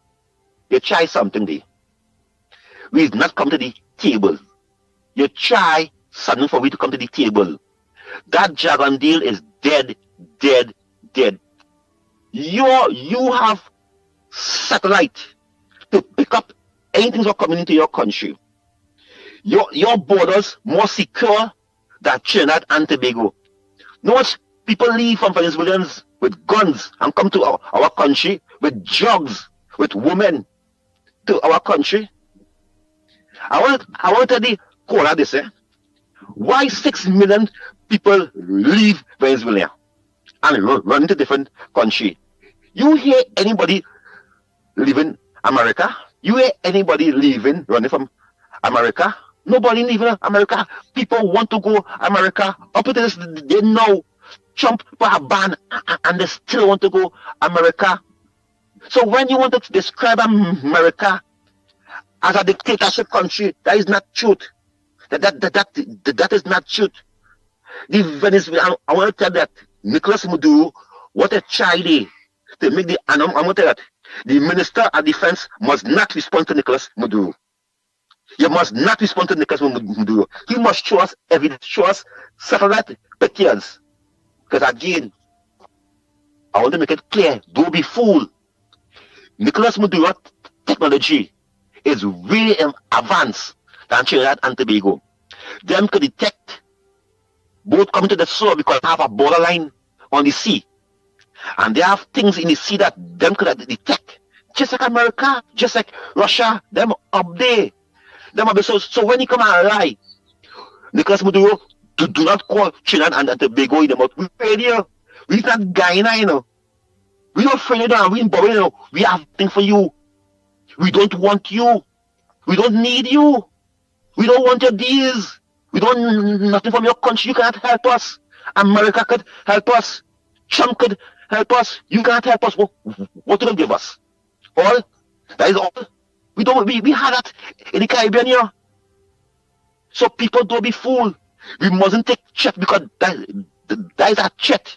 you try something there. We've not come to the table. You try something for we to come to the table. That Dragon deal is dead. You have satellite to pick up anything that's coming into your country. Your borders more secure than Trinidad and Tobago. Most people leave from Venezuelans with guns and come to our country with drugs, with women to our country. I want to tell the caller this, why 6 million people leave Venezuela and run to different country? You hear anybody leaving America? You hear anybody leaving, running from America? Nobody leaving America. People want to go America. Up to this, they know Trump put a ban and they still want to go America. So when you want to describe America as a dictatorship country, that is not truth. That is not truth. The Venezuela, I want to tell that Nicolas Maduro, what a child to make the, and I'm going to tell that the Minister of Defense must not respond to Nicolas Maduro. You must not respond to Nicolas Maduro. He must show us evidence, show us satellite pictures. Because again, I want to make it clear, don't be fooled. Nicolas Maduro technology is really advanced than Trinidad and Tobago. Them could detect boat coming to the shore because they have a borderline on the sea. And they have things in the sea that them could detect. Just like America, just like Russia, them up there. Them up there. So when you come and lie, Nicolas Maduro, do not call Trinidad and Tobago in the mouth. We're here. We're not Guyana, you know. We're not friendly, we're in Bobby, you know. We have things for you. We don't want you. We don't need you. We don't want your deals. We don't nothing from your country. You cannot help us. America could help us. Trump could help us. You can't help us. What do they give us? All? That is all. We had that in the Caribbean here. So people don't be fooled. We mustn't take threat because that is a threat.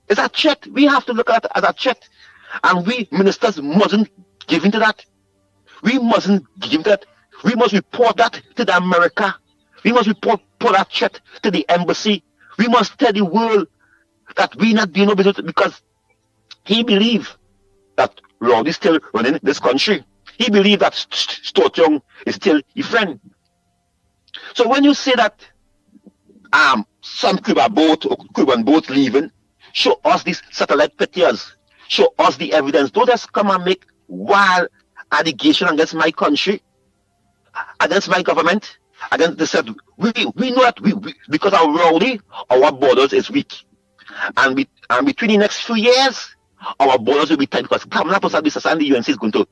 It's a threat. We have to look at it as a threat. And we ministers mustn't give into that. We mustn't give into that. We must report that to the America. We must report that threat to the embassy. We must tell the world that we not doing no business because he believe that Rowdy is still running this country. He believe that Stuart Young is still his friend. So when you say that some Cuban boat leaving, show us these satellite pictures, show us the evidence. Don't just come and make wild allegation against my country, against my government, against the set. We know that we because of Rowdy, our borders is weak. And between the next few years, our borders will be tight because Kamala Posadis and the UNC is going to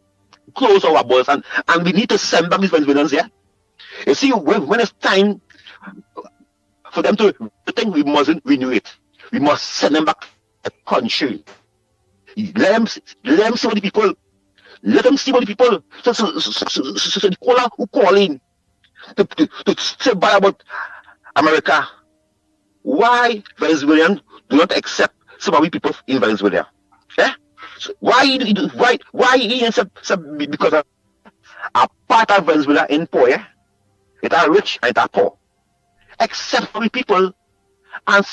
close our borders and we need to send back these Venezuelans here. You see, when it's time for them to think, we mustn't renew it. We must send them back to the country. Let them see what the people. Let them see what the people. So the caller who calling to say bad about America. Why Venezuelans do not accept some of the people in Venezuela? Eh? So why he because a part of Venezuela in poor, yeah? It are rich and it are poor. Except for the people and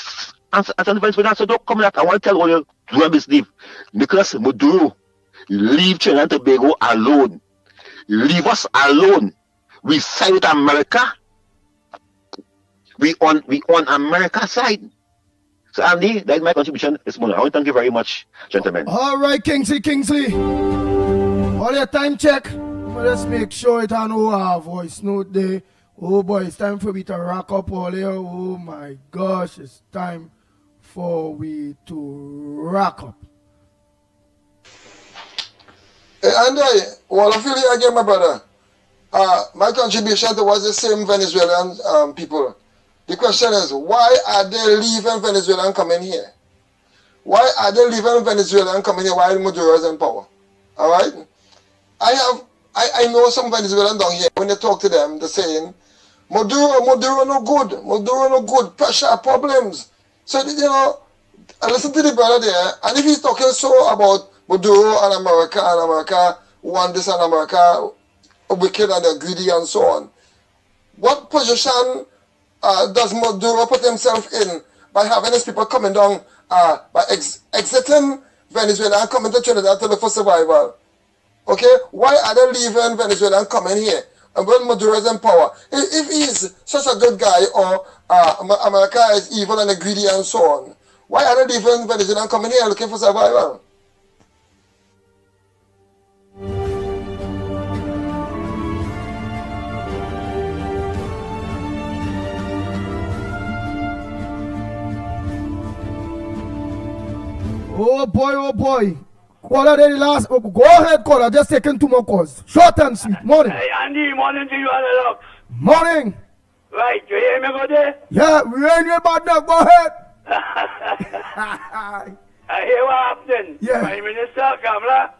Venezuela. So don't come out. I want to tell all you do not leave. Nicolas Maduro, leave Trinidad and Tobago alone. Leave us alone. We side with America. We on America's side. So Andy, that is my contribution this morning. I want to thank you very much, gentlemen. All right, Kingsley. All your time check. Let's make sure it on our voice note there. Oh boy, it's time for me to wrap up all here. Oh my gosh, it's time for we to wrap up. Hey, Andy, well, I feel you again, my brother. My contribution was the same Venezuelan people. The question is, why are they leaving Venezuela and coming here? Why are they leaving Venezuela and coming here while Maduro is in power? All right? I know some Venezuelans down here, when they talk to them, they're saying, Maduro no good, pressure, problems. So, you know, I listen to the brother there, and if he's talking so about Maduro and America want this and America wicked and they're greedy and so on, what position does Maduro put himself in by having his people coming down, by exiting Venezuela and coming to Trinidad to look for survival? Okay, why are they leaving Venezuela and coming here? And when Maduro is in power, if he's such a good guy, or America is evil and greedy and so on, why are they leaving Venezuela and coming here looking for survival? Oh boy. Caller, the last. Go ahead, caller. Just taking 2 more calls. Short and sweet. Morning. Hey, Andy, morning to you, Lennox. Morning. Right, you hear me go there? Yeah, we ain't your bad now. Go ahead. I hear what happening. Yeah. Prime Minister Kamala,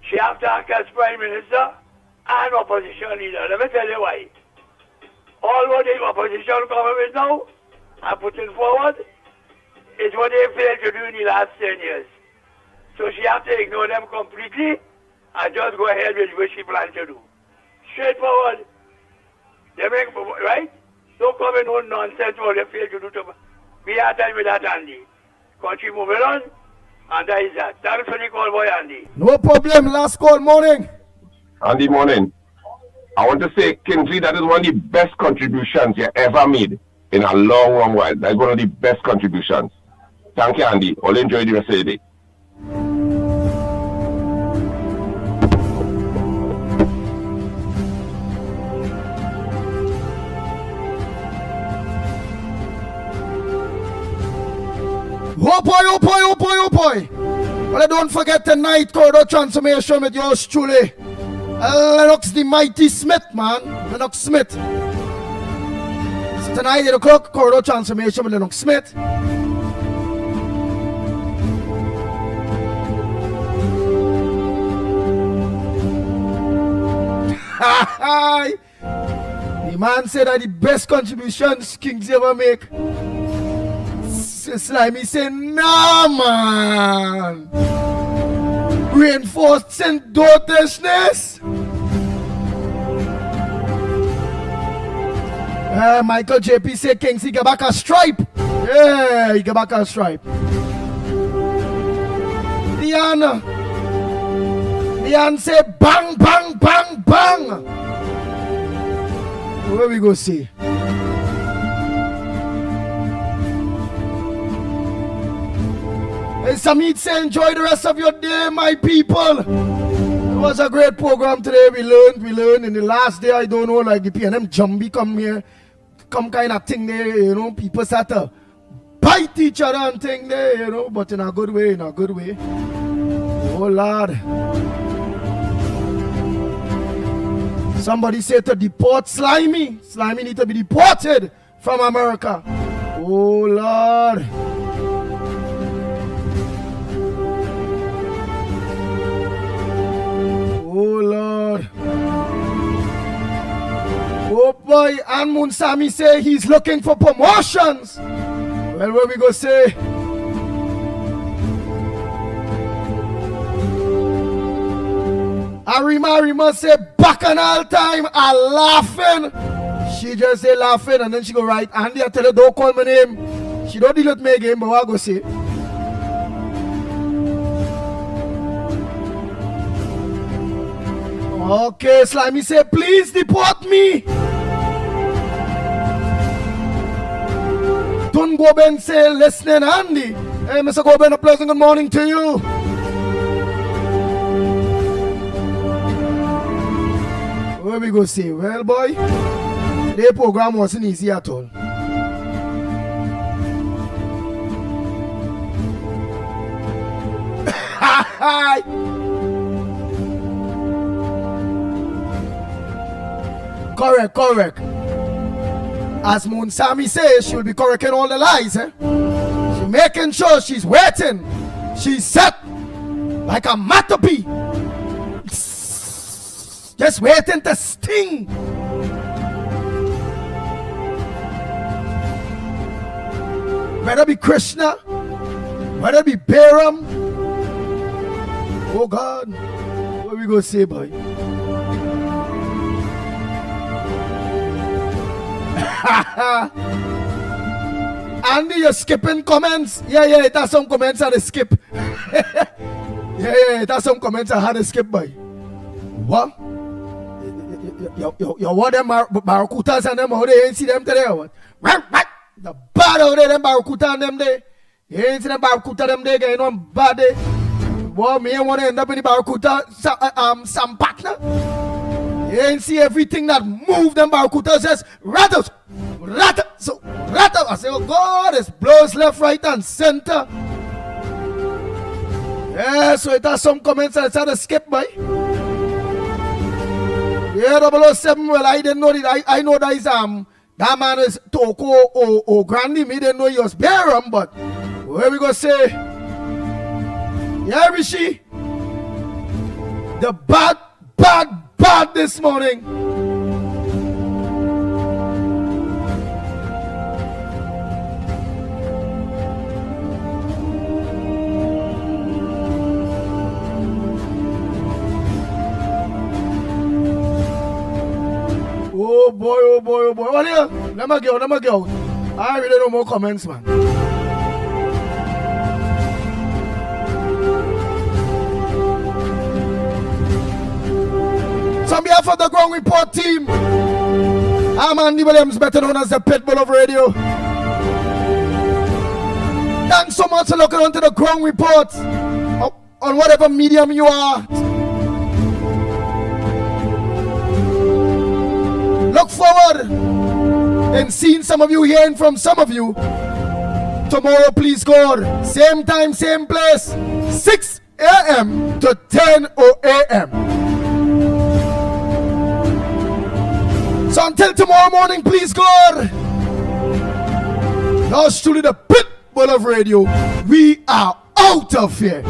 she have to act as Prime Minister and opposition leader. Let me tell you why. All what the opposition government now are putting forward is what they failed to do in the last 10 years. So she has to ignore them completely and just go ahead with what she plans to do. Straightforward. They make, right? Don't come in no nonsense what they fail to do to be at time with that, Andy. Country moving on, and that is that. Thanks for the call, boy, Andy. No problem. Last call, morning. Andy, morning. I want to say, Kingsley, that is one of the best contributions you ever made in a long, long while. That's one of the best contributions. Thank you, Andy. I'll enjoy the rest of the day. Oh boy, oh boy, oh boy, oh boy. But don't forget tonight, corridor transformation with yours truly. Lennox the Mighty Smith, man. Lennox Smith. So tonight, 8 o'clock, corridor transformation with Lennox Smith. The man said that the best contributions Kings ever make. Slimy say, nah, man. Reinforcing dotishness. Michael JP say, Kings, he get back a stripe. Yeah, he get back a stripe. Diana say, bang, bang, bang, bang. Where we go see? Hey, Samit say, enjoy the rest of your day, my people. It was a great program today. We learned. In the last day, I don't know, like the PNM Jumbie come here, come kind of thing there, you know, people start to bite each other and thing there, you know, but in a good way, Oh, Lord. Somebody said to deport Slimy. Slimy need to be deported from America. Oh, Lord. Oh, Lord. Oh, boy. And Munsami say he's looking for promotions. Well, where we go say? Arima say bacchanal time. I laughing. She just say laughing and then she go right. Andy, I tell her don't call my name. She don't deal with me again, but what I go say? Okay, Slimy say, please deport me. Don't go Ben say, listening, Andy. Hey, Mr. Goben, a pleasant good morning to you. Where we go see? Well, boy, the program wasn't easy at all. Correct. As Munsami says, she'll be correcting all the lies. She's making sure she's waiting. She's set like a matopee. Just waiting to sting. Whether it be Krishna, whether it be Balaam. Oh God, what we gonna say, boy? Andy, you're skipping comments. Yeah, it has some comments I had to skip. yeah, it has some comments I had to skip, boy. What? You want them barracudas and them, how they ain't see them today or what? The bad out there, them barracuda and them there. You ain't see them barracuda them there getting on bad day. Boy, me ain't want to end up in the barracuda some partner. You ain't see everything that move them barracudas just rattle. I say, oh God, it blows left, right, and center. Yeah, so it has some comments that I had to skip by. Yeah, 007, well, I didn't know that. I know that is that man is Toko or Grandy. Me didn't know he was Balaam, but where we gonna say? Yeah, Rishi. The bad this morning. Oh boy. What here? Let me go. I really no more comments, man. So on behalf of the Ground Report team, I'm Andy Williams, better known as the Pitbull of Radio. Thanks so much for looking onto the Ground Report on whatever medium you are. Look forward in seeing some of you, hearing from some of you. Tomorrow, please God, same time, same place, 6 a.m. to 10 a.m. So until tomorrow morning, please God, yours truly, the Pitbull of Radio. We are out of here.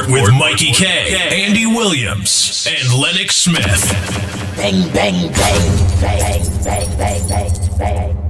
With Mickie K, Andy Williams, and Lennox Smith. Bang, bang, bang, bang, bang, bang, bang, bang.